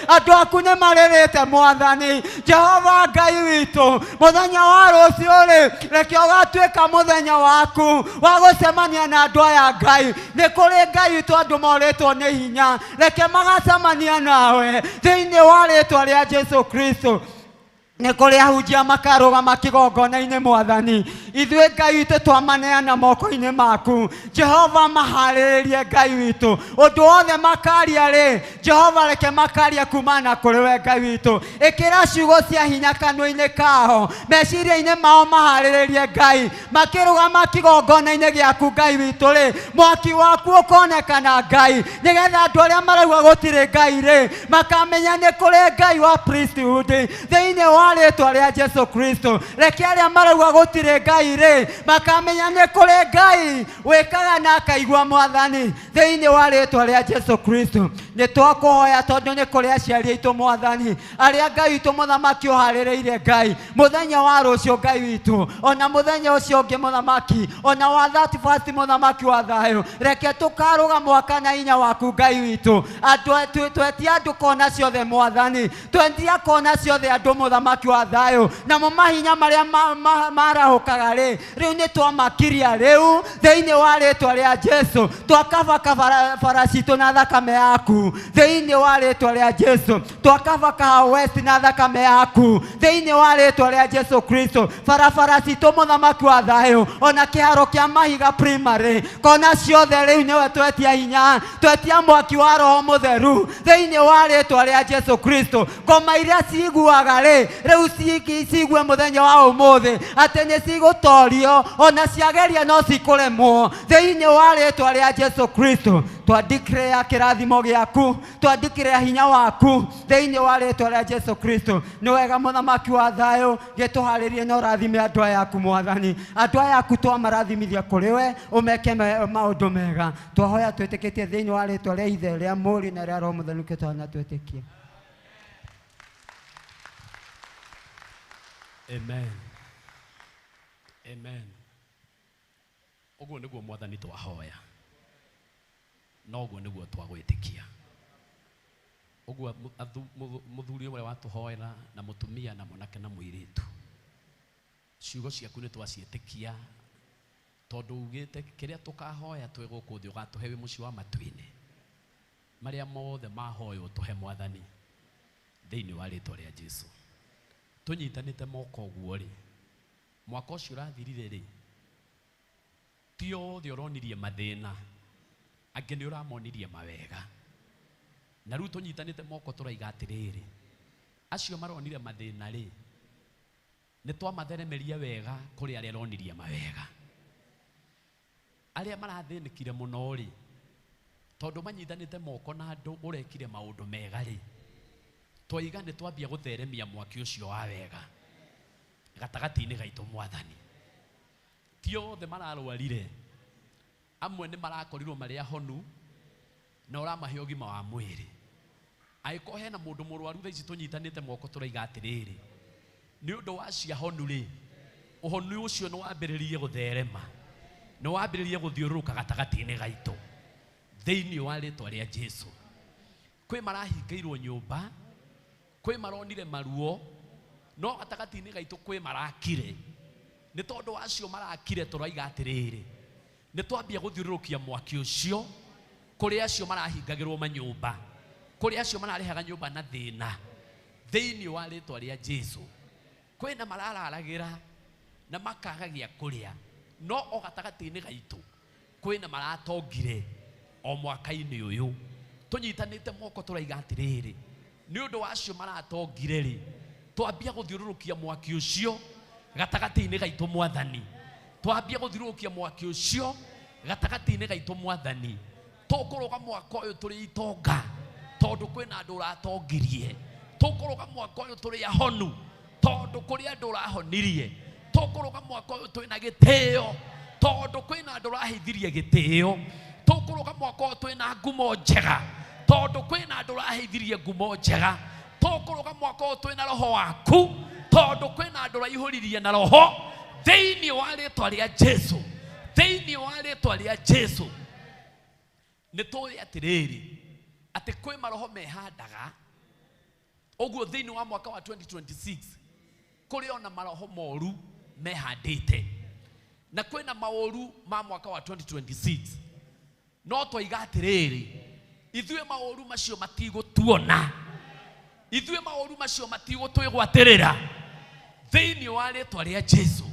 andũ aku nĩ marĩrĩte Mwathani. Jehova Ngai witũ mũthenya wa rũciũ reke ũgatuĩka mũthenya waku wa gũcemania na andũ aya Ngai. Nĩ kũrĩ Ngai witũ andũ morĩtwo nĩ hinya. Reke magacemania nawe thĩinĩ wa rĩtwa rĩa Jesũ Kristo. Nĩ kũrĩ ahunjia makarũgama kĩgongona-inĩ Mwathani. Ithuĩ Ngai witũ twamaneana moko-inĩ maku. Jehova maharĩrĩrie Ngai witũ. Ũndũ wothe makaria Jehova reke makaria kumana kũrĩ we Ngai witũ. Ĩkĩra ciugo cia hinya kanua-inĩ kao. Meciria-inĩ mao maharĩrĩrie Ngai. Makĩrũgama kĩgongona-inĩ gĩaku Ngai witũ mwaki waku ũkonekana Ngai. Nĩgetha andũ arĩa marauga gũtirĩ Ngai makamenya nĩ kũrĩ Ngai wa priesthood thĩinĩ wa rĩtwa rĩa Jesũ Kristo. Reke arĩa marauga gũtirĩ Ngai makamenya nĩ kũrĩ Ngai wĩkaga na akaigua Mwathani thĩinĩ wa rĩtwa rĩa Jesũ Kristo. Nĩ twakũhoya tondũ nĩ kũrĩ aciari aitũ Mwathani arĩa Ngai witũ mũthamaki ũharĩrĩire Ngai mũthenya wa rũciũ Ngai witũ. Ona mũthenya ũcio ũngĩ mũthamaki ona wa 31 mũthamaki wa thayũ. Reke tũkarũga mwaka na hinya waku Ngai witũ. Twetia andũ kona ciothe Mwathani. Twendia kona ciothe andũ mũthamaki wa thayũ. Namo mahinya marĩa marahũkaga makiaga ri riu ni twamakiria riu thiini wa ritwa ria Jesu twakavaka faracito na thakame yaku thiini wa ritwa ria Jesu twakavaka west na thakame yaku thiini wa ritwa ria Jesu Kristo faracito muthamaki wa thayo ona kiharo kia mahiga primary kona ciothe riu niwe twetia hinya twetia mwaki wa roho mutheru thiini wa ritwa ria Jesu Kristo ngoma iria ciguaga ri riu cigue muthenya wa umuthi ati ni cigutorio ona ciageria no cikuremwo thiini wa ritwa ria Jesu Kristo twadeclare kirathimo giaku twadeclare hinya waku thiini wa ritwa ria Jesu Kristo ni wega muthamaki wa thayo gituharirie no rathime andu ayaku mwathani andu ayaku twamarathimithia kuri we umeke maundu mega twahoya twitikitie thiini wa ritwa ria ithe ria muri na ria roho mutheru kitwana twitikie. Amen. Amen. Oguo niguo mwathani twahoya. Noguo niguo twagwitikia. Oguo muthuri umwe watuhoera na mutumia na mwanake na muiritu. Ciugo ciaku ni twacietikia tondu ugite kiria tukahoya twi guku thi ugatuhe wi muci wa matwini. Maria mothe mahoyo tuhe mwathani thiini wa ritwa ria Jesu. Tunyitanite moko guo ri mwaka ucio urathirire ri tio thi uronirie mathina angi ni uramonirie mawega na riu tunyitanite moko turaiga atiriri acio maronire mathina ri ni twamatheremeria wega kuri aria ronirie mawega aria marathinikire muno ri tondu manyitanite moko na andu urekire maundu mega ri twiga ni twambia gutheremia mwaki ucio wa wega gatagati-ini gaitu mwathani tio the mararwarire amwe ni marakorirwo maria honu na uramahe ugima wa mwiri aiko hena mundu murwaru thaici tunyitanite moko turaiga atiriri ni undu wa cia honu ri uhonu ucio ni wambiririe gutherema ni wambiririe guthiururuka gatagati-ini gaitu thiini wa ritwa ria Jesu kwi marahingairwo nyumba kwi maronire maruo no gatagati-ini gaitu kwi marakire ni tondu wacio marakire turaiga atiriri ni twambia guthiururukia mwaki ucio kuri acio marahingagirwo manyumba kuri acio mararehaga nyumba na thina thiini wa ritwa ria Jesu kwina marararagira na makagagia kuria no o gatagati-ini gaitu kwina maratongire o mwaka-ini uyu tunyitanite moko turaiga atiriri ni undu wacio maratongire ri twambia guthiururukia mwaki ucio gatagati-ini gaitu mwathani twambia guthiururukia mwaki ucio gatagati-ini gaitu mwathani tukuruga mwaka uyu turi itonga tondu kwina andu uratongirie tukuruga mwaka uyu turi ahonu tondu kuri andu urahonirie tukuruga mwaka uyu twina gitio tondu kwina andu urahithirie gitio tukuruga mwaka uyu twina ngumo njega tondu kwina andu urahithirie ngumo njega tukuruga mwaka uyu twina roho waku tondu kwina andu uraihuririe na roho thiini wa ritwa ria Jesu thiini wa ritwa ria Jesu ni tuli atiriri ati kwi maroho mehandaga oguo thiini wa mwaka wa 2026 kuri ona maroho moru mehandite na kwina maoru ma mwaka wa 2026 no twiga atiriri ithue maoru macio matigutuona ithue maoru macio matigutwigwatirira thiini wa ritwa ria Jesu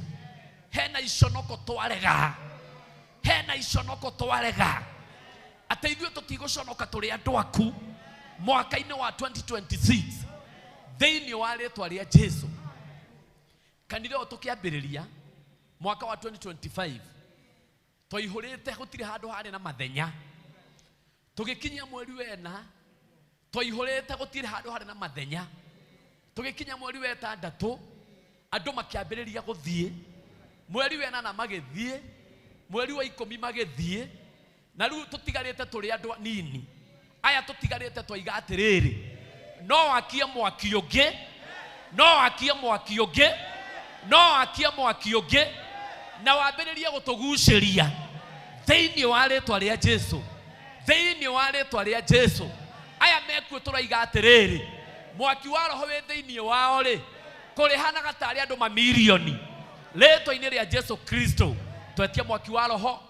hena iconoko twarega hena iconoko twarega ate ithue tutiguconoka turi andu aku mwaka-ini wa 2026 thiini wa ritwa ria Jesu kanitha tukiambiriria mwaka wa 2025 twaihurite gutiri handu hari na mathenya tugikinya mweri wena twaihurite gutiri handu hari na mathenya tugikinya mweri wetandatu andu makiambiriria guthie mweri wena na magithie mweri wa 10 magithie na riu tutigarite turi andu nini aya tutigarite twaiga atiriri no akie mwaki ungi no akie mwaki ungi no akie mwaki ungi na wambiririe gutuguciria thiini wa ritwa ria Jesu thiini wa ritwa ria Jesu aya mekuo turaiga atiriri mwaki wa roho we thiini wao ri kurihana gatari andu mamilioni Rĩĩtwa-inĩ rĩa Jesu Kristo twetia mwaki wa roho,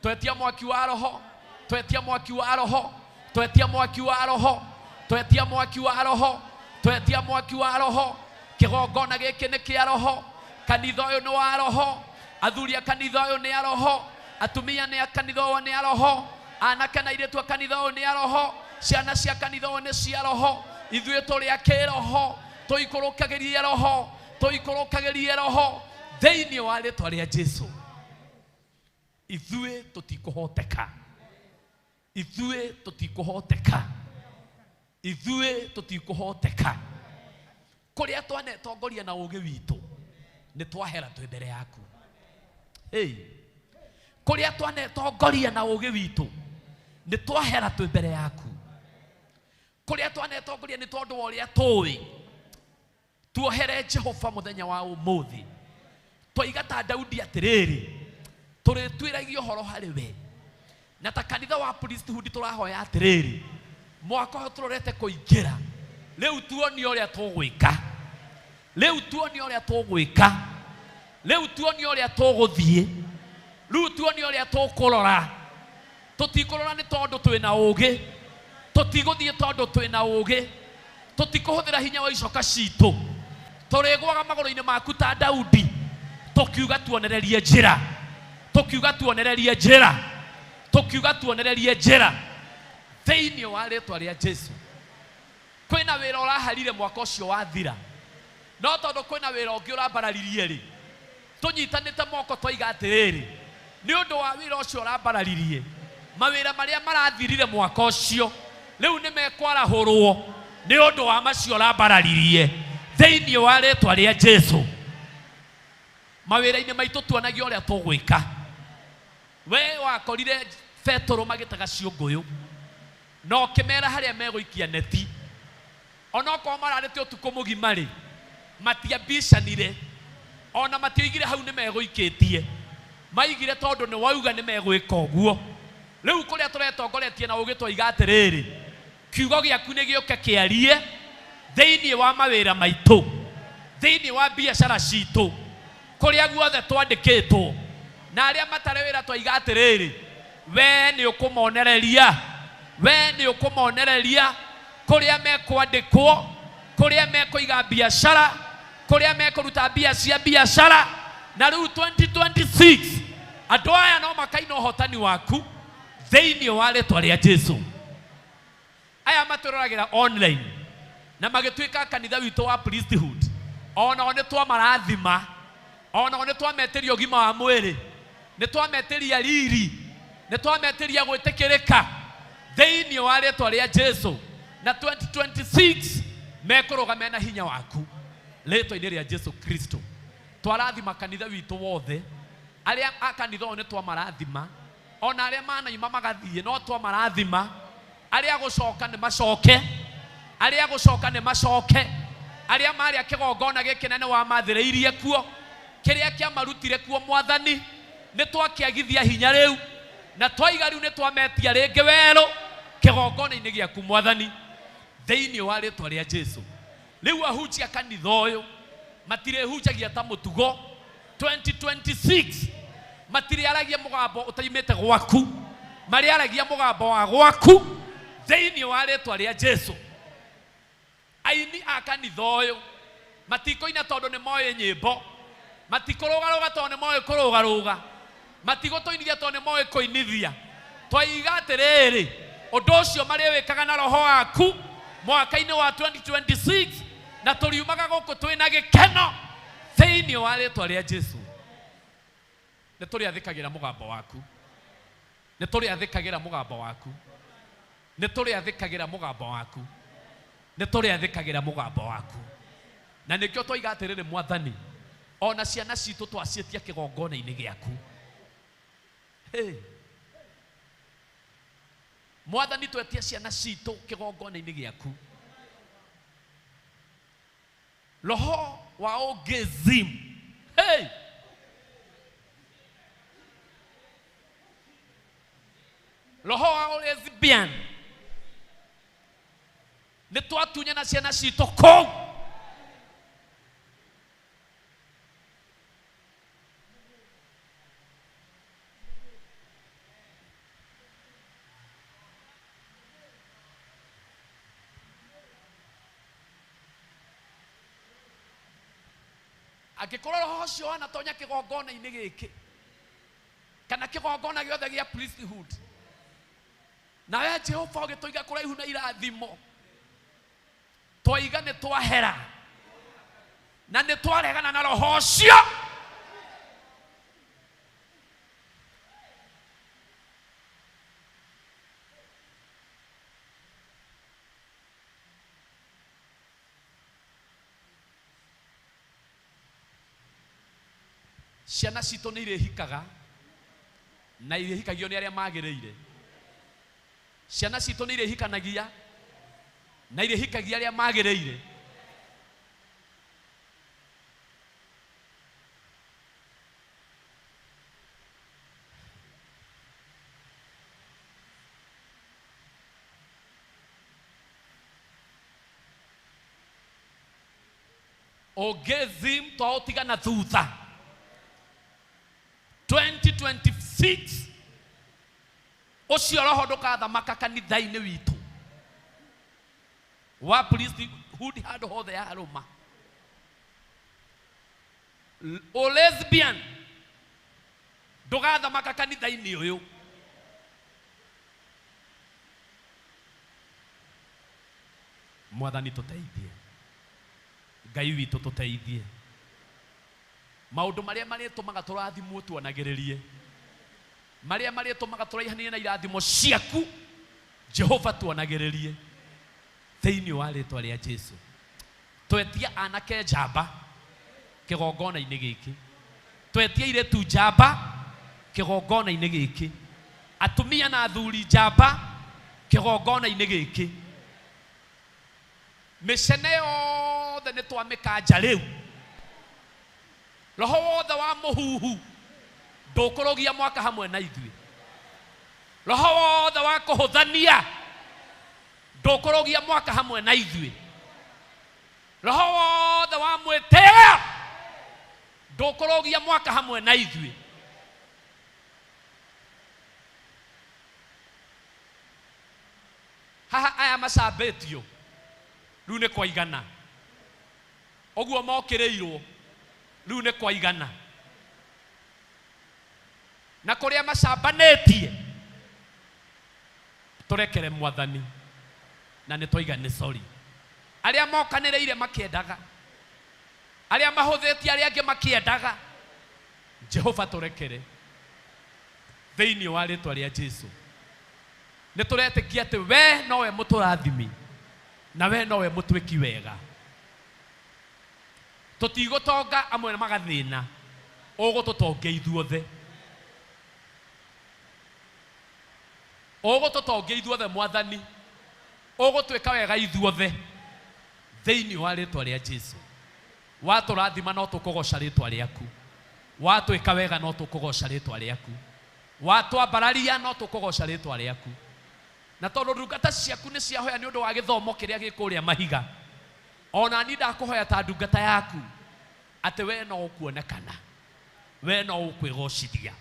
twetia mwaki wa roho, twetia mwaki wa roho, twetia mwaki wa roho, twetia mwaki wa roho, twetia mwaki wa roho. Kĩgongona gĩkĩ nĩ kĩa roho, kanitha ũyũ nĩ wa roho, athuri a kanitha ũyũ nĩ a roho, atumia nĩ a kanitha ũyũ nĩ a roho, anake na airĩtu a kanitha ũyũ nĩ a roho, ciana cia kanitha ũyũ nĩ cia roho. Ithuĩ tũrĩ a kĩroho, tũikũrũkagĩrie roho, tũikũrũkagĩrie roho thĩinĩ wa rĩĩtwa rĩa Jesu. Ithuĩ tũtikũhoteka, ithuĩ tũtikũhoteka, ithuĩ tũtikũhoteka. Kũrĩa twanetongoria na ũũgĩ witũ nĩ twahera twĩ mbere yaku. Kũrĩa twanetongoria na ũũgĩ witũ nĩ twahera twĩ mbere yaku. Kũrĩa twanetongoria nĩ tondũ wa ũrĩa tũĩ. Tuohere Jehova mũthenya wa ũmũthĩ. Twoiga ta Daudi atĩrĩrĩ, tũrĩtuĩragia ũhoro harĩ we. Na ta kanitha wa priesthood tũrahoya atĩrĩrĩ, mwaka ũyũ tũrorete kũingĩra, rĩu tuonie ũrĩa tũgwĩka, rĩu tuonie ũrĩa tũgwĩka, rĩu tuonie ũrĩa tũgũthiĩ, rĩu tuonie ũrĩa tũkũrora. Tũtikũrora nĩ tondũ twĩna ũũgĩ, tũtigũthiĩ tondũ twĩna ũũgĩ, tũtikũhũthĩra hinya wa icoka citũ, tũrĩgwaga magũrũ-inĩ maku ta Daudi, tũkiuga tuonererie njĩra, tũkiuga tuonererie njĩra, tũkiuga tuonererie njĩra thĩinĩ wa rĩĩtwa rĩa Jesu. Kwĩna wĩra ũraharire mwaka ũcio wathira, no tondũ kwĩna wĩra ũngĩ ũrambararirie rĩ, tũnyitanĩte moko twoiga atĩrĩrĩ, nĩ ũndũ wa wĩra ũcio ũrambararirie, mawĩra marĩa marathirire mwaka ũcio rĩu nĩ mekwarahũrwo nĩ ũndũ wa macio ũrambararirie thĩinĩ wa rĩĩtwa rĩa Jesu. Mawĩra-inĩ maitũ tuonagia ũrĩa tũgwĩka. We wakorire Petero magĩtaga ciũngũyũ, na ũkĩmera harĩa megũikia neti, ona okorwo mararĩte ũtukũ mũgima rĩ, matiambicanire, ona matioigire hau nĩ megũikĩtie, maigire tondũ nĩ wauga nĩ megwĩka ũguo. Rĩu kũrĩa tũretongoretie na ũgĩ twoiga atĩrĩrĩ, kiugo gĩaku nĩ gĩũke kĩarie thĩinĩ wa mawĩra maitũ, thĩinĩ wa biacara citũ, kũrĩa guothe twandĩkĩtwo, na arĩa matarĩ wĩra twoiga atĩrĩrĩ, we nĩ ũkũmonereria, we nĩ ũkũmonereria kũrĩa mekwandĩkwo, kũrĩa mekũiga biacara, kũrĩa mekũruta mbia cia biacara. Na rĩu 2026 andũ aya no makaina ũhotani waku thĩinĩ wa rĩĩtwa rĩa Jesu. Aya matũroragĩra online na magĩtuĩka kanitha witũ wa priesthood, onao nĩ twamarathima, onao nĩ twametĩria ũgima wa mwĩrĩ, nĩ twametĩria riri, nĩ twametĩria gwĩtĩkĩrĩka thĩinĩ wa rĩĩtwa rĩa Jesu. Na 2026 mekũrũga mena hinya waku rĩĩtwa-inĩ rĩa Jesu Kristo. Twarathima kanitha witũ wothe, arĩa a kanitha ũyũ nĩ twamarathima, ona arĩa manaima magathiĩ no twamarathima, arĩa gũcoka nĩ macoke, arĩa gũcoka nĩ macoke, arĩa marĩa kĩgongona gĩkĩ nene wamathĩrĩirie kuo, kĩrĩa kĩamarutire kuo Mwathani, nĩ twakĩagithia hinya rĩu, na twaiga rĩu nĩ twametia rĩngĩ werũ kĩgongona-inĩ gĩaku Mwathani thĩinĩ wa rĩĩtwa rĩa Jesu. Rĩu ahunjia kanitha ũyũ matirĩhunjagia ta mũtugo. 2026 matirĩaragia mũgambo ũtaimĩte gwaku, marĩaragia mũgambo wa gwaku thĩinĩ wa rĩĩtwa rĩa Jesu. Aini a kanitha ũyũ matikũina tondũ nĩ moĩ nyĩmbo, matikũrũgarũga tondũ nĩ moĩ kũrũgarũga, matigũtũinithia tondũ nĩ moĩ kũinithia. Twoiga atĩrĩrĩ, ũndũ ũcio marĩwĩkaga na roho waku mwaka-inĩ wa 2026, na tũriumaga gũkũ twĩna gĩkeno thĩinĩ wa rĩĩtwa rĩa Jesu. Nĩ tũrĩathĩkagĩra mũgambo waku, nĩ tũrĩathĩkagĩra mũgambo waku, nĩ tũrĩathĩkagĩra mũgambo waku, nĩ tũrĩathĩkagĩra mũgambo waku. Na nĩkĩo twoiga atĩrĩrĩ, Mwathani, ona ciana citũ twacietia kĩgongona-inĩ gĩaku. Mwathani, twetia ciana citũ kĩgongona-inĩ gĩaku. Roho wa ũngĩzimu, roho wa lesbian, nĩ twatunyana ciana citũ kũu Angĩkorwo roho ũcio anatonya kĩgongona-inĩ gĩkĩ kana kĩgongona gĩothe gĩa priesthood, nawe Jehova ũgĩtũiga kũraihu na irathimo, twaiga nĩ twahera na nĩ twaregana na roho ũcio. Ciana citũ nĩ irĩhikaga na irĩhikagio nĩ arĩa magĩrĩire. Ciana citũ nĩ irĩhikanagia na irĩhikagia arĩa magĩrĩire. Ogezim twaũtigana thutha 2026 ucio roho ndukathamaka kanitha-inĩ witũ wa priesthood handũ hothe yarũma. O lesbian ndũgathamaka kanitha-inĩ ũyũ. Mwathani tũteithie, Ngai witũ tũteithie. Maũndũ marĩa marĩtũmaga tũrathimwo tuonagĩrĩrie, marĩa marĩtũmaga tũraihanie na irathimo ciaku Jehova tuonagĩrĩrie thĩinĩ wa rĩtwa rĩa Jesũ. Twetia anake njamba kĩgongona-inĩ gĩkĩ, twetia airĩtu njamba kĩgongona-inĩ gĩkĩ, atumia na athuri njamba kĩgongona-inĩ gĩkĩ. Mĩcene yothe nĩ twamĩkanja rĩu. Roho wothe wa mũhuhu ndũkũrũgia mwaka hamwe na ithuĩ. Roho wothe wa kũhũthania ndũkũrũgia mwaka hamwe na ithuĩ. Roho wothe wa mwĩtĩo ndũkũrũgia mwaka hamwe na ithuĩ. Haha aya macambĩtio rĩu nĩ kwaigana, ũguo mokĩrĩirwo rĩu nĩ kwaigana, na kũrĩa macambanĩtie tũrekere Mwathani na nĩ twoiga nĩ sorry. Arĩa mokanĩrĩire makĩendaga, arĩa mahũthĩtie arĩa angĩ makĩendaga, Jehova tũrekere thĩinĩ wa rĩtwa rĩa Jesũ. Nĩ tũretĩkia atĩ we nowe mũtũrathimi na we nowe mũtwĩki wega. Tũtigũtonga amwe magathĩna, ũgũtũtongia ithuothe, ũgũtũtongia ithuothe Mwathani, ũgũtwĩka wega ithuothe thĩinĩ wa rĩtwa rĩa Jesũ. Watũrathima no tũkũgoca rĩtwa rĩaku, watwĩka wega no tũkũgoca rĩtwa rĩaku, watwambararia no tũkũgoca rĩtwa rĩaku. Na tondũ ndungata ciaku nĩ ciahoya nĩ ũndũ wa gĩthomo kĩrĩa gĩkũrĩa Mahiga, ona ni ndakũhoya ta ndungata yaku atĩ we no ũkuonekana, we no ũkwĩgocithia,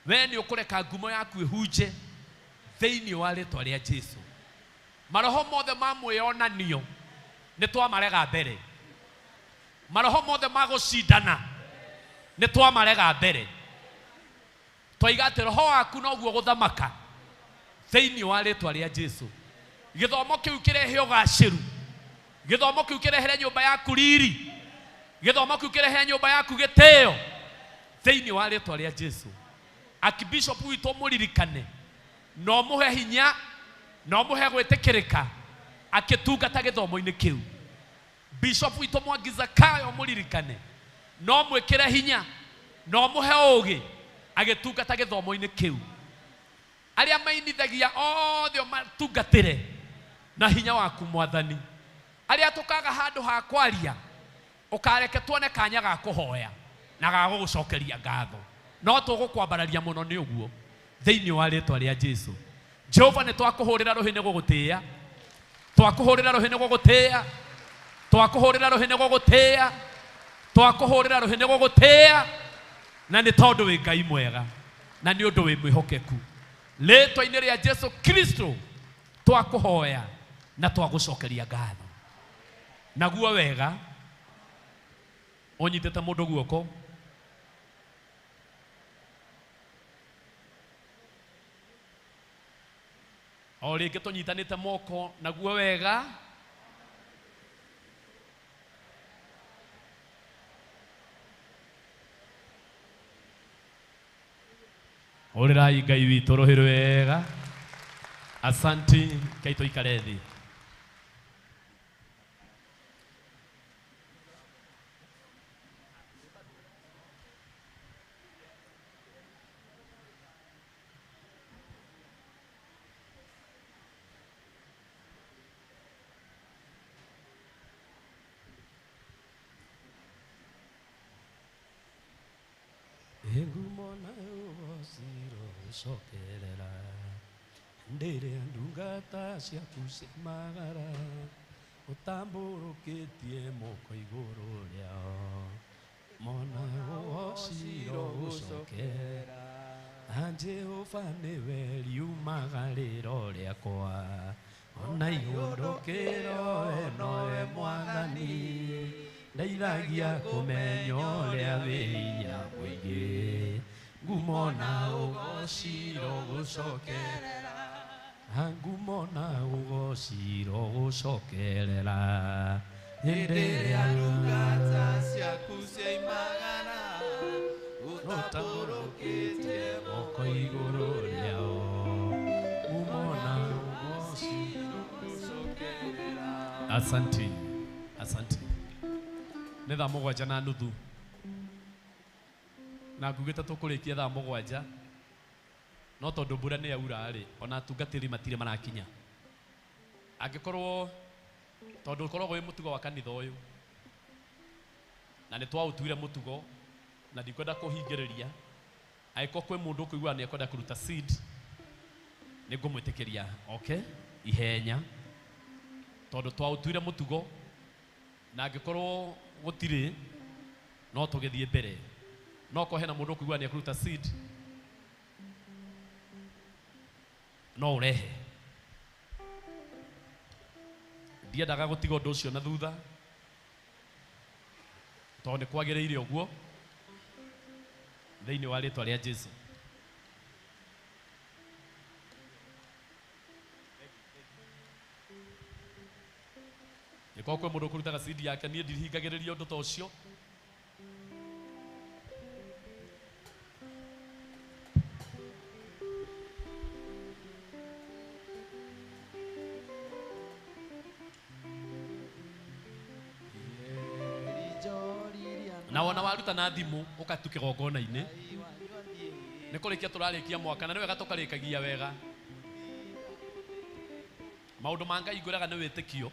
we nĩ ũkũreka ngumo yaku ĩhunje thĩinĩ wa rĩtwa rĩa Jesũ. Maroho mothe ma mwĩonanio nĩ twamarega mbere, maroho mothe ma gũcindana nĩ twamarega mbere. Twoiga atĩ roho waku noguo gũthamaka thĩinĩ wa rĩtwa rĩa Jesũ. Gĩthomo kĩu kĩrehe ũgacĩru, gĩthomo kĩu kĩrehere nyũmba yaku riri, gĩthomo kĩu kĩrehere nyũmba yaku gĩtĩo thĩinĩ wa rĩtwa rĩa Jesũ. Archbishop witũ mũririkane, no mũhe hinya, no mũhe gwĩtĩkĩrĩka akĩtungata gĩthomo-inĩ kĩu. Bishop witũ Mwangi Zakayo mũririkane, no mwĩkĩre hinya, no mũhe ũũgĩ agĩtungata gĩthomo-inĩ kĩu. Arĩa mainithagia othe matungatĩre na hinya waku Mwathani. Arĩa tũkaga handũ ha kwaria, ũkareke tuone kanya ga kũhoya na ga gũgũcokeria ngatho, no tũgũkwambararia mũno nĩ ũguo thĩinĩ wa rĩtwa rĩa Jesũ. Jehova nĩ twakũhũrĩra rũhĩ nĩ gũgũtĩĩa, twakũhũrĩra rũhĩ nĩ gũgũtĩĩa, twakũhũrĩra rũhĩ nĩ gũgũtĩĩa, twakũhũrĩra rũhĩ nĩ gũgũtĩĩa, na nĩ tondũ wĩ Ngai mwega na nĩ ũndũ wĩ mwĩhokeku. Rĩtwa-inĩ rĩa Jesũ Kristo twakũhoya na twagũcokeria ngatho. Naguo wega onyitete mundu guoko o ringi tunyitanite moko naguo wega Orirai Ngai witũ rũhĩ rwega. Asanti, Ngai tũikare thĩ. Engumona osiro sokerera ndere ndungata ciaku cimagara utamburukitie moko iguru riao mona osiro gucokera Jehova niwe riumagariro riakwa ona igurukiro eno e mwathani ndairagia kumenyo ria winya muingi ngumona ugociro gucokerera ngumona ugociro gucokerera hindi ria ndungata ciaku cioimagara utamurukitie moko iguru riao ngumona ugociro gucokerera. Asante, asante. Nĩ thaa mũgwanja na nuthu na ngugĩte tũkũrĩkia thaa mũgwanja no tondũ mbura nĩ yaura rĩ ona atungatĩri matirĩ marakinya angĩkorwo tondũ ũkoragwo wĩ mũtugo wa kanitha ũyũ na nĩ twaũtuire mũtugo na ndikwenda kũhingĩrĩria angĩkorwo kwĩ mũndũ ũkũigua nĩ ekwenda kũruta seed nĩ ngũmwĩtĩkĩria okay ihenya tondũ twaũtuire mũtugo na angĩkorwo gũtirĩ no tũgĩthiĩ mbere no ko hena mũndũ ũkũigua nĩ ekũruta seed no ũrehe ndiendaga gũtiga ũndũ ũcio na thutha tondũ nĩ kwagĩrĩire ũguo thĩinĩ wa rĩtwa rĩa Jesũ. Nĩkorwo kwĩ mũndũ ũkũrutaga seed yake niĩ ndirihingagĩrĩria ũndũ ta ũcio na wona waruta na thimũ ũkatu kĩgongona-inĩ nĩ kũrĩkia tũrarĩkia mwaka na nĩ wega tũkarĩkagia wega maũndũ ma Ngai ngwĩraga nĩ wĩtĩkio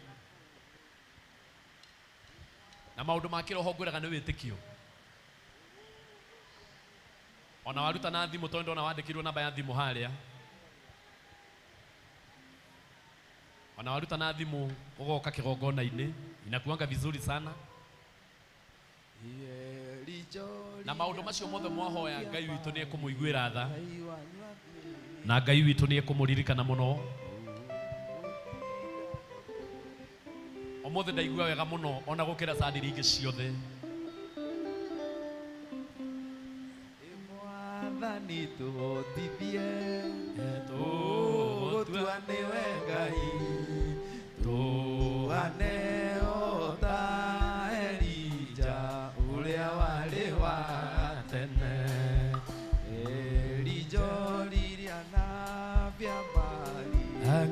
na maũndũ ma kĩroho ngwĩraga nĩ wĩtĩkio ona waruta na thimũ tondũ ndona wandĩkirwo namba ya thimũ harĩa ona waruta na thimũ ũgoka kĩgongona-inĩ inakuanga vizuri sana na maũndũ macio mothe mwahoya Ngai witũ nĩ ekũmũiguĩra tha na Ngai witũ nĩ ekũmũririkana mũno. Ũmũthĩ ndaigua wega mũno ona gũkĩra sadiri ingĩ ciothe. Mwathani tũhotithie tũgũtuane we Ngai tuane ota Elija ũrĩa warĩ wa tene Elija rĩrĩa nabia mbari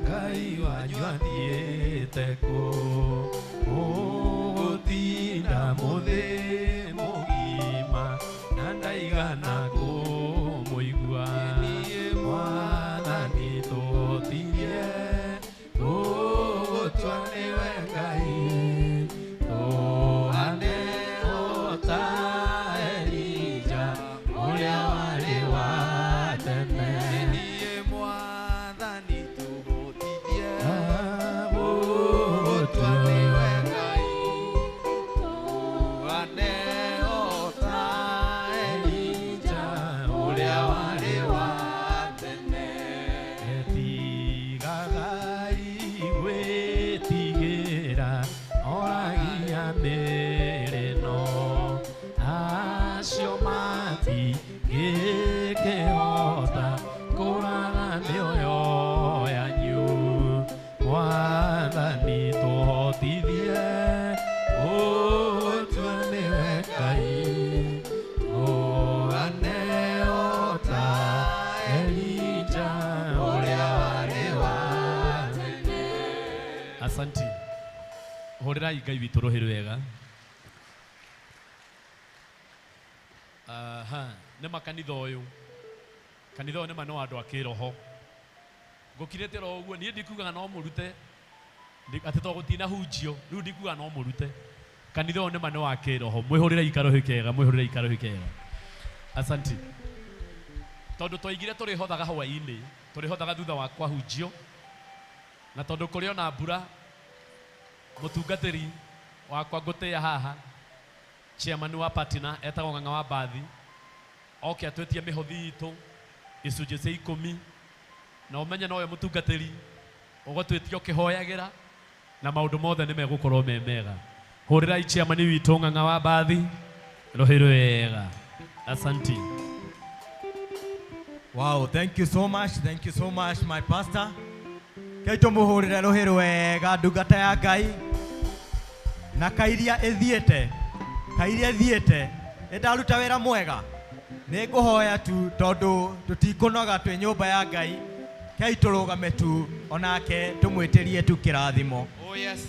Ngai wanyu athiĩte kũ ũgũtinda mũthĩ mũgima na ndaigana kũmũigua Mwathani tũhotithie tũgũtuane we Ngai tuane ota Elija ũrĩa warĩ wa tene Mwathani tũhotithie tũgũtuane Horerai Ngai witũ rũhĩ rwega. Nĩ makanitha ũyũ. Kanitha ũyũ nĩ ma no andũ a kĩroho. Ngũkirĩte ro ũguo niĩ ndikugaga no mũrute. Atĩ to gũtina hunjio, rĩu ndikuga no mũrute. Kanitha ũyũ nĩ ma no wa kĩroho. Mwĩhũrĩrai karũhĩ kega, mwĩhũrĩrai karũhĩ kega. Asanti. Tondũ twaigire tũrĩhothaga hwaĩ-inĩ, tũrĩhothaga thutha wa kwa hunjio. Na tondũ kũrĩ ona mbura mũtungatĩri wakwa ngũtĩĩa haha chairman wa partner etagwo Ng'ang'a wa Mbathi oke atwetie mĩhothi itũ gĩcunjĩ cia 10 na ũmenye nowe mũtungatĩri ũgotwĩtio kĩhoyagĩra na maũndũ mothe nĩ megũkorwo me mega. Hũrĩrai chairman witũ Ng'ang'a wa Mbathi rũhĩ rwega. Asanti. Wow, thank you so much my pastor. Kaito muhurire rũhĩ rwega ndungata ya Ngai na kairia ithiĩte ndaruta wĩra mwega nĩ ngũhoya tu tondũ tũtikũnoga twĩ nyũmba ya Ngai kaito rũgame tu onake tũmwĩtĩrie tu kĩrathimo. Oh yes.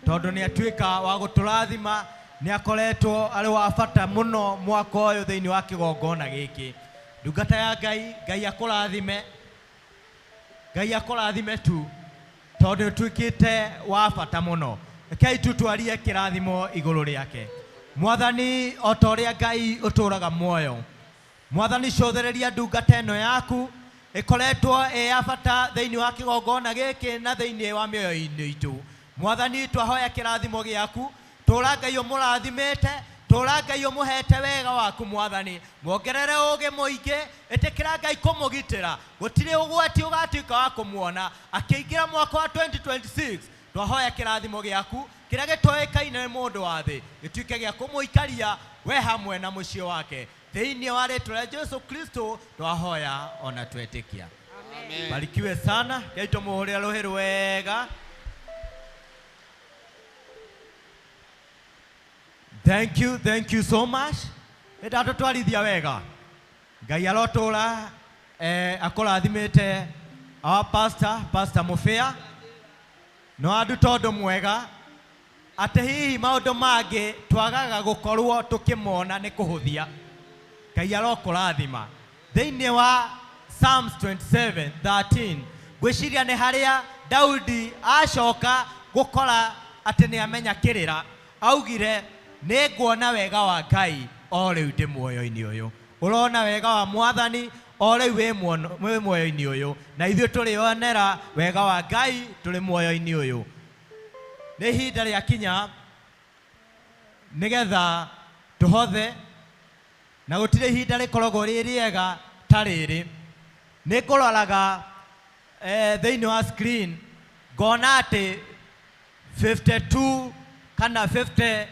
Tondũ nĩ atuĩka wa gũtũrathima nĩ akoretwo arĩ wa bata mũno mwaka ũyũ thĩinĩ wa kĩgongona gĩkĩ. Ndungata ya Ngai akũrathime. Ngai akũrathime tu tondũ tuĩkĩte wa bata mũno. Rekei tu twarie kĩrathimo igũrũ rĩake. Mwathani o ta ũrĩa Ngai ũtũũraga muoyo. Mwathani cũthĩrĩria ndungata ĩno yaku ĩkoretwo ĩ ya bata thĩinĩ wa kĩgongona gĩkĩ na thĩinĩ wa mĩoyo-inĩ itũ. Mwathani twahoya kĩrathimo gĩaku, tũũra Ngai ũmũrathimĩte, tũũra Ngai ũmũhete wega waku Mwathani, mwongerere ũũgĩ mũingĩ, ĩtĩkĩra Ngai kũmũgitĩra, gũtirĩ ũgwati ũgatuĩka wa kũmuona akĩingĩra mwaka wa 2026. Twahoya kĩrathimo gĩaku kĩrĩa gĩtoĩkaine nĩ mũndũ wa thĩ gĩtuĩke gĩa kũmũikaria we hamwe na mũciĩ wake thĩinĩ wa rĩĩtwa rĩa Jesu Kristo twahoya ona twetĩkia. Amen. Barikiwe sana. Kaito mũhũrĩre rũhĩ rwega. Thank you so much. Ndatũtwarithia wega. Ngai arotũra akũrathimĩte our pastor Mũbĩa. No andu tondũ mwega atĩ hihi maũndũ mangĩ twagaga gũkorwo tũkĩmona nĩ kũhũthia. Ngai arokũrathima. Thĩinĩ wa Psalms 27:13 ngwĩciria nĩ harĩa Daudi acoka gũkora atĩ nĩ amenya kĩrĩra. Augire nĩ nguona wega wa Ngai o rĩu ndĩ muoyo-inĩ ũyũ. Ũrona wega wa Mwathani o rĩu wĩ muoyo-inĩ ũyũ. Na ithuĩ tũrĩonera wega wa Ngai tũrĩ muoyo-inĩ ũyũ. Nĩ ihinda rĩakinya nĩgetha tũhothe na gũtirĩ ihinda rĩkoragwo rĩ rĩega ta rĩrĩ. Nĩ ngũroraga thĩinĩ wa screen ngona atĩ 52 kana 50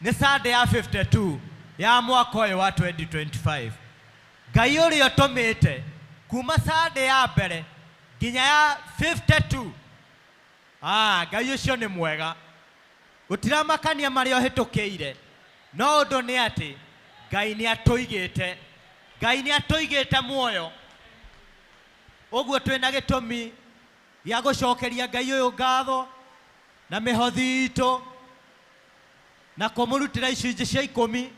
nĩ Sunday ya 52 ya mwaka ũyũ wa 2025. Ngai ũrĩa ũtũmĩte kuma Sunday ya mbere nginya ya 52. Ngai ũcio nĩ mwega. Gũtiramakania marĩa ũhĩtũkĩire. No ũndũ nĩ atĩ Ngai nĩ atũigĩte. Ngai nĩ atũigĩte muoyo. Ũguo twĩna gĩtũmi gĩa gũcokeria Ngai ũyũ ngatho na mĩhothi itũ na kũmũrutĩra icunjĩ cia 10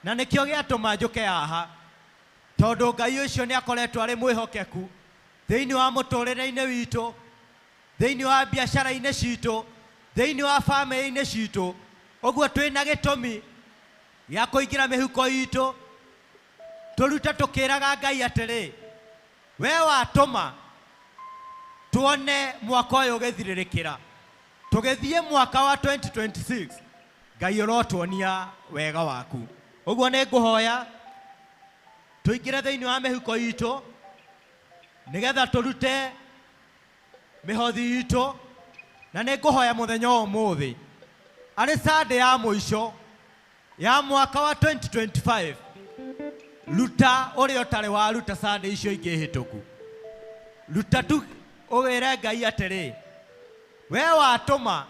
na nĩkĩo gĩatũma njũke haha. Tondũ Ngai ũcio nĩ akoretwo arĩ mwĩhokeku thĩinĩ wa mũtũrĩre-inĩ witũ, thĩinĩ wa biacara-inĩ citũ, thĩinĩ wa famĩlĩ-inĩ citũ. Ũguo twĩna gĩtũmi gĩa kũingĩra mĩhuko itũ tũrute tũkĩraga Ngai atĩrĩ, we watũma tuone mwaka ũyũ ũgĩthirĩrĩkĩra, tũgĩthiĩ mwaka wa 2026 Ngai ũrotuonia wega waku. Ũguo nĩ ngũhoya tũingĩre thĩinĩ wa mĩhuko itũ nĩgetha tũrute mĩhothi itũ. Na nĩ ngũhoya mũthenya ũmũthĩ arĩ Sunday ya mũico ya mwaka wa 2025, ruta ũrĩa ũtarĩ waruta Sunday icio ingĩ hĩtũku. Ruta tu ũwĩre Ngai atĩrĩ, we watũma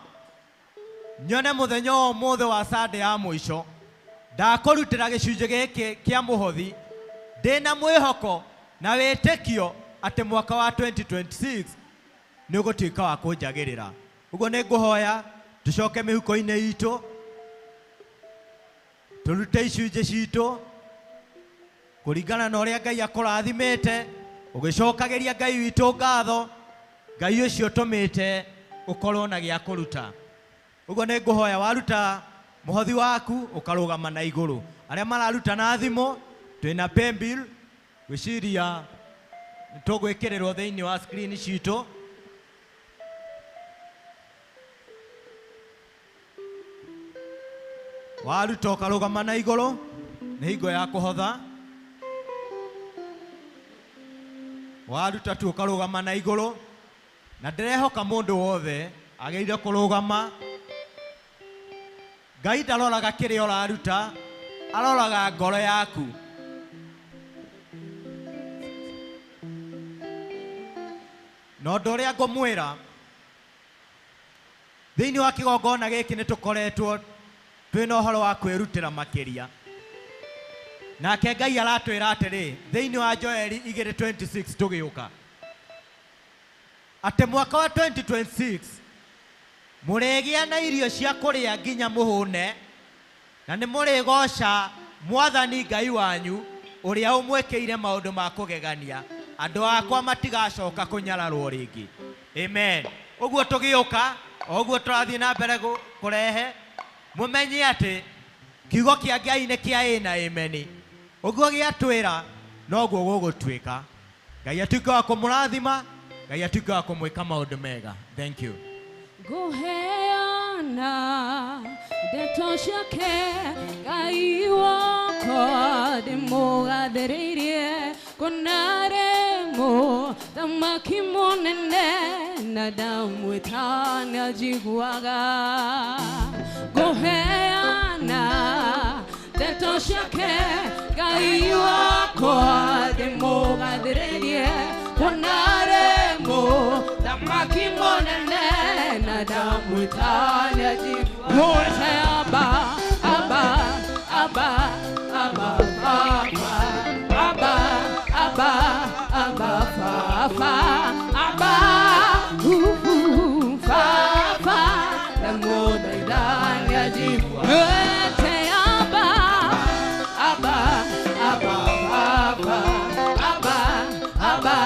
nyone mũthenya ũmũthĩ wa Sunday ya mũico ndakũrutĩra gĩcunjĩ gĩkĩ kĩa mũhothi ndĩna mwĩhoko na wĩtĩkio atĩ mwaka wa 2026 nĩ ũgũtuĩka wa kũnjagĩrĩra. Ũguo nĩ ngũhoya tucoke mihuko-inĩ itũ turute icunjĩ citũ kũringana na ũrĩa Ngai akũrathimĩte, ũgĩcokagĩria Ngai witũ ngatho, Ngai ũcio tũmĩte ũkorwo na gĩa kũruta. Ũguo nĩ ngũhoya waruta mũhothi waku ũkarũgama na igũrũ. Arĩa mararuta na thimũ twĩna paybill gwĩciria tũgwĩkĩrĩrwo thĩinĩ wa screen citũ. Waruta ũkarũgama na igũrũ, nĩ hingo ya kũhotha. Waruta tu ũkarũgama na igũrũ, na ndĩrehoka mũndũ wothe agĩrĩire kũrũgama. Ngai ndaroraga kĩrĩa ũraruta, aroraga ngoro yaku. Na ũndũ ũrĩa ngũmwĩra, thĩinĩ wa kĩgongona gĩkĩ nĩ tũkoretwo twĩna ũhoro wa kwĩrutĩra makĩria. Nake Ngai aratwĩra atĩrĩ thĩinĩ wa Joeli 2:26 tũgĩũka atĩ mwaka wa 2026 mũrĩgĩa na irio cia kũrĩa nginya mũhũne, na nĩ mũrĩgoca Mwathani Ngai wanyu ũrĩa ũmwĩkĩire maũndũ ma kũgegania. Andũ akwa matigacoka kũnyararwo rĩngĩ. Amen. Ũguo tũgĩũka, ũguo tũrathiĩ na mbere kũrehe, mũmenye atĩ kiugo kĩa Ngai nĩ kĩa ĩ na amen. Ũguo gĩatwĩra noguo gũgũtuĩka. Ngai atuĩke wa kũmũrathima, Ngai atuĩke wa kũmwĩka maũndũ mega. Thank you. Nguheana ndeto ciake Ngai wakwa ndĩmũgathĩrĩirie, kũnarĩ mũthamaki mũnene na ndamwĩta nĩanjiguaga. Nguheana ndeto ciake Ngai wakwa ndĩmũgathĩrĩirie, kũnarĩ mũthamaki mũnene na ndamwĩta nĩanjiguaga. Mwĩte Abba, Abba, Abba, Abba, Abba, Abba, Abba, Abba, Papa, Abba, Papa, ndamwĩta nĩanjiguaga. Mwĩte Abba, Abba, Abba, Papa, Abba, Abba,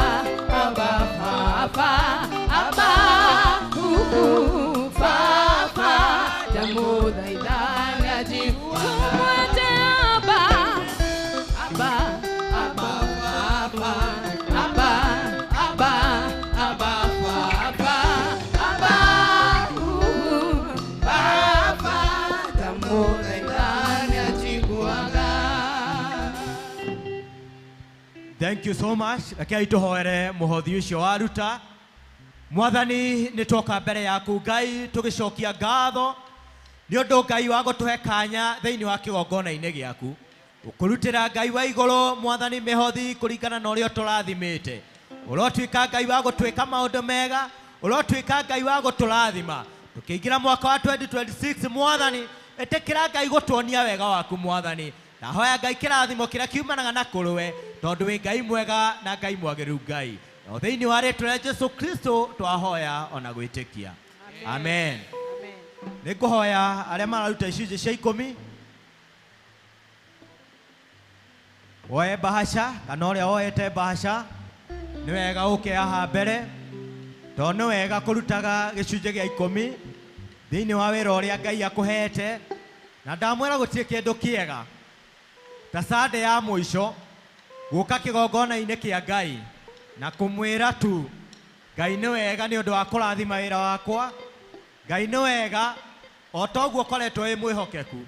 Abba, Papa, Abba, Papa, ndamwĩta nĩanjiguaga. Mwĩte Abba, Abba, Abba, Papa, Abba, Abba, Abba, Papa, Abba, Papa, ndamwĩta nĩanjiguaga. Thank you so much. Rekei tũhoere mũhothi ũcio waruta. Mwathani nĩ twoka mbere yaku Ngai tũgĩcokia ngatho nĩ ũndũ Ngai wa gũtũhe kanya thĩinĩ wa kĩgongona-inĩ gĩaku. Ũkũrutĩra Ngai wa igũrũ Mwathani mĩhothi kũringana na ũrĩa tũrathimĩte. Ũrotuĩka Ngai wa gũtwĩka maũndũ mega, ũrotuĩka Ngai wa gũtũrathima. Tũkĩingĩra mwaka wa 2026 Mwathani, ĩtĩkĩra Ngai gũtuonia wega waku Mwathani. Ndahoya Ngai kĩrathimo kĩrĩa kiumanaga na kũrũwe, tondũ wĩ Ngai mwega na Ngai mwagĩrĩru Ngai. Na thĩinĩ wa rĩĩtwa rĩa Jesũ Kristo twahoya ona gwĩtĩkia. Amen. Nĩ ngũhoya arĩa mararuta icunjĩ cia 10 woe bahasha, kana ũrĩa woete bahasha nĩ wega ũke haha mbere, tondũ nĩ wega kũrutaga gĩcunjĩ gĩa 10 thĩinĩ wa wĩra ũrĩa Ngai akũhete. Na ndamwĩra gũtirĩ kĩndũ kĩega ta Sunday ya mũico gũka kĩgongona-inĩ kĩa Ngai na kũmwĩra tu Ngai nĩ wega nĩ ũndũ wa kũrathima wĩra wakwa. Ngai nĩ wega o ta ũguo ũkoretwo wĩ mwĩhokeku,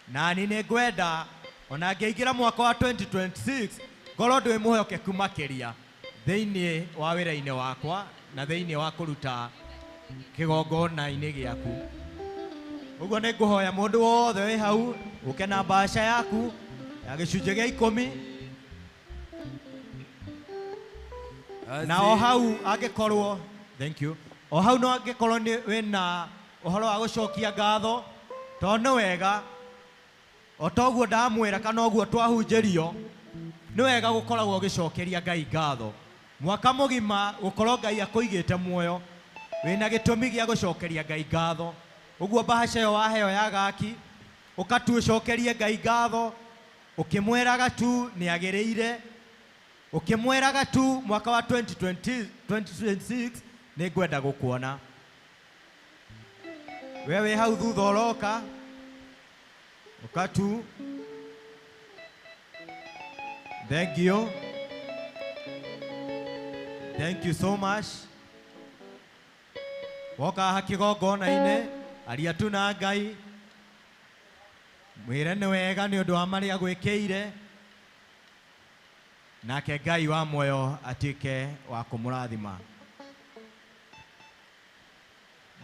na ni nĩ ngwenda ona ngĩingĩra mwaka wa 2026 ngorwo ndĩ mwĩhokeku makĩria thĩinĩ wa wĩra-inĩ wakwa na thĩinĩ wa kũruta kĩgongona-inĩ gĩaku. Ũguo nĩ ngũhoya mũndũ wothe wĩ hau ũke na bahasha yaku ya gĩcunjĩ gĩa 10. Na o hau angĩkorwo, thank you, o hau no angĩkorwo wĩna ũhoro wa gũcokia ngatho, tondũ nĩ wega o ta ũguo ndamwĩra kana ũguo twahunjĩrio, nĩ wega gũkoragwo ũgĩcokeria Ngai ngatho mwaka mũgima, gũkorwo Ngai akũigĩte muoyo wĩna gĩtũmi gĩa gũcokeria Ngai ngatho. Uguo bahasha yo waheo ya gaki ukatucokerie Ngai ngatho ukimweraga tu ni agereire ukimweraga tu mwaka wa 2026 ni ngwenda gukuona wewe hau thutha uroka ukatu. Thank you so much. Woka hakigongona-inĩ aria tu na Ngai mwĩre nĩ wega nĩ ũndũ wa marĩa gwĩkĩire, nake Ngai wa muoyo atuĩke wa kũmũrathima.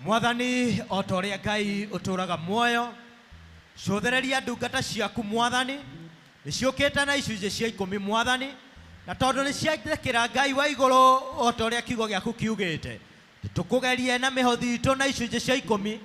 Mwathani o ta ũrĩa Ngai ũtũraga muoyo, cũthĩrĩria ndungata ciaku Mwathani, nĩciũkĩte na icunjĩ cia 10 Mwathani, na tondũ nĩciathĩkĩra Ngai wa igũrũ o ta ũrĩa kiugo gĩaku kiugĩte, tũkũgerie na mĩhothi itũ na icunjĩ cia 10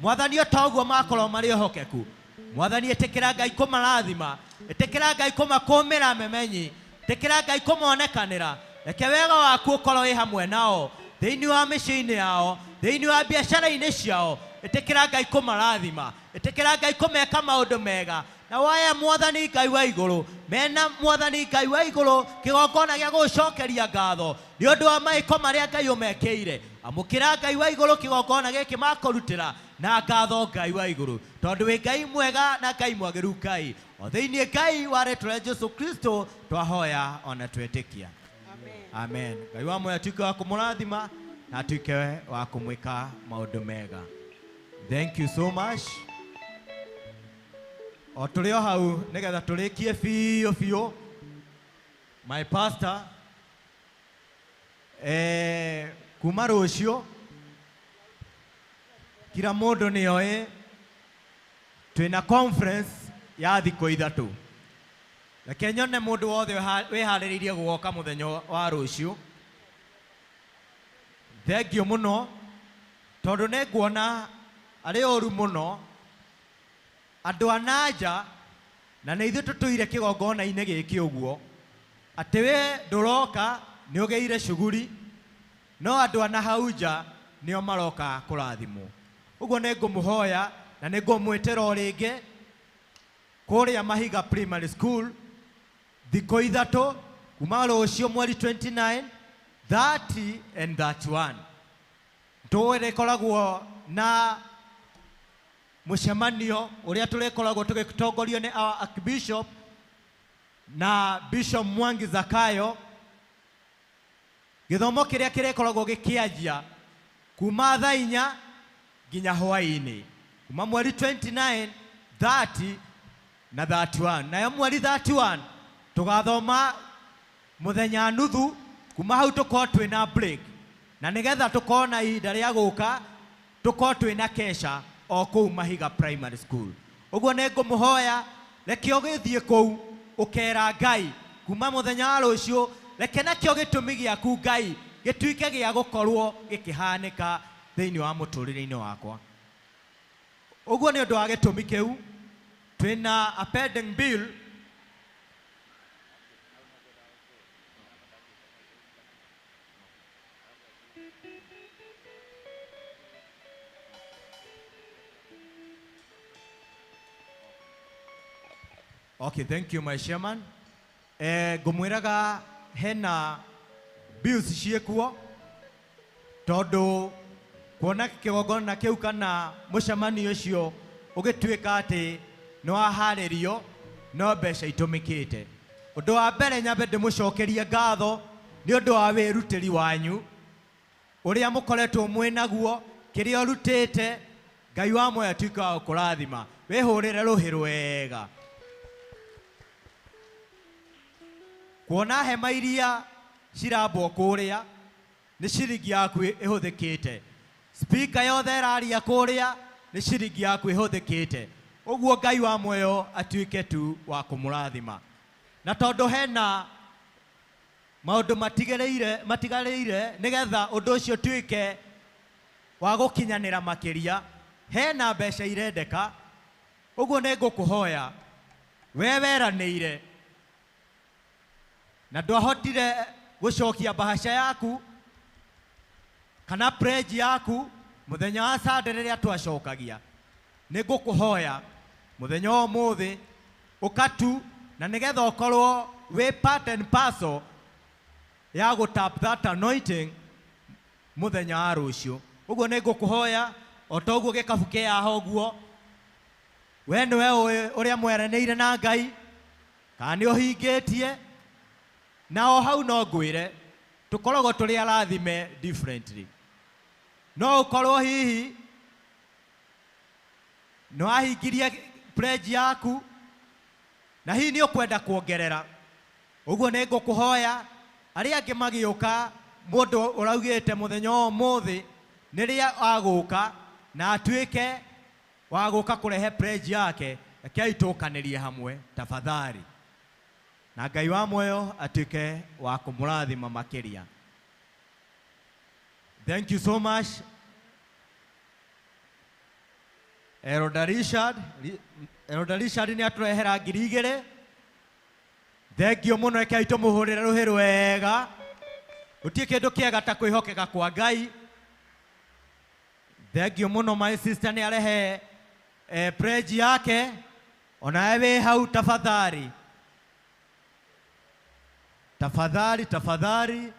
Mwathani, o ta ũguo makorwo marĩ ehokeku. Mwathani, ĩtĩkĩra Ngai kũmarathima, ĩtĩkĩra Ngai kũmakũmĩra memenyi, ĩtĩkĩra Ngai kũmonekanĩra, reke wega waku ũkorwo wĩ hamwe nao thĩinĩ wa mĩciĩ-inĩ yao, thĩinĩ wa biacara-inĩ ciao, ĩtĩkĩra Ngai kũmarathima, ĩtĩkĩra Ngai kũmeka maũndũ mega. Na waya Mwathani Ngai wa igũrũ, mena Mwathani Ngai wa igũrũ kĩgongona gĩa gũcokeria ngatho nĩ ũndũ wa maĩko marĩa Ngai ũmekĩire. Amũkĩra Ngai wa igũrũ kĩgongona gĩkĩ makũrutĩra na ngatho Ngai wa igũrũ, tondũ wĩ Ngai mwega na Ngai mwagĩru Ngai. O thĩinĩ Ngai wa rĩĩtwa rĩa Jesũ Kristo twahoya ona twĩtĩkia. Amen. Ngai wa muoyo atuĩke wa kũmũrathima na atuĩke wa kũmwĩka maũndũ mega. Thank you so much. O tũrĩ o hau nĩgetha tũrĩkie biũ my pastor kuma rũciũ kila mũndũ nĩoĩ twĩna conference ya thikũ ithatũ. Reke nyone mũndũ wothe wĩharĩrĩirie gũgoka mũthenya wa rũciũ. Thengiũ mũno tondũ nĩnguona arĩ ũru mũno andũ a nanja na nĩ ithuĩ tũtũire kĩgongona-inĩ gĩkĩ ũguo atĩ we ndũroka nĩ ũgeire shughuli, no andũ a nahau nja nĩo maroka kũrathimwo. Ũguo nĩ ngũmũhoya na nĩ ngũmwĩtĩra o rĩngĩ kũrĩa Mahiga Primary School thikũ ithatũ kuma rũciũ mweri 29, 30 and 31. Tũrĩkoragwo na mũcemanio ũrĩa tũrĩkoragwo tũgĩtongorio nĩ our Archbishop na Bishop Mwangi Zakayo. Gĩthomo kĩrĩa kĩrĩkoragwo gĩkĩanjia kuma thaa 4 nginya hwaĩ-inĩ kuma mweri 29, 30 na 31. Nayo mweri 31 tũgathoma mũthenya nuthu, kuma hau tũkorwo twĩna break, na nĩgetha tũkorwo na ihinda rĩa gũka tũkorwo twĩna kesha o kũu Mahiga Primary School. Ũguo nĩ ngũmũhoya reke ũgĩthiĩ kũu ũkera Ngai kuma mũthenya wa rũciũ, reke nakĩo gĩtũmi gĩaku Ngai gĩtuĩke gĩa gũkorwo gĩkĩhanĩka thĩinĩ wa mũtũrĩre-inĩ wakwa. Ũguo nĩ ũndũ wa gĩtũmi kĩu twĩna a pending bill Okay, thank you my chairman. Ngũmwĩraga hena bills ciĩkuo tondũ kuona kĩgongona kĩu kana mũcemanio ũcio ũgĩtuĩka atĩ nĩ waharĩrio no mbeca itũmĩkĩte. Ũndũ wa mbere nyambe ndĩmũcokerie ngatho nĩ ũndũ wa wĩrutĩri wanyu ũrĩa mũkoretwo mwĩnaguo, kĩrĩa ũrutĩte. Ngai wa muoyo atuĩke wa gũkũrathima, wĩhũrĩre rũhĩ rwega. Kuona hema iria cirambwo kũrĩa nĩ ciringi yaku ĩhũthĩkĩte, speaker yothe ĩraria kũrĩa nĩ ciringi yaku ĩhũthĩkĩte. Ũguo Ngai wa muoyo atuĩke tu wa kũmũrathima. Na tondũ hena maũndũ matigarĩire nĩgetha ũndũ ũcio tuĩke wa gũkinyanĩra makĩria, hena mbeca irendeka. Ũguo nĩ ngũkũhoya we weranĩire na ndwahotire gũcokia bahasha yaku kana pledge yaku muthenya wa Sunday riria twacokagia nĩ ngũkũhoya muthenya wa ũmũthĩ ũkatu na nĩgetha ũkorwo wĩ part and parcel ya gũtap that anointing muthenya wa rũciũ. Ũguo nĩ ngũkũhoya o ta ũguo gĩkabu kĩaha ũguo, we nĩwe ũĩ ũrĩa mweranĩire na Ngai kana nĩ ũhingĩtie, na o hau no ngwĩre tũkoragwo tũrĩ arathime differently. No ũkorwo hihi nĩwahingirie pledge yaku na hihi nĩ ũkwenda kuongerera, ũguo nĩ ngũkũhoya arĩa angĩ magĩũka mũndũ ũraugĩte mũthenya wa ũmũthĩ nĩrĩa agũka na atuĩke wa gũka kũrehe pledge yake, rekei tũkanĩrie hamwe tafadhali, na Ngai wa muoyo atuĩke wa kũmũrathima makĩria. Thank you so much Elder Richard nĩ atũrehera 2,000. Thank you mũno, rekei tũmũhũrĩre rũhĩ rwega. Gũtirĩ kĩndũ kĩega ta kwĩhokeka kwa Ngai. Thank you mũno, my sister nĩ arehe pledge yake, onawe wĩ hau tafadhali. Tafadhali.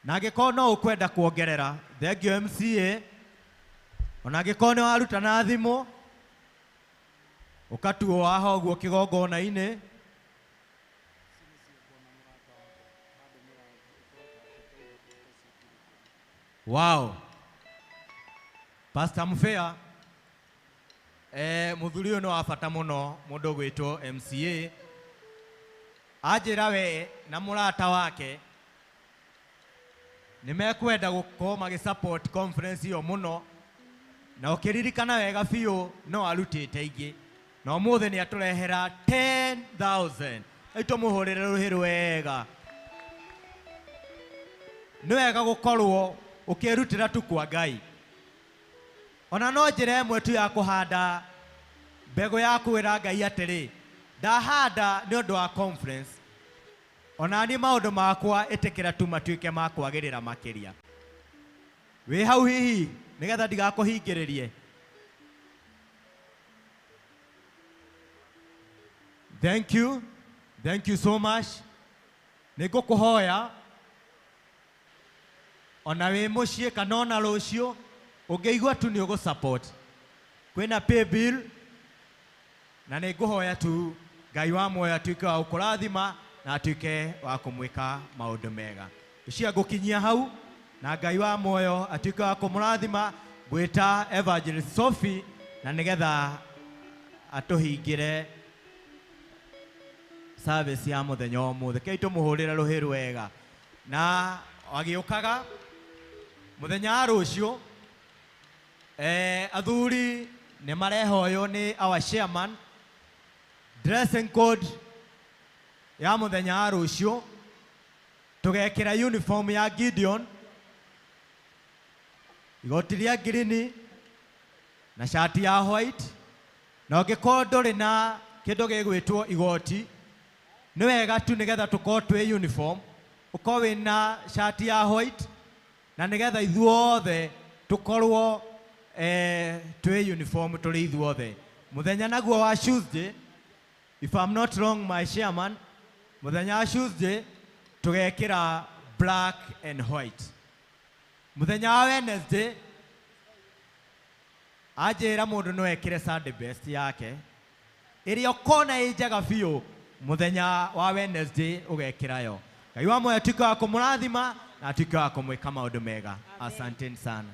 Na angĩkorwo no ũkwenda kuongerera, thank you MCA, ona angĩkorwo nĩ waruta na thimũ ũkatuo haha ũguo kĩgongona-inĩ. Wow. Pastor Mfea, mũthuri ũyũ nĩ wa bata mũno, mũndũ gwĩtwo MCA. Anjĩra we na mũrata wake nĩmekwenda gũkorwo magĩsupport conference iyo mũno, na ũkĩririkana wega biũ no arutĩte ingĩ, na ũmũthĩ nĩ atũrehera 10,000. Tũmũhũrĩre rũhĩ rwega. Nĩ wega gũkorwo ũkĩrutĩra tu kwa Ngai. Ona no njĩra ĩmwe tu ya kũhanda mbegũ ya kwĩra Ngai atĩrĩ, ndahanda nĩ ũndũ wa conference, ona niĩ maũndũ makwa ĩtĩkĩra tu matuĩke ma kwagĩrĩra makĩria. Wĩ hau hihi nĩgetha ndigakũhingĩrĩrie. Thank you so much. Nĩ ngũkũhoya ona wĩ mũciĩ kana ona rũciũ ũngĩigua tu nĩ ũgũsupport, kwĩna pay bill, na nĩ ngũhoya tu Ngai wa muoyo atuĩke wa gũkũrathima na atuĩke wa kũmwĩka maũndũ mega. Icia ngũkinyia hau, na Ngai wa muoyo atuĩke wa kũmũrathima. Gwĩta Evangelist Sophie na nĩgetha atũhingĩre service ya mũthenya wa ũmũthĩ. Kei tũmũhũrĩre rũhĩ rwega. Na agĩũkaga mũthenya wa rũciũ, athuri nĩ marehoywo nĩ our chairman dressing code ya mũthenya wa rũciũ. Tũgekĩra uniform ya Gideon, igoti rĩa green na shati ya white, na ũngĩkorwo ndũrĩ na kĩndũ gĩgwĩtwo igoti, nĩ wega tu nĩgetha tũkorwo twĩ uniform, ũkorwo wĩna shati ya white, na nĩgetha ithuothe tũkorwo twĩ uniform tũrĩ ithuothe. Mũthenya naguo wa Tuesday, if I'm not wrong my chairman, mũthenya wa Tuesday tũgekĩra black and white. Mũthenya wa Wednesday anjĩra mũndũ no ekĩre Sunday best yake ĩrĩa ũkona ĩ njega biũ, mũthenya wa Wednesday ũgekĩra yo. Ngai wa muoyo atuĩke wa kũmũrathima na atuĩke wa kũmwĩka maũndũ mega. Asanteni sana.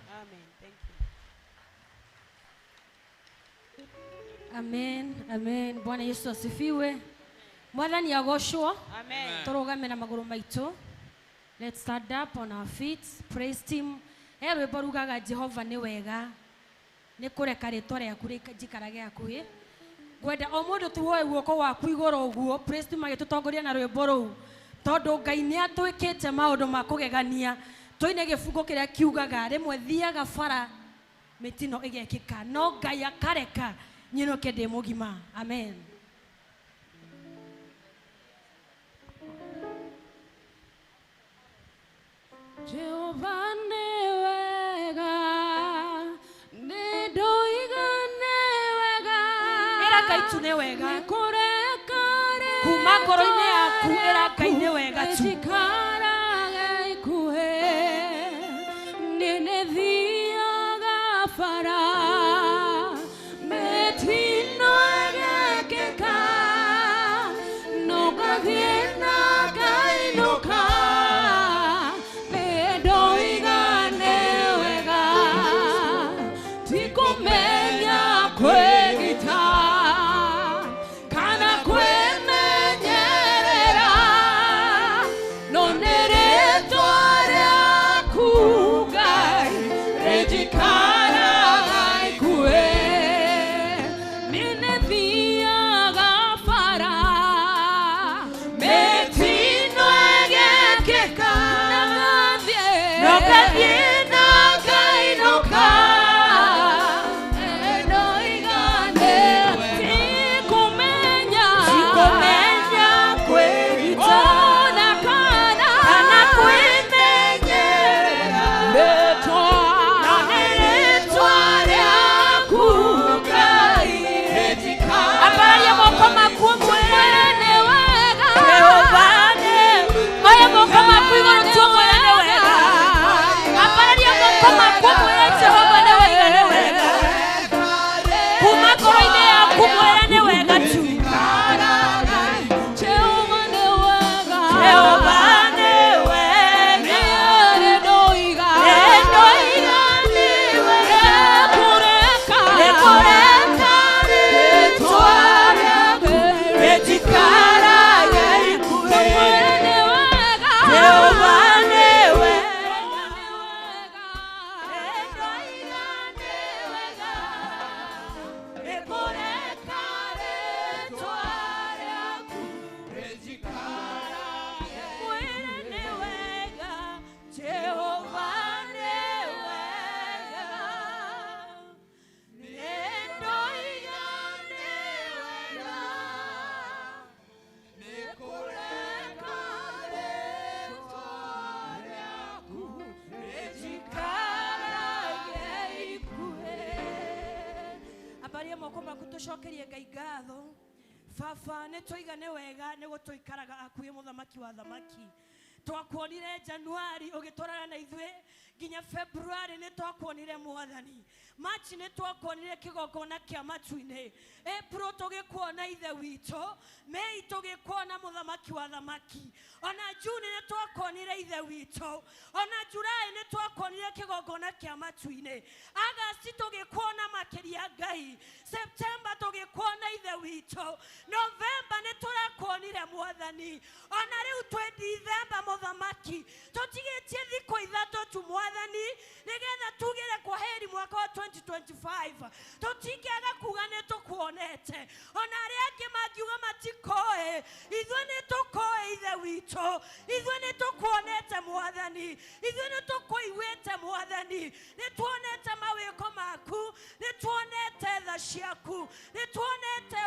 Amen. Bwana Yesu asifiwe. Mwathani agocwo. Tũrũgame na magũrũ maitũ. Let's stand up on our feet. Praise team. Rwĩmbo rugaga Jehova nĩ wega, nĩ kũreka rĩtwa rĩaku rĩjikarage hakuhĩ. Ngwenda o mũndũ tuoe guoko waku igũrũ ũguo. Praise team agĩtũtongoria na rwĩmbo rũu, tondũ Ngai nĩ atwĩkĩte maũndũ ma kũgegania. Tũine gĩbungo kĩrĩa kiugaga rĩmwe thiaga bara mĩtino ĩgekĩka, no Ngai akareka nyinoke ndĩ mũgima. Amen. Jehova nĩ ĩra Ngai tu nĩ wega kuma ngoro-inĩ yaku ĩra Ngai nĩ wega tu Tucokerie Ngai ngatho baba nĩ tũigane wega nĩ gũtũikaraga akuhĩ mũthamaki wa thamaki twakuonire Januari ũgĩtwarana na ithuĩ nginya February nĩ twakuonire Mwathani March nĩ twakuonire kĩgongona kĩa matu-inĩ April tũgĩkuona ithe witũ May tũgĩkuona mũthamaki wa thamaki ona June nĩ twakuonire ithe witũ ona July nĩ twakuonire kĩgongona kĩa matu-inĩ August tũgĩkuona makĩria Ngai September tũgĩkuona ithe witũ November nĩ tũrakuonire Mwathani ona rĩu twĩ December mũthamaki tũtigĩtie thikũ ithatũ tu Mwathani nĩgetha tugĩre kwaheri mwaka wa 2025 tũtingĩaga kuga nĩ tũkuonete ona arĩa angĩ mangiuga matikoe ithuĩ nĩ tũkoe ithe witũ ithuĩ nĩ tũkuonete Mwathani ithuĩ nĩ tũkũiguĩte Mwathani nĩ tuonete mawĩko maku nĩ tuonete tha ciaku nĩ tuonete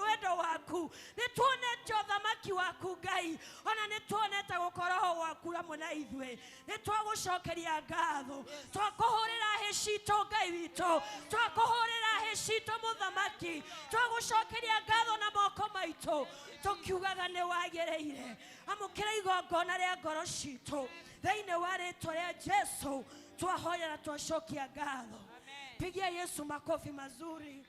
wendo waku nĩ tuonete ũthamaki waku Ngai ona nĩ tuonete gũkorwo gwaku hamwe na ithuĩ nĩ twagũcokeria ngatho twakũhũrĩra hĩ citũ Ngai witũ twakũhũrĩra hĩ citũ mũthamaki twagũcokeria ngatho na moko maitũ tũkiugaga nĩ wagĩrĩire amũkĩra igongona rĩa ngoro citũ thĩinĩ wa rĩtwa rĩa Jesu twahoya na twacokia ngatho pigia Yesu makofi mazuri.